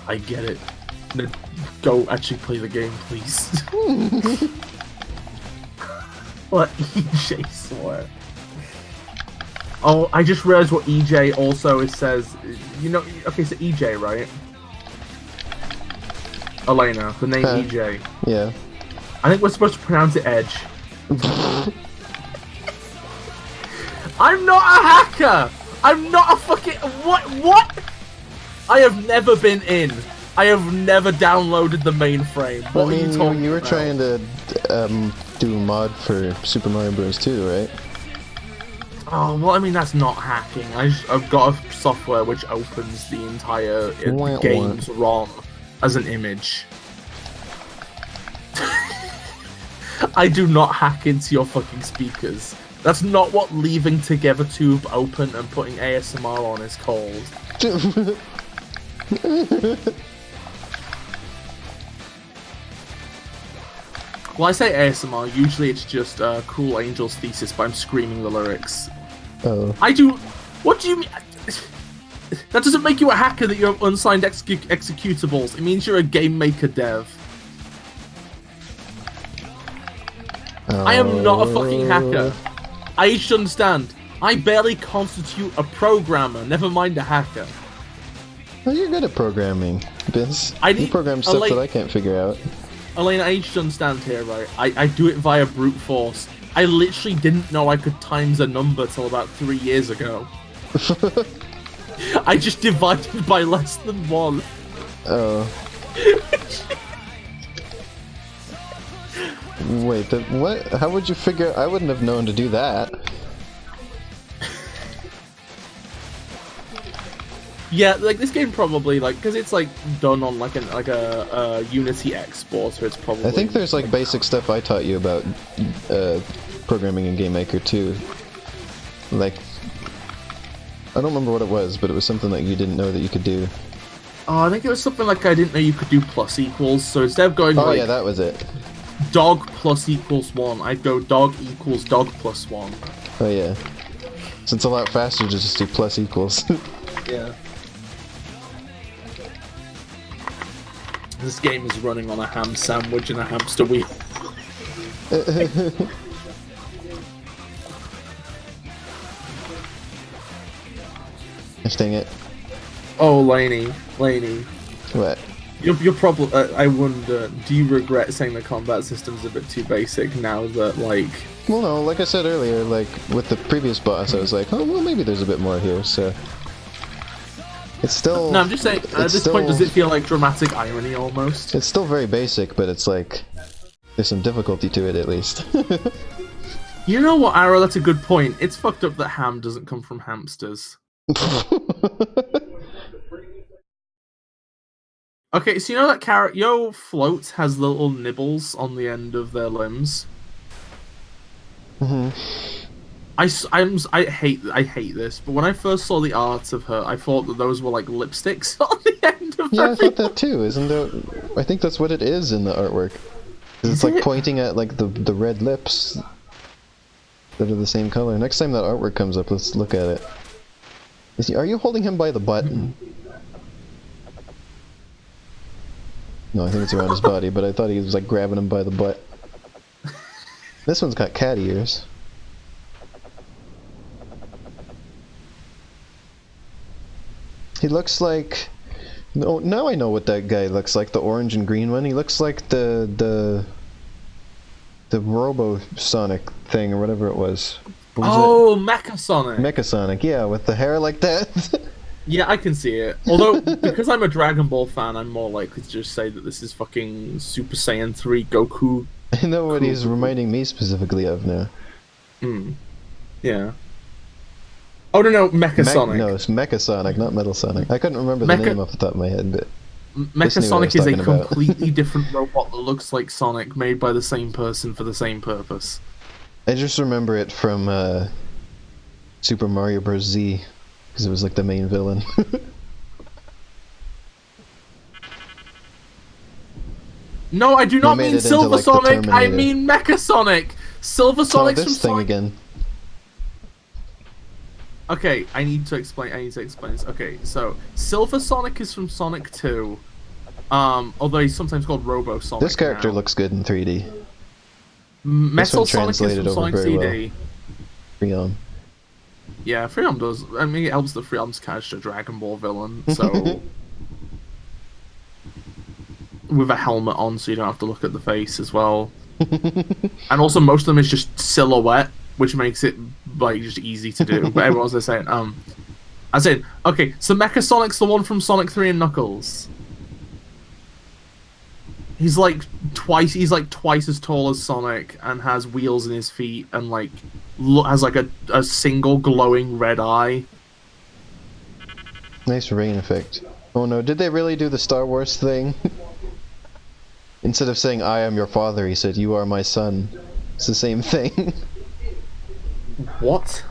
I get it. No, go actually play the game, please. What EJ swear? Oh, I just realized what EJ also says. You know, okay, so EJ, right? Elena, the name EJ.
Yeah.
I think we're supposed to pronounce it Edge. I'm not a hacker! I'm not a fucking... What? I have never been in. I have never downloaded the mainframe. What are you talking about?
You were trying to do a mod for Super Mario Bros. 2, right?
Oh, well, I mean, that's not hacking. I've got a software which opens the entire game's ROM as an image. I do not hack into your fucking speakers. That's not what leaving together tube open and putting ASMR on is called. Well, I say ASMR, usually it's just Cool Angel's Thesis, but I'm screaming the lyrics.
Oh.
I do... What do you mean? That doesn't make you a hacker that you have unsigned executables. It means you're a game maker dev.
Oh.
I am not a fucking hacker. I should understand. I barely constitute a programmer, never mind a hacker.
Well, you're good at programming, Biz. You program stuff that I can't figure out.
Elena, I need you to understand here, right? I do it via brute force. I literally didn't know I could times a number till about 3 years ago. I just divided by less than 1.
Oh. Wait, what? How would you figure? I wouldn't have known to do that.
Yeah, like this game probably because it's like done on like a Unity exporter. It's probably.
I think there's like basic stuff I taught you about programming in Game Maker too. Like, I don't remember what it was, but it was something that you didn't know that you could do.
Oh, I think it was something like I didn't know you could do plus equals. So instead of going
yeah, that was it.
Dog plus equals 1, I'd go dog equals dog plus 1.
Oh yeah. So it's a lot faster to just do plus equals.
Yeah. This game is running on a ham sandwich and a hamster wheel.
Dang it.
Oh, Laney.
What?
You're probably. I wonder. Do you regret saying the combat system's a bit too basic now that like?
Well, no. Like I said earlier, like with the previous boss, I was like, oh well, maybe there's a bit more here. So it's still.
No, I'm just saying. At this point, does it feel like dramatic irony almost?
It's still very basic, but it's like there's some difficulty to it at least.
You know what, Arrow? That's a good point. It's fucked up that ham doesn't come from hamsters. Okay, so you know that float has little nibbles on the end of their limbs.
Mm-hmm.
I hate this, but when I first saw the art of her, I thought that those were like lipsticks on the end of her.
Yeah, I thought that too. Isn't there? I think that's what it is in the artwork. It's like pointing at like the red lips that are the same color. Next time that artwork comes up, let's look at it. Are you holding him by the butt? No, I think it's around his body, but I thought he was like grabbing him by the butt. This one's got cat ears. He looks like... No, now I know what that guy looks like, the orange and green one. He looks like the Robo-Sonic thing, or whatever it was.
Oh, Mecha Sonic!
Mecha Sonic, yeah, with the hair like that.
Yeah, I can see it. Although, because I'm a Dragon Ball fan, I'm more likely to just say that this is fucking Super Saiyan 3 Goku.
I know what he's reminding me specifically of now.
Yeah. Oh, no, Mecha Sonic.
No, it's Mecha Sonic, not Metal Sonic. I couldn't remember the name off the top of my head, but...
Mecha Sonic is a completely different robot that looks like Sonic, made by the same person for the same purpose.
I just remember it from Super Mario Bros. Z, because it was like the main villain.
No, I do not mean Silver
like,
Sonic, I mean Mecha Sonic! Silver Sonic's from
this thing
Sonic...
again.
Okay, I need to explain this. Okay, so Silver Sonic is from Sonic 2. Although he's sometimes called Robo Sonic.
This character looks good in 3D.
Metal Sonic is from Sonic CD.
Freon.
Yeah, Freon does. I mean, it helps that Freon's catch a Dragon Ball villain, so... with a helmet on, so you don't have to look at the face as well. And also, most of them is just silhouette, which makes it like just easy to do. But everyone's just saying, I said, okay, so Mecha Sonic's the one from Sonic 3 and Knuckles. He's like twice as tall as Sonic and has wheels in his feet and like has like a single glowing red eye.
Nice rain effect. Oh no, did they really do the Star Wars thing? Instead of saying I am your father, he said you are my son. It's the same thing.
What?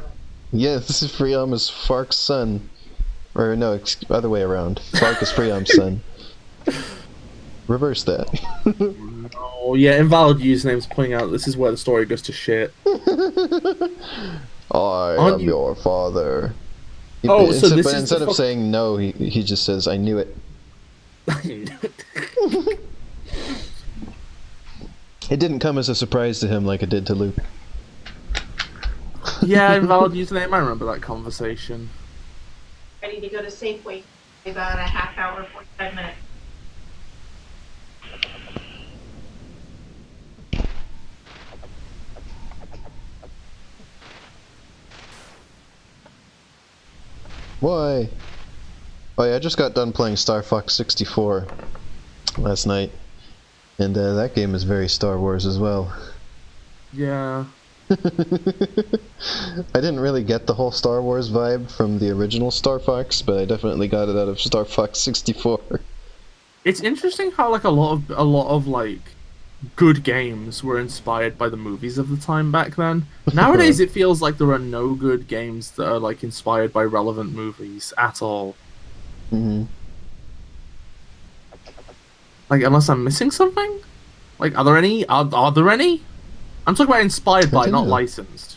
Yes, Freon is Fark's son. Or no, other way around. Fark is Freon's son. Reverse that.
Oh yeah, invalid usernames pointing out this is where the story goes to shit.
I am your father.
Oh, so this
but
is
instead of saying no, he just says, I knew it. It didn't come as a surprise to him like it did to Luke.
Yeah, invalid username. I remember that conversation.
Ready to go to Safeway. About a half hour, 45 minutes.
Why? Oh yeah, I just got done playing Star Fox 64 last night. And that game is very Star Wars as well.
Yeah.
I didn't really get the whole Star Wars vibe from the original Star Fox, but I definitely got it out of Star Fox 64.
It's interesting how like a lot of like good games were inspired by the movies of the time back then. Nowadays it feels like there are no good games that are like inspired by relevant movies at all. Like, unless I'm missing something? Like, are there any? Are there any? I'm talking about inspired by, not licensed.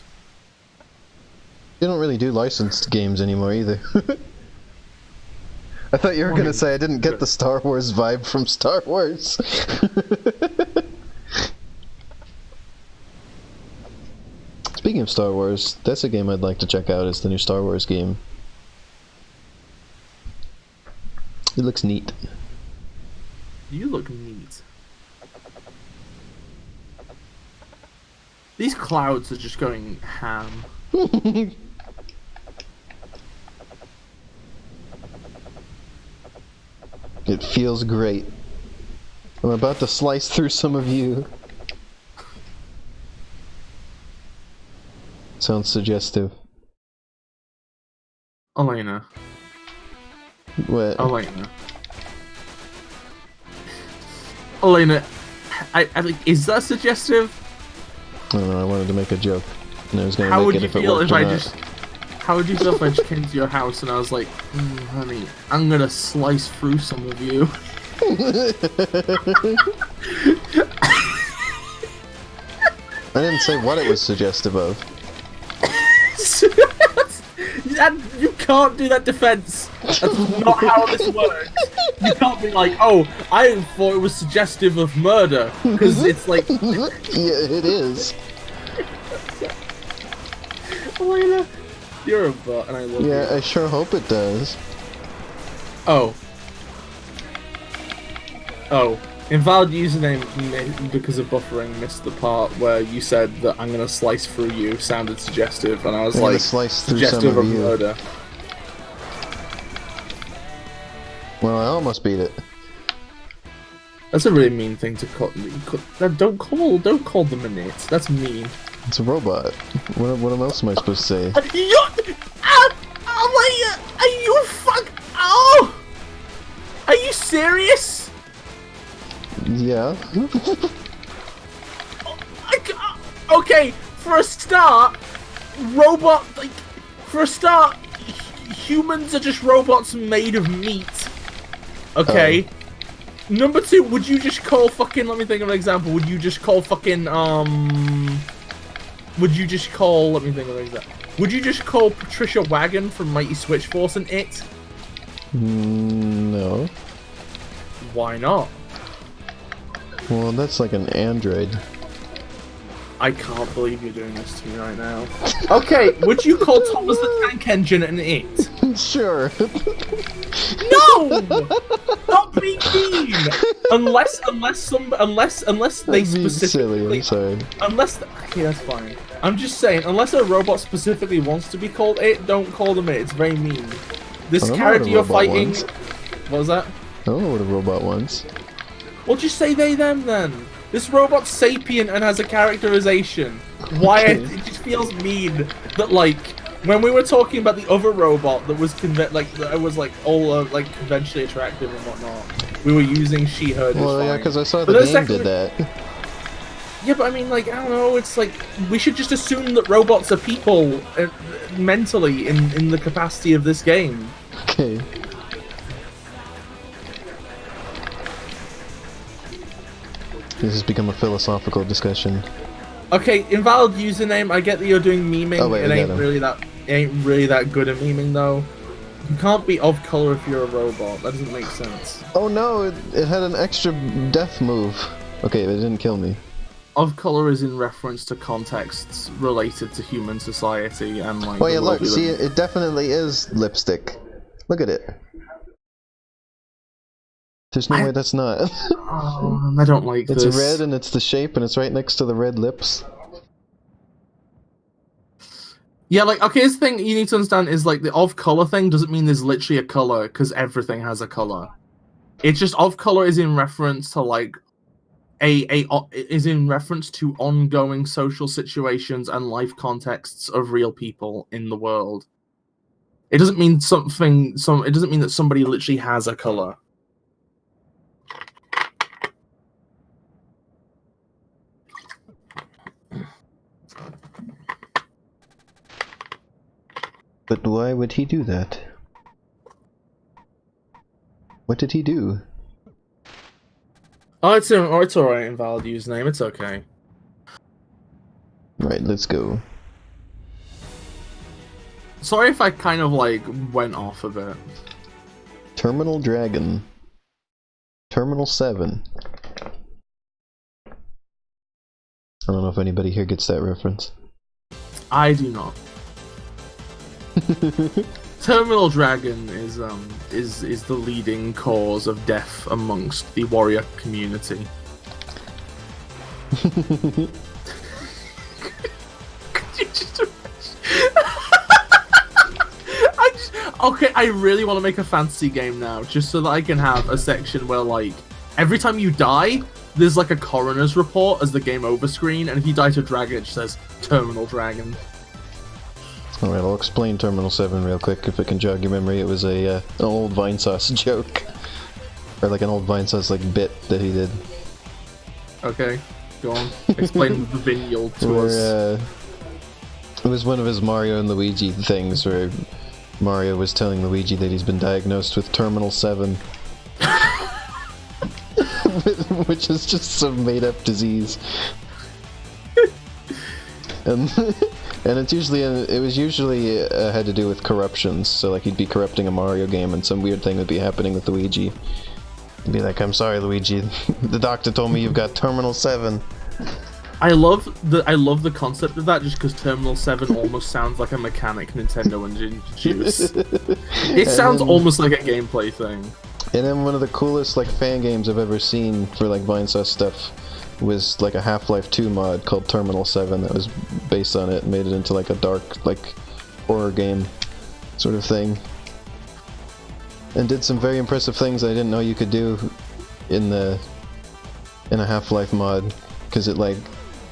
They don't really do licensed games anymore either. I thought you were gonna say I didn't get the Star Wars vibe from Star Wars. Speaking of Star Wars, that's a game I'd like to check out, is the new Star Wars game. It looks neat.
You look neat. These clouds are just going ham.
It feels great. I'm about to slice through some of you. Sounds suggestive.
Elena.
What?
Elena. Elena, I think, is that suggestive?
I don't know, I wanted to make a joke. And I was gonna
How
make
would
it
you
if it
feel
worked
if
or
I
not.
just... How would you feel if I just came to your house and I was like, honey, I'm gonna slice through some of you.
I didn't say what it was suggestive of.
You can't do that defense. That's not how this works. You can't be like, oh, I thought it was suggestive of murder. Because it's like...
Yeah, it is.
Elena, you're a butt and I love you.
Yeah, I sure hope it does.
Oh. Oh. Invalid username because of buffering missed the part where you said that I'm gonna slice through you sounded suggestive, and I was like,
slice through
suggestive
some of
of
you.
murder.
Well, I almost beat it.
That's a really mean thing to call. Don't call them an it. That's mean.
It's a robot. What else am I supposed to say?
Are you fuck? Oh! Are you serious?
Yeah.
Okay, for a start, humans are just robots made of meat. Okay.
Oh.
Number two, would you just call fucking? Let me think of an example. Would you just call fucking Would you just call? Let me think of an example. Would you just call Patricia Wagon from Mighty Switch Force an it?
No.
Why not?
Well, that's like an android.
I can't believe you're doing this to me right now. Okay, would you call Thomas the Tank Engine an it?
Sure.
No! Not be mean! Unless they specifically...
Silly, I'm sorry.
Okay, that's fine. I'm just saying, unless a robot specifically wants to be called it, don't call them it. It's very mean. This character you're fighting...
Wants.
What was that?
I don't know what a robot wants.
Well, just say they, them, then. This robot's sapient and has a characterization. Why?
Okay.
It just feels mean that, like, when we were talking about the other robot that was all conventionally attractive and whatnot, we were using she, her.
Well, yeah, because I saw the game did that.
Yeah, but I mean, like, I don't know. It's like we should just assume that robots are people mentally in the capacity of this game.
Okay. This has become a philosophical discussion.
Okay, invalid username. I get that you're doing memeing.
Oh, wait,
it ain't really that good at memeing though. You can't be of color if you're a robot. That doesn't make sense.
Oh no, it had an extra death move. Okay, but it didn't kill me.
Of color is in reference to contexts related to human society and like.
Oh yeah, look, see, it definitely is lipstick. Look at it. There's no way that's not.
I don't like this.
It's red and it's the shape and it's right next to the red lips.
Yeah, like, okay, this thing you need to understand is, like, the of color thing doesn't mean there's literally a color, because everything has a color. It's just of color is in reference to, like, is in reference to ongoing social situations and life contexts of real people in the world. It doesn't mean it doesn't mean that somebody literally has a color.
But why would he do that? What did he do?
Oh, it's alright, invalid username, it's okay.
Right, let's go.
Sorry if I kind of, like, went off a bit.
Terminal Dragon. Terminal 7. I don't know if anybody here gets that reference.
I do not. Terminal Dragon is the leading cause of death amongst the warrior community. Okay, I really want to make a fantasy game now, just so that I can have a section where, like, every time you die, there's like a coroner's report as the game over screen, and if you die to dragon, it just says Terminal Dragon.
Alright, I'll explain Terminal 7 real quick if it can jog your memory. It was an old Vinesauce joke. Or like an old Vinesauce like bit that he did.
Okay, go on. Explain the vignal to us.
It was one of his Mario and Luigi things where Mario was telling Luigi that he's been diagnosed with Terminal 7. Which is just some made-up disease. And it's usually it was usually had to do with corruptions. So like he'd be corrupting a Mario game, and some weird thing would be happening with Luigi. He'd be like, "I'm sorry, Luigi. The doctor told me you've got Terminal 7."
I love the concept of that, just because Terminal 7 almost sounds like a mechanic Nintendo would introduce. It sounds almost like a gameplay thing.
And then one of the coolest like fan games I've ever seen for like Vinesauce stuff was like a Half-Life 2 mod called Terminal 7 that was based on it and made it into like a dark like horror game sort of thing. and did some very impressive things I didn't know you could do in a Half-Life mod, because it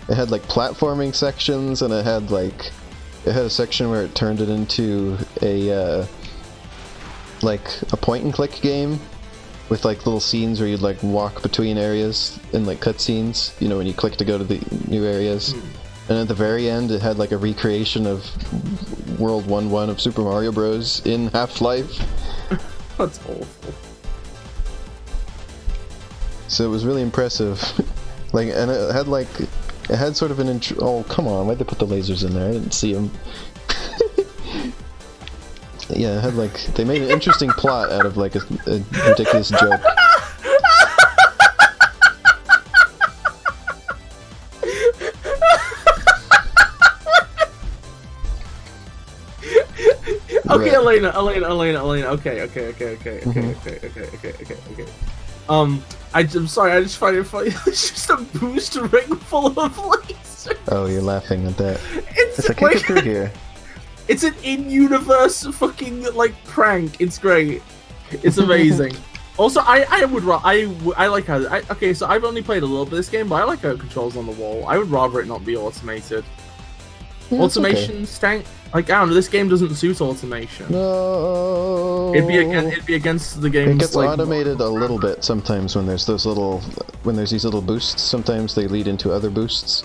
had like platforming sections, and it had a section where it turned it into a point and click game with like little scenes where you'd like walk between areas and like cutscenes, you know, when you click to go to the new areas. And at the very end it had like a recreation of World 1-1 of Super Mario Bros. In Half-Life.
That's awful.
So it was really impressive. And it had sort of an oh, come on, why'd they put the lasers in there? I didn't see them. Yeah, it had they made an interesting plot out of a ridiculous joke.
Okay,
right.
Elena. Okay. I'm sorry, I just find it funny. It's just a boost ring full of lasers.
Oh, you're laughing at that.
It's
I can't get through here.
It's an in-universe fucking prank. It's great. It's amazing. Also, I like how okay. So I've only played a little bit of this game, but I like how it controls on the wall. I would rather it not be automated.
Yeah,
Automation stank. I don't know. This game doesn't suit automation.
No.
It'd be against the game's.
It gets automated a little bit sometimes when there's these little boosts. Sometimes they lead into other boosts.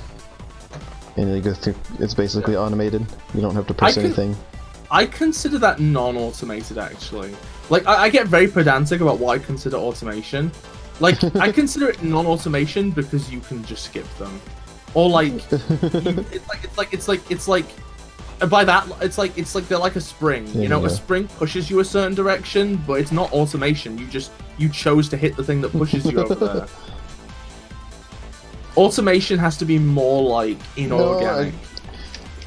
And you go through, it's basically automated. You don't have to press anything.
I consider that non-automated, actually. I get very pedantic about what I consider automation. I consider it non-automation because you can just skip them. Or by that, it's like they're like a spring. You know, a spring pushes you a certain direction, but it's not automation. You chose to hit the thing that pushes you over there. Automation has to be more inorganic.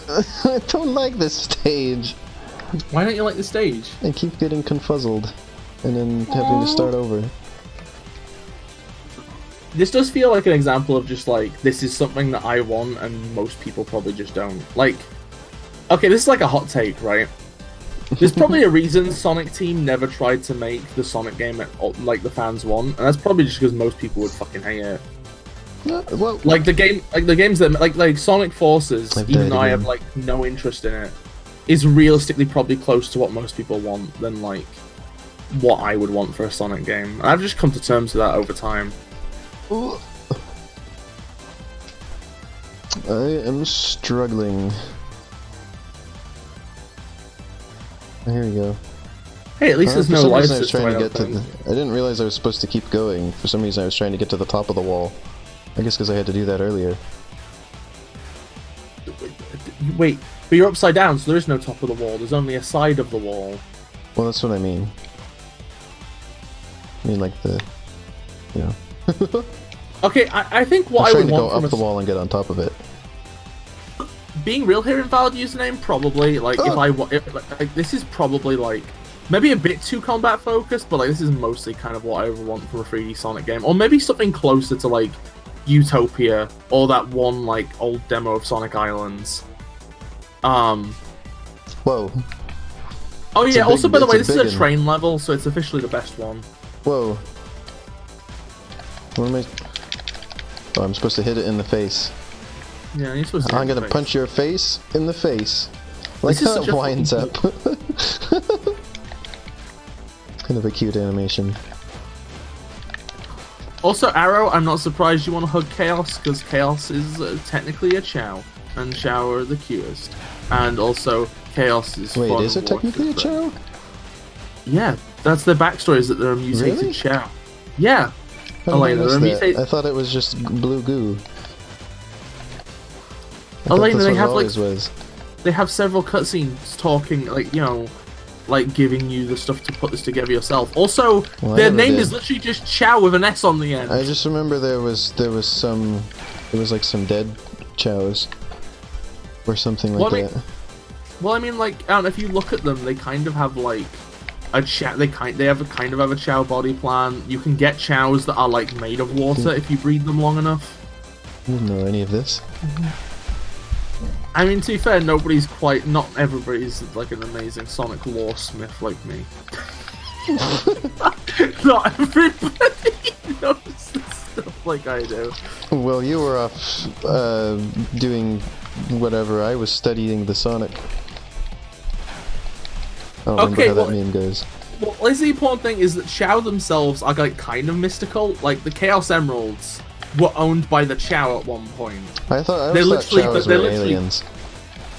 No, I don't like this stage.
Why don't you like the stage?
I keep getting confuzzled, and then having to start over.
This does feel like an example of just this is something that I want, and most people probably just don't. Okay, this is a hot take, right? There's probably a reason Sonic Team never tried to make the Sonic game the fans want, and that's probably just because most people would fucking hate it.
Well,
the games that Sonic Forces, even though I have no interest in it, is realistically probably close to what most people want than what I would want for a Sonic game. And I've just come to terms with that over time.
I am struggling. Here we go.
Hey, at least there's no life
I didn't realize I was supposed to keep going. For some reason I was trying to get to the top of the wall. I guess because I had to do that earlier.
Wait, but you're upside down, so there is no top of the wall. There's only a side of the wall.
Well, that's what I mean. I mean, you know.
Okay, I think what I would want
to go up the wall and get on top of it.
Being real here, invalid username, probably. If this is probably maybe a bit too combat focused, but this is mostly kind of what I would want from a 3D Sonic game, or maybe something closer to Utopia or that one old demo of Sonic Islands.
Whoa.
Oh yeah. Also, by the way, this is a train level, so it's officially the best one.
Whoa. What am I? Oh, I'm supposed to hit it in the face.
Yeah, you're supposed to.
I'm gonna punch your face in the face. Like how it winds up. Kind of a cute animation.
Also, Arrow, I'm not surprised you want to hug Chaos, because Chaos is technically a Chow, and Chow are the cutest. And also, Chaos is
Wait, is it technically a Chow?
Yeah, that's their backstory, is that they're a mutated Chow. Yeah. Elena, they're a mutated...
I thought it was just blue goo.
Elena, they have they have several cutscenes talking, giving you the stuff to put this together yourself. Also, their name is literally just Chow with an S on the end.
I just remember there was some dead Chows or something like that.
Well, I mean, I don't know, if you look at them, they kind of have a Chow. They have a Chow body plan. You can get Chows that are made of water if you breed them long enough.
I didn't know any of this.
I mean, to be fair, not everybody's an amazing Sonic lore smith like me. Not everybody knows this stuff like I do.
Well, you were off doing whatever. I was studying the Sonic. I don't remember how that meme goes.
Well, the important thing is that Chow themselves are like kind of mystical. Like the Chaos Emeralds were owned by the Chow at one point.
I thought Chows were aliens.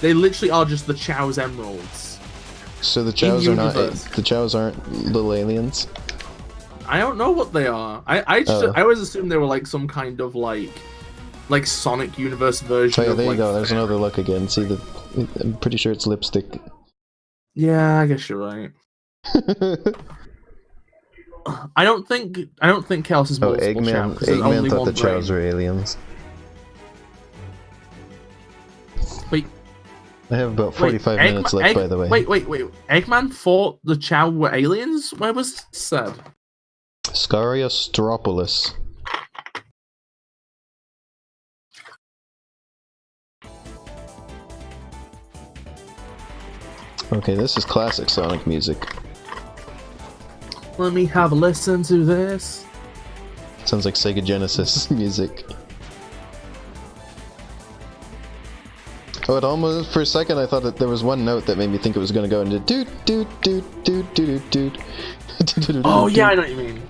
They literally are just the Chow's Emeralds.
So the Chows are not. The Chows aren't little aliens.
I don't know what they are. I always assumed they were like some kind of like Sonic Universe version.
Oh yeah, there you go. There's another look again. See the? I'm pretty sure it's lipstick.
Yeah, I guess you're right. I don't think Chaos is multiple Chow.
Eggman thought the Chows were aliens.
Wait.
I have about 45 minutes left, by the way.
Wait. Eggman thought the Chow were aliens? Where was this said?
Scariostropolis. Okay, this is classic Sonic music.
Let me have a listen to this.
Sounds like Sega Genesis music. Oh, it almost, for a second I thought that there was one note that made me think it was going to go into doot doot doot doot doot doot.
Oh yeah, I know what you mean.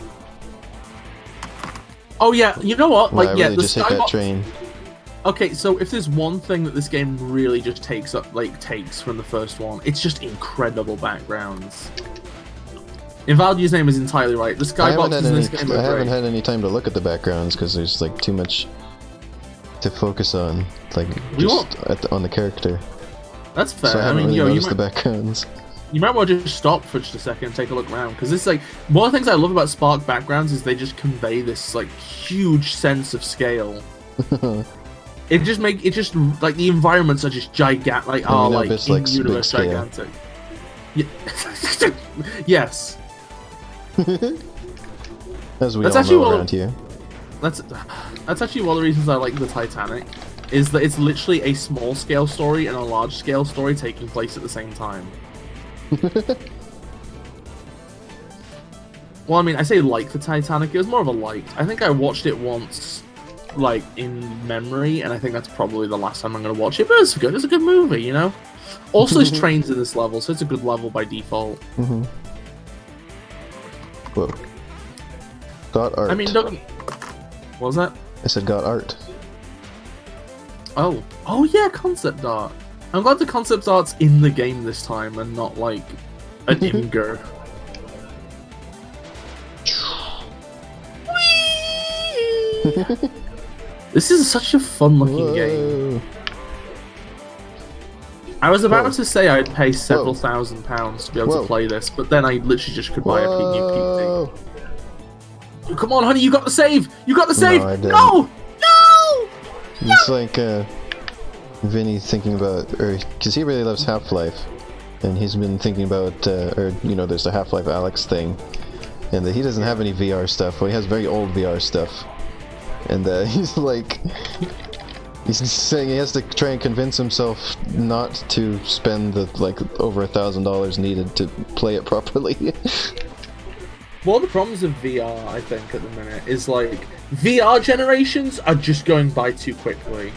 Oh yeah, you know what? Like,
I
yeah,
really just hit that train.
Okay, so if there's one thing that this game really just takes from the first one, it's just incredible backgrounds. Invalid's name is entirely right. The skyboxes in this game are great.
I haven't had any time to look at the backgrounds because there's like too much to focus on, like on the character.
That's fair.
So I haven't really noticed the backgrounds.
You might want to just stop for just a second and take a look around, because it's like one of the things I love about Spark backgrounds is they just convey this like huge sense of scale. It just like the environments are just gigantic, like in universe gigantic. Yeah. Yes.
As we all know around here.
That's actually one of the reasons I like the Titanic, is that it's literally a small scale story and a large scale story taking place at the same time. Well, I mean, I say like the Titanic, it was more of a like. I think I watched it once, like, in memory, and I think that's probably the last time I'm going to watch it, but it's good. It's a good movie, you know? Also, there's trains in this level, so it's a good level by default.
Whoa. Got art.
I mean, what was that?
I said got art.
Oh yeah, concept art. I'm glad the concept art's in the game this time and not like an Imgur. This is such a fun-looking game. I was about to say I'd pay several £1,000s to be able to play this, but then I literally just could buy a new PC. Come on, honey, you got the save! You got the save!
No, I didn't.
No! No!
It's like Vinny thinking about, because he really loves Half-Life, and he's been thinking about, there's the Half-Life Alex thing, and that he doesn't have any VR stuff. Well, he has very old VR stuff, and he's like, he's saying he has to try and convince himself not to spend the over $1,000 needed to play it properly.
One of the problems of VR, I think, at the minute is like VR generations are just going by too quickly.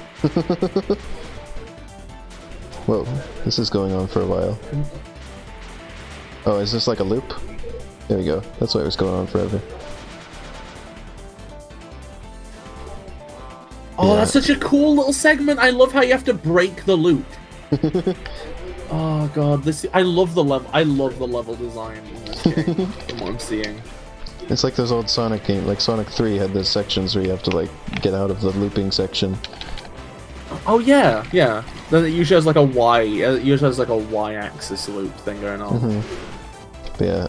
Whoa, this is going on for a while. Oh, is this like a loop? There we go. That's why it was going on forever.
Oh, that's such a cool little segment. I love how you have to break the loop. Oh god, I love the level. I love the level design in this game. From what I'm seeing.
It's like those old Sonic games. Like Sonic 3 had those sections where you have to get out of the looping section.
Oh yeah, yeah. Then it usually has like a Y. It usually has like a Y-axis loop thing going on.
But yeah.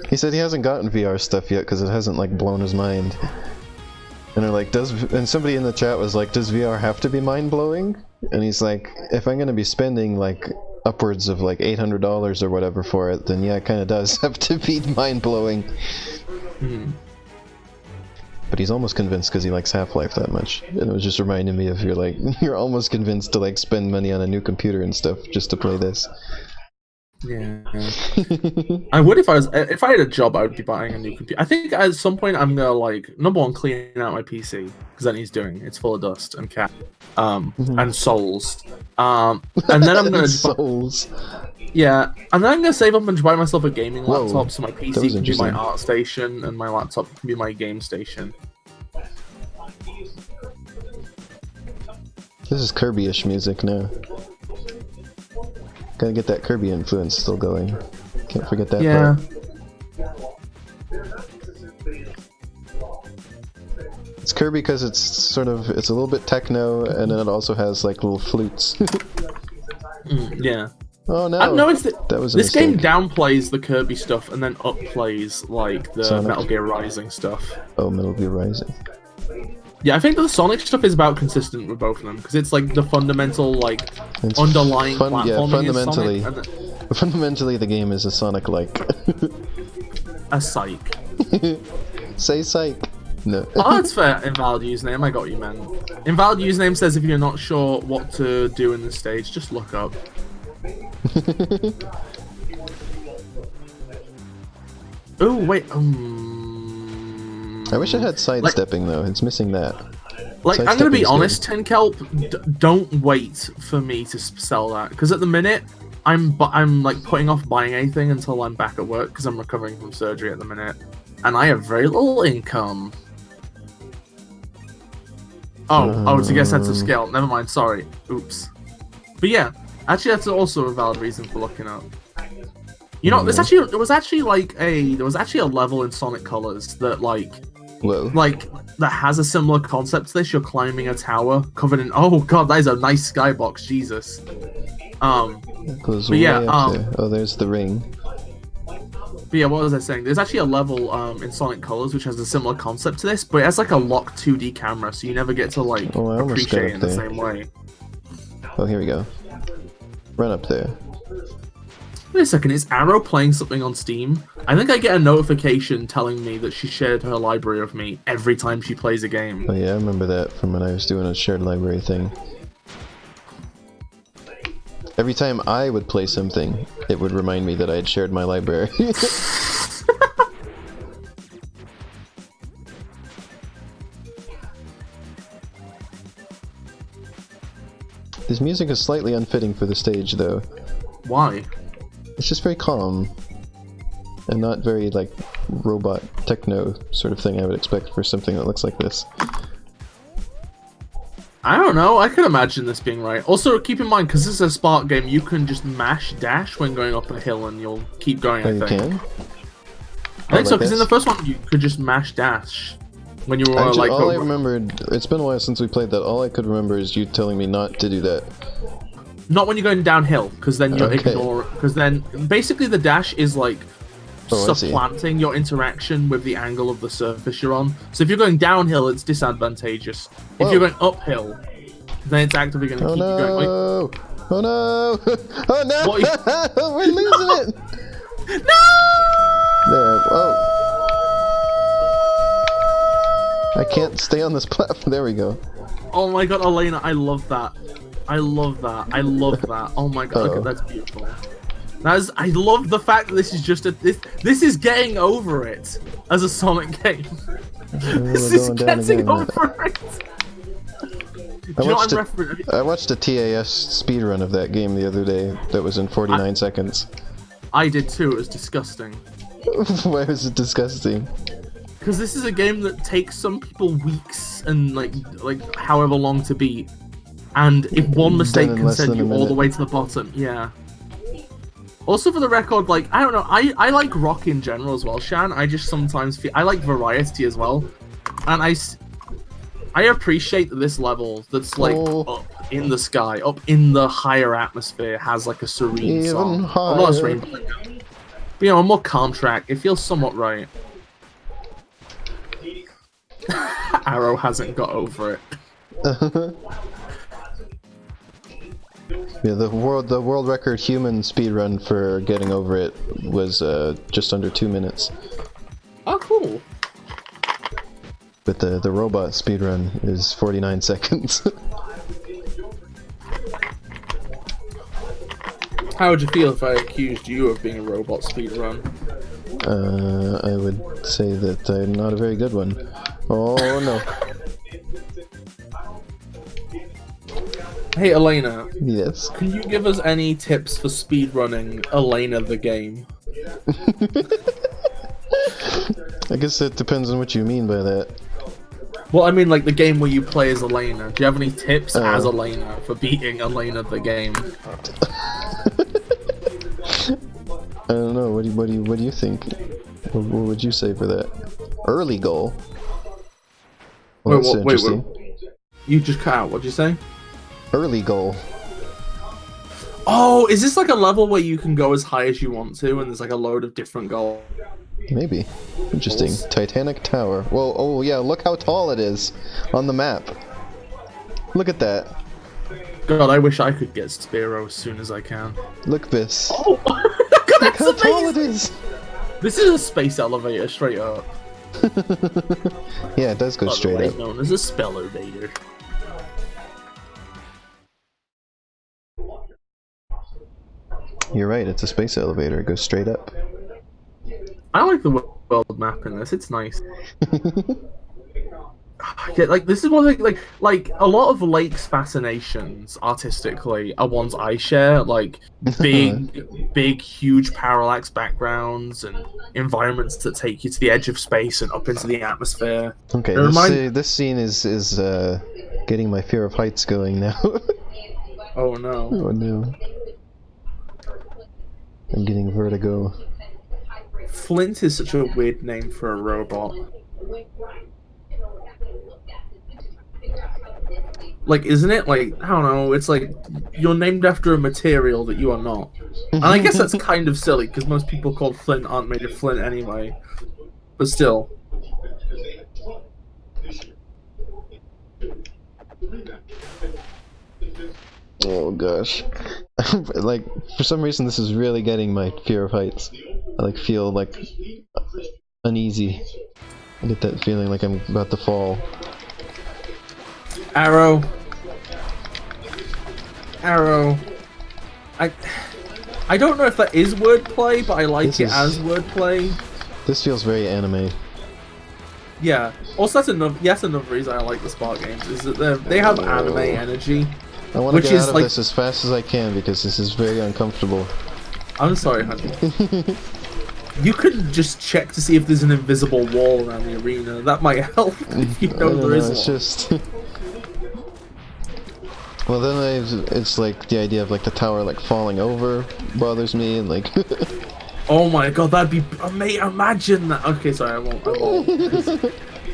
He said he hasn't gotten VR stuff yet because it hasn't blown his mind. And they're like, and somebody in the chat was like, does VR have to be mind-blowing? And he's like, if I'm gonna be spending upwards of $800 or whatever for it, then yeah, it kinda does have to be mind-blowing. But he's almost convinced because he likes Half-Life that much. And it was just reminding me of you're almost convinced to spend money on a new computer and stuff just to play this.
Yeah. I would if I had a job, I would be buying a new computer. I think at some point I'm gonna like #1 clean out my PC because that needs doing. It's full of dust and cat, and souls. And then I'm gonna
souls.
Yeah, and then I'm gonna save up and buy myself a gaming
Whoa,
laptop so my PC can be my art station and my laptop can be my game station.
This is Kirby-ish music now. Gotta get that Kirby influence still going. Can't forget that part. It's Kirby because it's sort of, it's a little bit techno, and then it also has like little flutes.
Yeah.
Oh no!
I've noticed that
was
this game downplays the Kirby stuff and then upplays like the
Sonic.
Metal Gear Rising stuff.
Oh, Metal Gear Rising.
Yeah, I think the Sonic stuff is about consistent with both of them because it's like the fundamental like
It's
underlying platforming
yeah,
in Sonic.
Fundamentally, the game is a Sonic-like.
A psych.
Say psych. No.
Oh, that's fair. Invalid username. I got you, man. Invalid username says if you're not sure what to do in this stage, just look up. Oh wait.
I wish I had sidestepping though. It's missing that.
Like, I'm gonna be honest, Tin Kelp. Don't wait for me to sell that because at the minute I'm like putting off buying anything until I'm back at work because I'm recovering from surgery at the minute, and I have very little income. Oh, to get a sense of scale. Never mind. Sorry. Oops. But yeah, actually, that's also a valid reason for looking up. You know, there was actually a level in Sonic Colors that that has a similar concept to this. You're climbing a tower covered in. Oh god, that is a nice skybox. Jesus.
Goes
but yeah,
there. Oh, there's the ring.
But yeah, what was I saying? There's actually a level in Sonic Colors which has a similar concept to this, but it has like a locked 2D camera, so you never get to like appreciate it in the same way.
Oh, here we go. Run up there.
Wait a second, is Arrow playing something on Steam? I think I get a notification telling me that she shared her library with me every time she plays a game.
Oh yeah, I remember that from when I was doing a shared library thing. Every time I would play something, it would remind me that I had shared my library. This music is slightly unfitting for the stage, though.
Why?
It's just very calm. And not very, like, robot techno sort of thing I would expect for something that looks like this.
I don't know, I can imagine this being right. Also, keep in mind, because this is a Spark game, you can just mash dash when going up a hill and you'll keep going, I think.
You can?
I think so, because in the first one you could just mash dash. When you were
actually,
like...
all I remembered... It's been a while since we played that. All I could remember is you telling me not to do that.
Not when you're going downhill, because then you're because then basically the dash is like supplanting your interaction with the angle of the surface you're on. So if you're going downhill, it's disadvantageous. Whoa. If you're going uphill, then it's actively going to keep you going. Like,
oh no! Oh no! We're losing it!
No!
There. Whoa! I can't stay on this platform. There we go.
Oh my god, Elena, I love that. I love that. I love that. Oh my god, okay, that's beautiful. I love the fact that this is just this is getting over it as a Sonic game. This is getting over it.
I watched a TAS speedrun of that game the other day that was in 49 seconds.
I did too, it was disgusting.
Why was it disgusting?
Because this is a game that takes some people weeks and like however long to beat. And if one mistake can send you all the way to the bottom, yeah. Also, for the record, like, I don't know, I like rock in general as well, Shan. I just sometimes feel... I like variety as well. And I appreciate that this level that's, like, up in the sky, up in the higher atmosphere, has, like, a serene song. Well, not a serene, but, you know, a more calm track. It feels somewhat right. Arrow hasn't got over it.
Yeah, the world record human speedrun for getting over it was just under 2 minutes.
Oh, cool.
But the robot speedrun is 49 seconds.
How would you feel if I accused you of being a robot speedrun?
I would say that I'm not a very good one. Oh no.
Hey Elena,
Yes.
can you give us any tips for speedrunning Elena the game?
I guess it depends on what you mean by that.
Well, I mean, like the game where you play as Elena. Do you have any tips as Elena for beating Elena the game?
I don't know. What do you think? What would you say for that? Early goal. Well, that's interesting.
Wait. You just cut out. What'd you say?
Early goal.
Oh, is this like a level where you can go as high as you want to, and there's like a load of different goals?
Maybe. Interesting. Titanic Tower. Whoa, oh yeah, look how tall it is on the map. Look at that.
God, I wish I could get Spiro as soon as I can.
Look this.
Oh,
look how tall it is!
This is a space elevator, straight up.
Yeah, it does go straight up.
Known as a spell elevator.
You're right, it's a space elevator. It goes straight up.
I like the world map in this. It's nice. Yeah, like this is one like a lot of Lake's fascinations artistically are ones I share. Like big, huge parallax backgrounds and environments that take you to the edge of space and up into the atmosphere.
Okay, this scene is getting my fear of heights going now.
Oh no!
Oh no! I'm getting vertigo.
Flint is such a weird name for a robot. Like, isn't it? Like, I don't know, it's like you're named after a material that you are not. And I guess that's kind of silly, because most people called Flint aren't made of flint anyway. But still.
Oh gosh. Like, for some reason this is really getting my fear of heights. I like feel like uneasy. I get that feeling like I'm about to fall.
Arrow. I don't know if that is wordplay, but I like it as wordplay.
This feels very anime.
Yeah. Also, that's another reason I like the Spark games is that they have anime energy.
I want to get out of this as fast as I can because this is very uncomfortable.
I'm sorry, honey. You could just check to see if there's an invisible wall around the arena. That might help if you know there is one.
It's just... Well, then it's like the idea of like the tower like falling over bothers me and like...
Oh my god, that'd be amazing. Imagine that. Okay, sorry, I won't.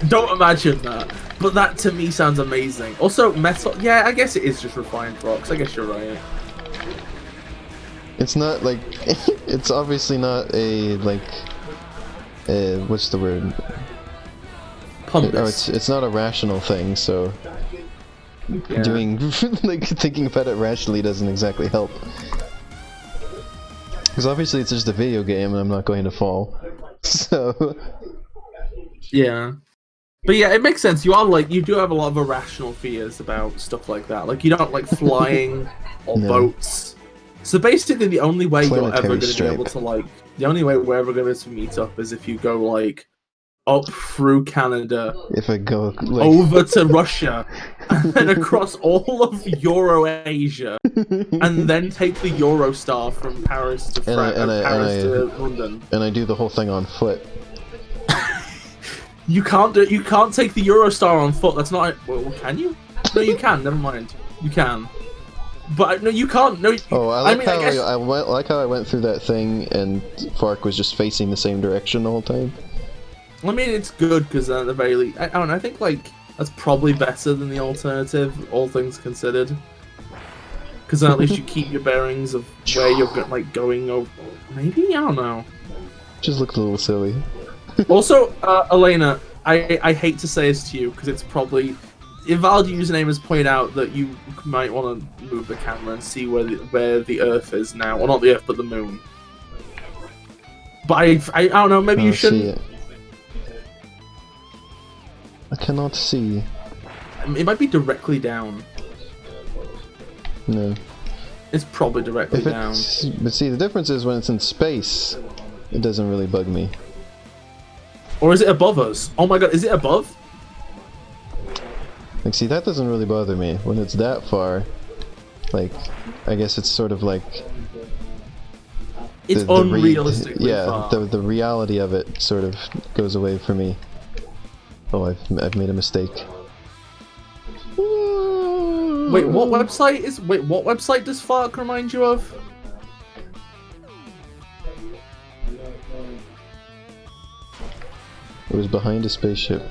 Don't imagine that. But that to me sounds amazing. Also, metal. Yeah, I guess it is just refined rocks. I guess you're right.
It's not like... It's obviously not a like... what's the word?
Pompous.
It's not a rational thing, so... Yeah. Like, thinking about it rationally doesn't exactly help. Because obviously it's just a video game and I'm not going to fall. So... Yeah.
But yeah, it makes sense. You do have a lot of irrational fears about stuff like that. Like, you don't like flying or boats. So basically the only way you're ever going to be able to like... The only way we're ever going to meet up is if you go like... up through Canada,
if I go like...
over to Russia, and then across all of Euro-Asia, and then take the Eurostar from Paris to to London.
And I do the whole thing on foot.
You can't take the Eurostar on foot. That's not. Well, can you? No, you can. Never mind. You can. But no, you can't. No.
Oh, I like how I went through that thing, and Fark was just facing the same direction the whole time.
I mean, it's good because at the very least, I don't know. I think like that's probably better than the alternative, all things considered. Because at least you keep your bearings of where you're going over. Maybe I don't know.
Just looked a little silly.
Also, Elena, I hate to say this to you because it's probably invalid username has pointed out that you might want to move the camera and see where the Earth is now. Well, not the Earth, but the Moon. But I don't know. Maybe you shouldn't.
I cannot see.
It might be directly down.
No.
It's probably directly down.
But see, the difference is when it's in space, it doesn't really bug me.
Or is it above us? Oh my god, is it above?
Like, see, that doesn't really bother me. When it's that far, like, I guess it's sort of like...
It's unrealistically far.
The reality of it sort of goes away for me. Oh, I've made a mistake.
Wait, what website does Fark remind you of?
It was behind a spaceship.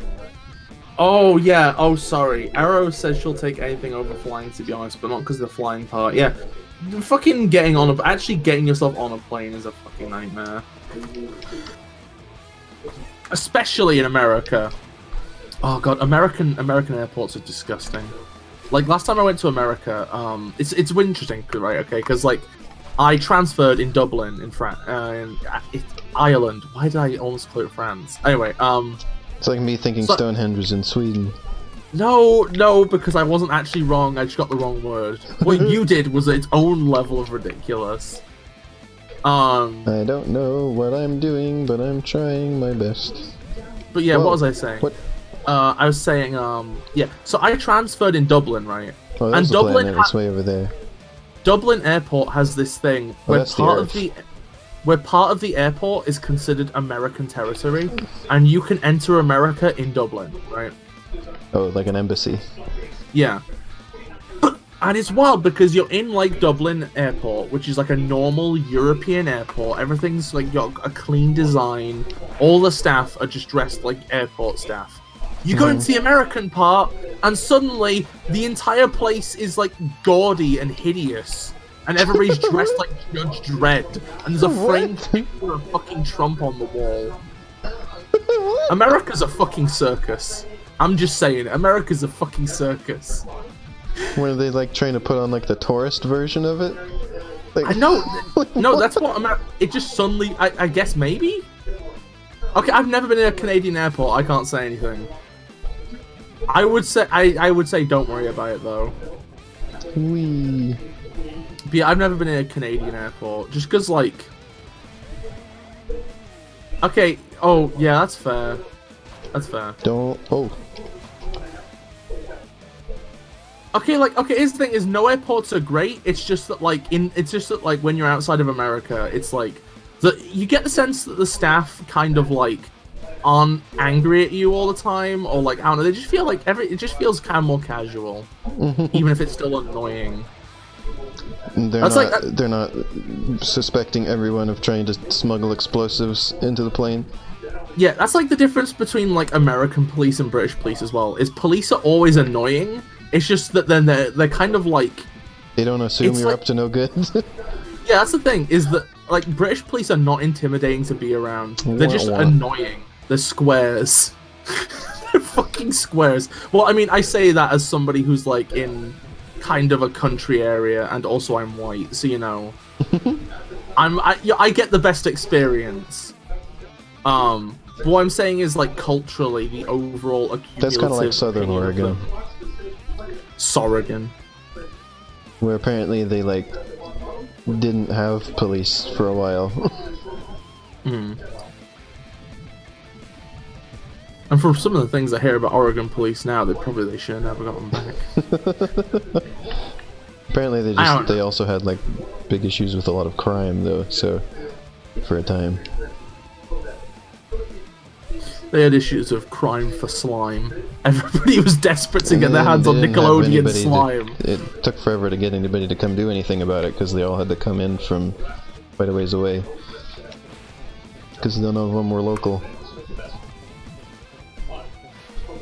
Oh yeah, oh sorry. Arrow says she'll take anything over flying, to be honest, but not because of the flying part. Yeah. Fucking actually getting yourself on a plane is a fucking nightmare. Especially in America. Oh god, American airports are disgusting. Like last time I went to America, it's interesting, right? Okay, because like I transferred in Dublin, in Ireland. Why did I almost call it France? Anyway,
it's like me thinking Stonehenge was in Sweden.
No, because I wasn't actually wrong. I just got the wrong word. What you did was its own level of ridiculous.
I don't know what I'm doing, but I'm trying my best.
But yeah, what was I saying?
What?
I was saying, yeah. So I transferred in Dublin, right?
Oh, that's the planet. It's way over there.
Dublin Airport has this thing where part of the airport is considered American territory, and you can enter America in Dublin, right?
Oh, like an embassy.
Yeah. And it's wild because you're in like Dublin Airport, which is like a normal European airport. Everything's like got a clean design. All the staff are just dressed like airport staff. You go into the American part, and suddenly the entire place is like gaudy and hideous, and everybody's dressed like Judge Dredd, and there's a framed picture of fucking Trump on the wall. America's a fucking circus. I'm just saying, America's a fucking circus.
Were they like trying to put on like the tourist version of it? Like,
I know. No, that's what it just suddenly. I guess maybe. Okay, I've never been in a Canadian airport. I can't say anything. I would say don't worry about it though.
Wee.
But yeah, I've never been in a Canadian airport just because like. Okay. Oh yeah, that's fair. That's fair.
Don't. Oh.
Okay, here's the thing: is no airports are great. It's just that like when you're outside of America, it's like you get the sense that the staff kind of like aren't angry at you all the time, or like I don't know, they just feel like it just feels kind of more casual, even if it's still annoying.
They're not suspecting everyone of trying to smuggle explosives into the plane.
Yeah, that's like the difference between like American police and British police as well. Is police are always annoying. It's just that then they're kind of like
they don't assume you're up to no good.
Yeah, that's the thing. Is that like British police are not intimidating to be around. They're just annoying. They're squares. They're fucking squares. Well, I mean, I say that as somebody who's like in kind of a country area, and also I'm white, so you know, I get the best experience. What I'm saying is like culturally, the overall accumulative.
That's kind of like Southern Oregon.
Sorrigan.
Where apparently they like didn't have police for a while.
And from some of the things I hear about Oregon police now, they should have never got them back.
Apparently they also had like big issues with a lot of crime though, so for a time.
They had issues of crime for slime. Everybody was desperate to get their hands on Nickelodeon slime.
It took forever to get anybody to come do anything about it because they all had to come in from quite a ways away. Because none of them were local.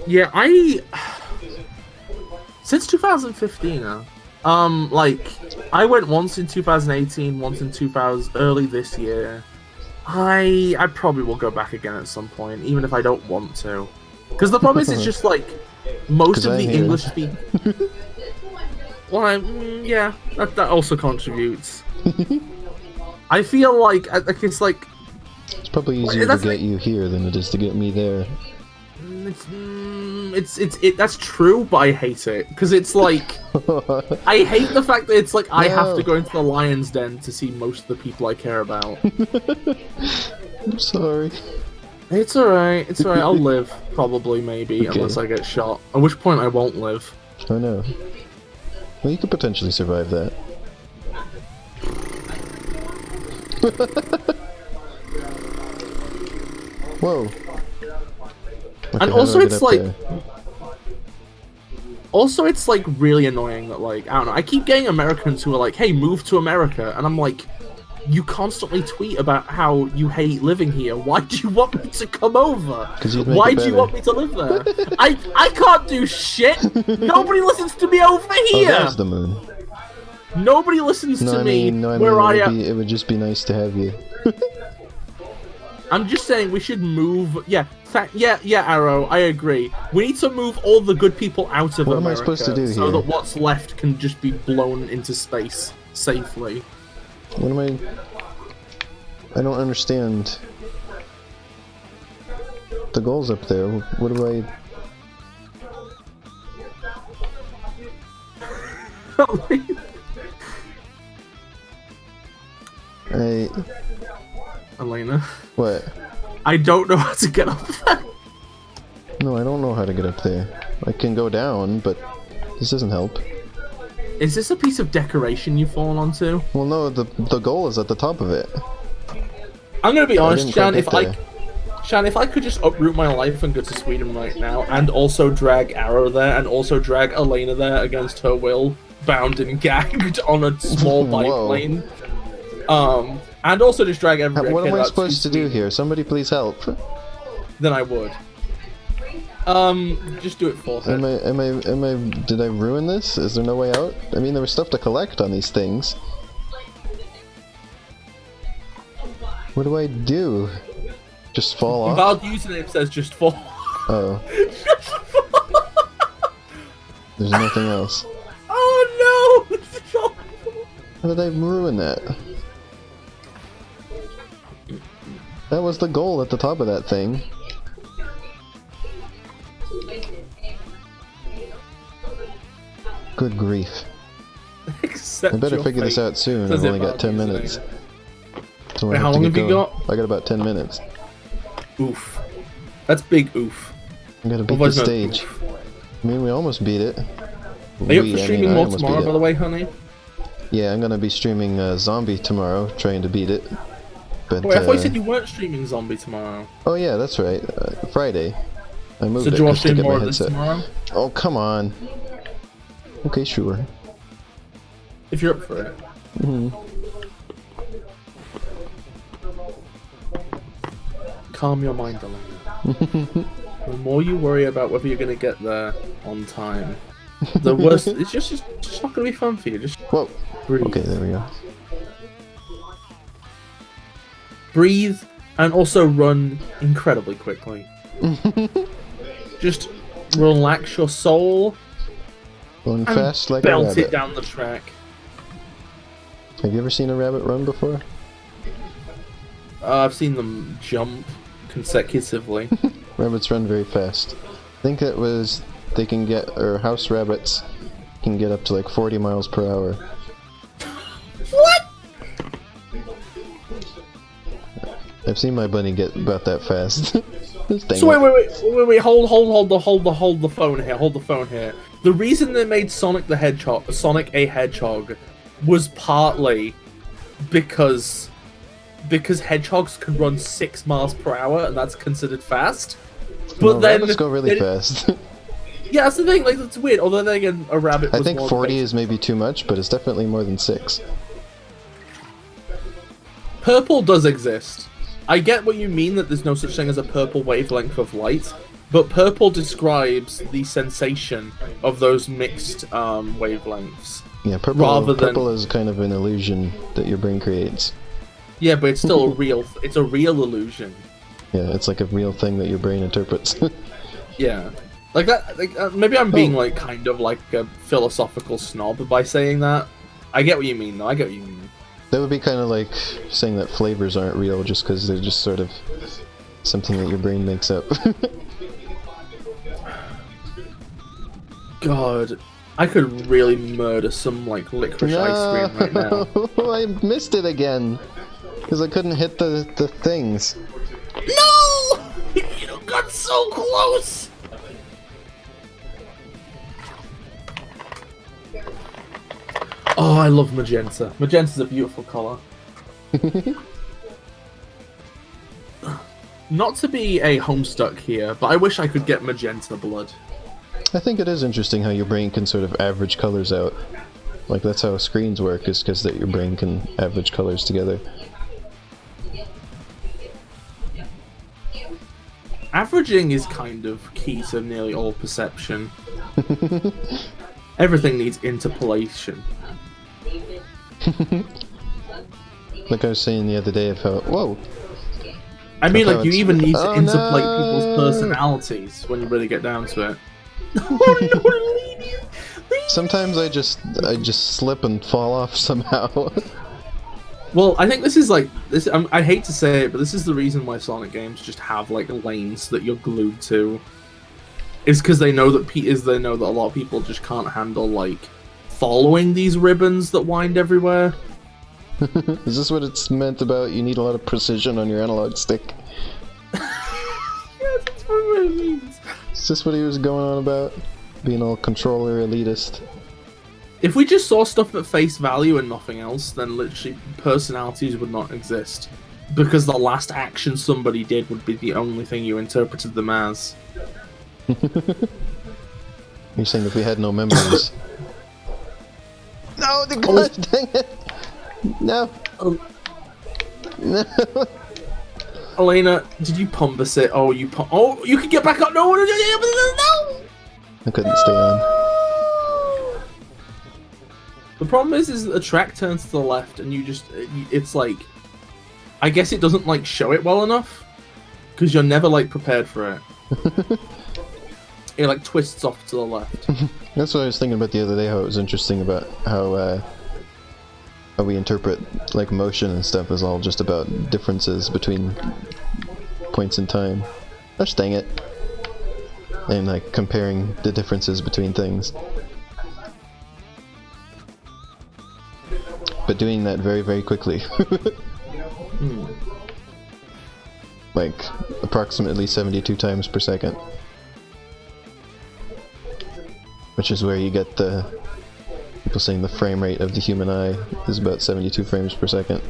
Yeah, since 2015 like I went once in 2018, once in early this year. I probably will go back again at some point, even if I don't want to. Because the problem is, it's just like most of the English speak. Well, yeah, that also contributes. I feel like it's like
it's probably easier to get you here than it is to get me there.
that's true, but I hate it because it's like I hate the fact that it's like I have to go into the lion's den to see most of the people I care about.
I'm sorry.
It's alright. It's alright. I'll live probably, maybe, unless I get shot. At which point I won't live.
I know. Well, you could potentially survive that. Whoa. Okay,
and also it's like...
there?
Also, it's like really annoying that like, I don't know, I keep getting Americans who are like, hey, move to America, and I'm like, you constantly tweet about how you hate living here. Why do you want me to come over? Why do you want me to live there? I can't do shit. Nobody listens to me over here.
Oh, there's the moon.
Nobody listens to me where I am.
It would just be nice to have you.
I'm just saying we should move. Yeah, Arrow. I agree. We need to move all the good people out of America.
What am I supposed to do
so
here?
that what's left can just be blown into space safely.
What am I... I don't understand. The goal's up there. What do I...
Elena?
What?
I don't know how to get up there.
No, I don't know how to get up there. I can go down, but this doesn't help.
Is this a piece of decoration you've fallen onto?
Well, no, the goal is at the top of it.
I'm gonna be honest, Shan, if I could just uproot my life and go to Sweden right now, and also drag Arrow there, and also drag Elena there against her will, bound and gagged on a small biplane, and also just drag every
What am I supposed to do here? Somebody please help.
Then I would. Just do it for her.
Did I ruin this? Is there no way out? I mean, there was stuff to collect on these things. What do I do? Just fall off?
Valve username says just fall.
Oh. There's nothing else.
Oh no!
How did I ruin that? That was the goal at the top of that thing. Good grief. I better figure this out soon. I've only got 10 minutes. So
wait, how long have you got?
I got about 10 minutes.
Oof. That's big oof.
I gotta beat the stage. I mean, we almost beat it.
Are you up for streaming more tomorrow, by the way, honey?
Yeah, I'm gonna be streaming Zombie tomorrow, trying to beat it. But,
wait, I thought you said you weren't streaming Zombie tomorrow.
Oh yeah, that's right. Friday. I moved
so
it
do you want
to
to
get
stream more
my
of this
headset.
tomorrow?
Oh, come on. Okay, sure.
If you're up for it. Calm your mind, Elena. The more you worry about whether you're going to get there on time, the worse. It's just not going to be fun for you. Just
whoa.
Breathe.
Okay, there we go.
Breathe and also run incredibly quickly. Just relax your soul.
Going fast like a
rabbit. Belt
rabbit.
it down the track.
Have you ever seen a rabbit run before?
I've seen them jump consecutively.
Rabbits run very fast. I think it was they can get, or house rabbits can get up to like 40 miles per hour.
What?
I've seen my bunny get about that fast.
So wait, hold the phone here. The reason they made Sonic a Hedgehog was partly because hedgehogs can run 6 miles per hour and that's considered fast. But then
rabbits go really fast.
Yeah, that's the thing. Like, it's weird. Although then again, a rabbit.
I think 40 is maybe too much, but it's definitely more than 6.
Purple does exist. I get what you mean that there's no such thing as a purple wavelength of light, but purple describes the sensation of those mixed wavelengths.
Yeah, purple is kind of an illusion that your brain creates.
Yeah, but it's still it's a real illusion.
Yeah, it's like a real thing that your brain interprets.
Yeah. Like that, maybe I'm being like kind of like a philosophical snob by saying that. I get what you mean though, I get what you mean.
That would be kind of like saying that flavors aren't real just because they're just sort of something that your brain makes up.
God, I could really murder some like licorice ice cream right now.
I missed it again because I couldn't hit the things.
No! You got so close. Oh, I love magenta. Magenta's a beautiful color. Not to be a homestuck here, but I wish I could get magenta blood.
I think it is interesting how your brain can sort of average colors out. Like, that's how screens work, is because that your brain can average colors together.
Averaging is kind of key to nearly all perception. Everything needs interpolation.
Like I was saying the other day of how... Whoa!
I mean, like, you
it's-
even need to
Oh,
interpolate
no!
people's personalities when you really get down to it. Oh no, leave.
Sometimes I just slip and fall off somehow.
Well, I think this is like this. I hate to say it, but this is the reason why Sonic games just have like lanes that you're glued to. It's because they know that they know that a lot of people just can't handle like following these ribbons that wind everywhere.
Is this what it's meant about? You need a lot of precision on your analog stick.
Yeah, that's what it means.
Is this what he was going on about? Being all controller elitist?
If we just saw stuff at face value and nothing else, then literally personalities would not exist. Because the last action somebody did would be the only thing you interpreted them as.
You're saying if we had no memories. No, the gosh dang it! No! No!
Elena, did you pompous it? Oh, you oh, you can get back up! No! No!
I couldn't stay on.
The problem is that the track turns to the left, and it's like, I guess it doesn't like show it well enough, because you're never like prepared for it. It like twists off to the left.
That's what I was thinking about the other day, how it was interesting about how we interpret like motion and stuff is all just about differences between points in time. Gosh dang it. And like comparing the differences between things. But doing that very, very quickly. Like approximately 72 times per second. Which is where you get the people saying the frame rate of the human eye is about 72 frames per second.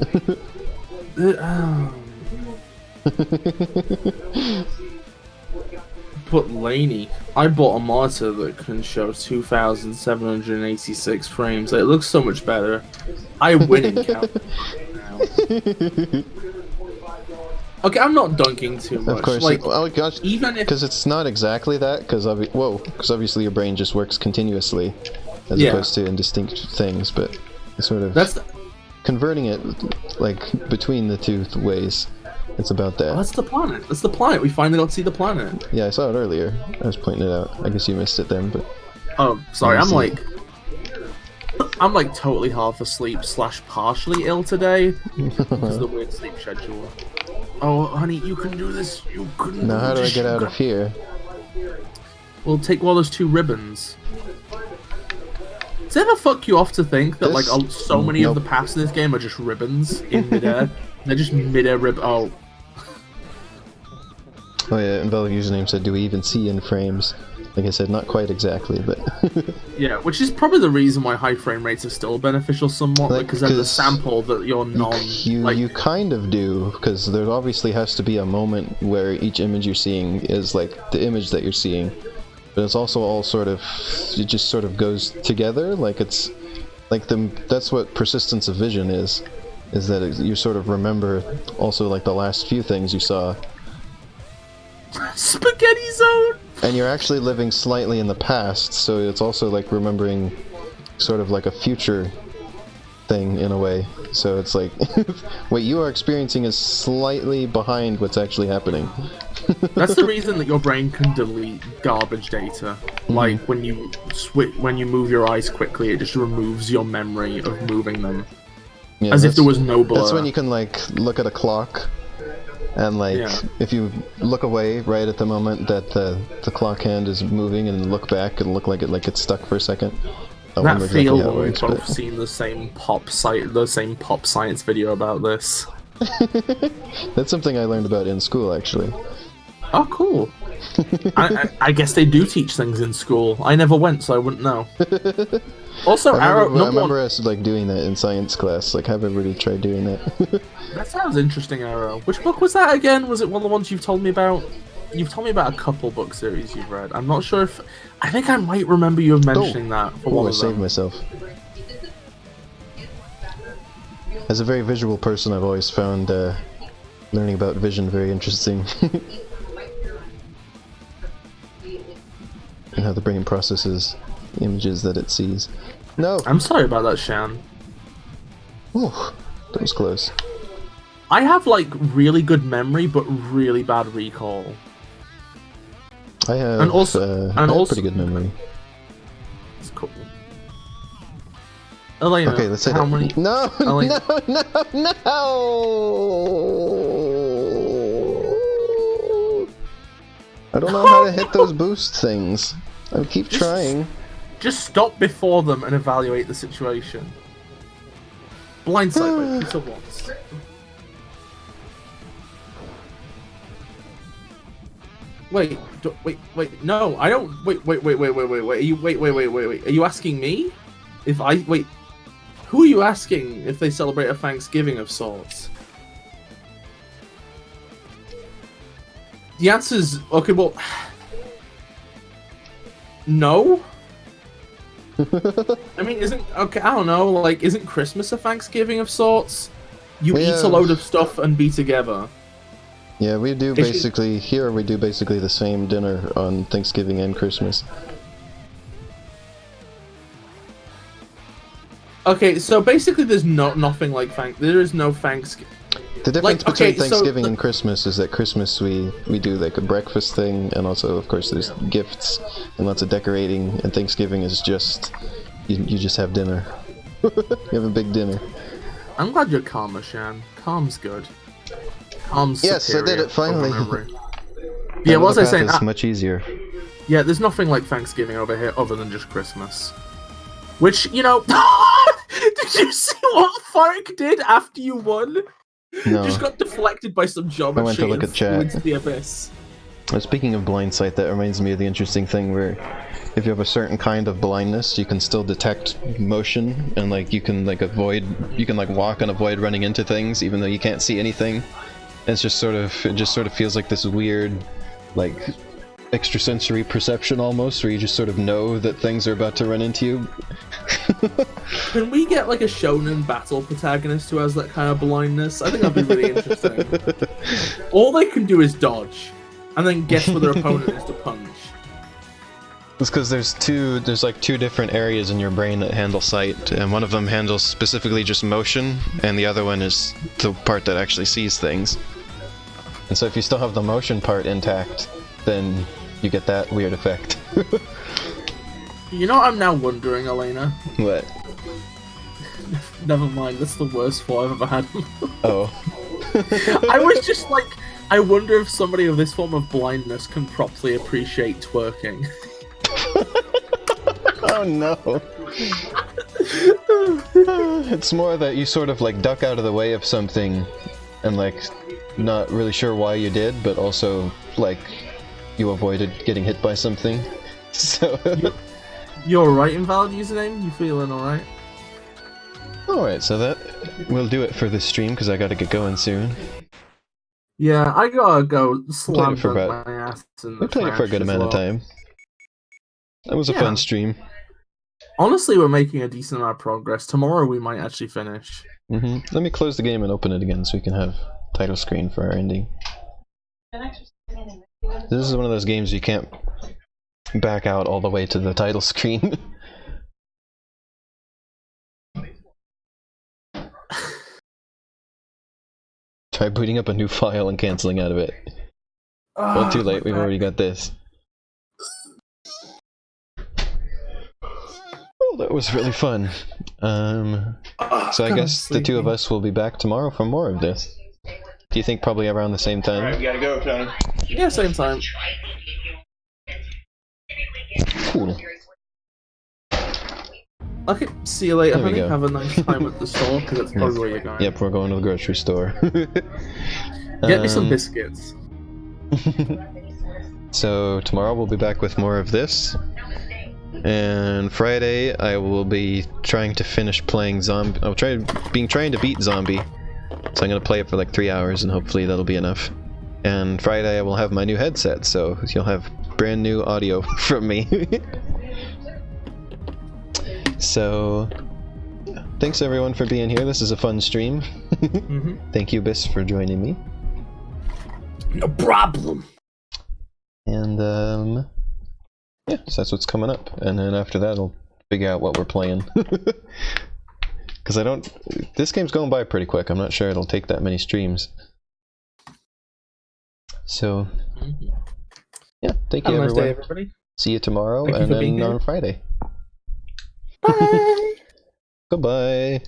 But Laney, I bought a monitor that can show 2,786 frames. It looks so much better. I win in count now. Okay, I'm not dunking too much.
Of course,
like,
oh gosh,
even if
because it's not exactly that. Because obviously your brain just works continuously, as opposed to in distinct things. But it's sort of converting it like between the two ways. It's about that.
Oh, that's the planet. That's the planet. We finally got to see the planet.
Yeah, I saw it earlier. I was pointing it out. I guess you missed it then, but.
Oh, sorry. I'm like totally half asleep / partially ill today because of the weird sleep schedule. Oh, honey, you can do this. You can.
Now, how do I get out of here?
Well, take one of those 2 ribbons. Does it ever fuck you off to think that like so many of the paths in this game are just ribbons in midair? They're just midair Oh.
Oh yeah, Invalid Username said, do we even see in frames? Like I said, not quite exactly, but...
Yeah, which is probably the reason why high frame rates are still beneficial somewhat,
like,
because there's a sample that you're
You kind of do, because there obviously has to be a moment where each image you're seeing is like the image that you're seeing. But it's also all sort of... It just sort of goes together, like it's... Like that's what persistence of vision is that you sort of remember also like the last few things you saw.
Spaghetti Zone!
And you're actually living slightly in the past, so it's also like remembering sort of like a future thing in a way. So it's like, what you are experiencing is slightly behind what's actually happening.
That's the reason that your brain can delete garbage data. Like when you move your eyes quickly, it just removes your memory of moving them.
Yeah,
as if there was no blur.
That's when you can like look at a clock And like, if you look away right at the moment that the clock hand is moving, and look back, it'll look like it's stuck for a second.
That feel when we've both seen the same pop science video about this.
That's something I learned about in school, actually.
Oh, cool. I guess they do teach things in school. I never went, so I wouldn't know. Also,
I remember us like doing that in science class. Like, have everybody try doing that.
That sounds interesting, Arrow. Which book was that again? Was it one of the ones you've told me about? You've told me about a couple book series you've read. I'm not sure if... I think I might remember you mentioning that for one of them.
I saved myself. As a very visual person, I've always found learning about vision very interesting. And how the brain processes the images that it sees. No!
I'm sorry about that, Shan.
Ooh, that was close.
I have, like, really good memory, but really bad recall.
I have pretty good memory.
It's cool. Elena,
okay, let's say
how many...
No!
Elena...
No! I don't know how to hit those boost things. I keep trying.
Just stop before them and evaluate the situation. Blindside, wait, piece of once. Wait, no, I don't, wait, are you asking me? Who are you asking if they celebrate a Thanksgiving of sorts? The answer's, okay, well, no? I mean, I don't know, like, isn't Christmas a Thanksgiving of sorts? You eat a load of stuff and be together.
Yeah, we do basically, here we do basically the same dinner on Thanksgiving and Christmas.
Okay, so basically there's nothing like there is no Thanksgiving.
The difference between Thanksgiving and Christmas is that Christmas we do like a breakfast thing, and also of course there's gifts and lots of decorating, and Thanksgiving is just, you just have dinner. You have a big dinner.
I'm glad you're calmer, Shan. Calm's good. Calm's
yes, I did it finally.
Yeah, what was I saying?
It's much easier.
Yeah, there's nothing like Thanksgiving over here other than just Christmas. Which, you know, did you see what Fark did after you won?
No.
Just got deflected by some geometry.
I went to look at chat.
Into the abyss.
Speaking of blind sight, that reminds me of the interesting thing where if you have a certain kind of blindness, you can still detect motion, and like you can like walk and avoid running into things even though you can't see anything. It's just sort of, it just sort of feels like this weird, like, extrasensory perception almost, where you just sort of know that things are about to run into you.
Can we get like a shonen battle protagonist who has that kind of blindness? I think that'd be really interesting. All they can do is dodge, and then guess where their opponent is to punch.
It's because there's like two different areas in your brain that handle sight, and one of them handles specifically just motion, and the other one is the part that actually sees things. And so if you still have the motion part intact, then you get that weird effect.
You know what I'm now wondering, Elena?
What?
Never mind, that's the worst fall I've ever had.
Oh.
I was just like, I wonder if somebody with this form of blindness can properly appreciate twerking.
Oh no. It's more that you sort of like duck out of the way of something and like not really sure why you did, but also like you avoided getting hit by something. So
you're alright, Invalid Username? You feeling alright?
Alright, so that will do it for this stream because I gotta get going soon.
Yeah, I gotta go slam my ass in the
We played it for a good amount of time. That was a fun stream.
Honestly, we're making a decent amount of progress. Tomorrow we might actually finish.
Let me close the game and open it again so we can have title screen for our ending. This is one of those games you can't back out all the way to the title screen. Try booting up a new file and cancelling out of it. Well, too late, we've already got this. Oh, that was really fun. So I guess the two of us will be back tomorrow for more of this. Do you think probably around the same time?
Alright, we gotta go, Tony.
Yeah, same time.
Cool.
Okay, see you later,
There we
honey.
go.
Have a nice time at the store, because that's probably where you're going.
Yep, we're going to the grocery store.
Get me some biscuits.
So tomorrow we'll be back with more of this. And Friday I will be trying to finish playing Zombie. Trying to beat Zombie. So I'm gonna play it for like 3 hours and hopefully that'll be enough. And Friday I will have my new headset, so you'll have brand new audio from me. So thanks everyone for being here. This is a fun stream. Thank you, Bis, for joining me.
No problem.
And yeah, so that's what's coming up. And then after that I'll figure out what we're playing. Because this game's going by pretty quick. I'm not sure it'll take that many streams. So yeah, thank you
Have a nice
everyone.
day, everybody.
See you tomorrow
Thank you
and
for being
then
here.
on Friday.
Bye!
Goodbye.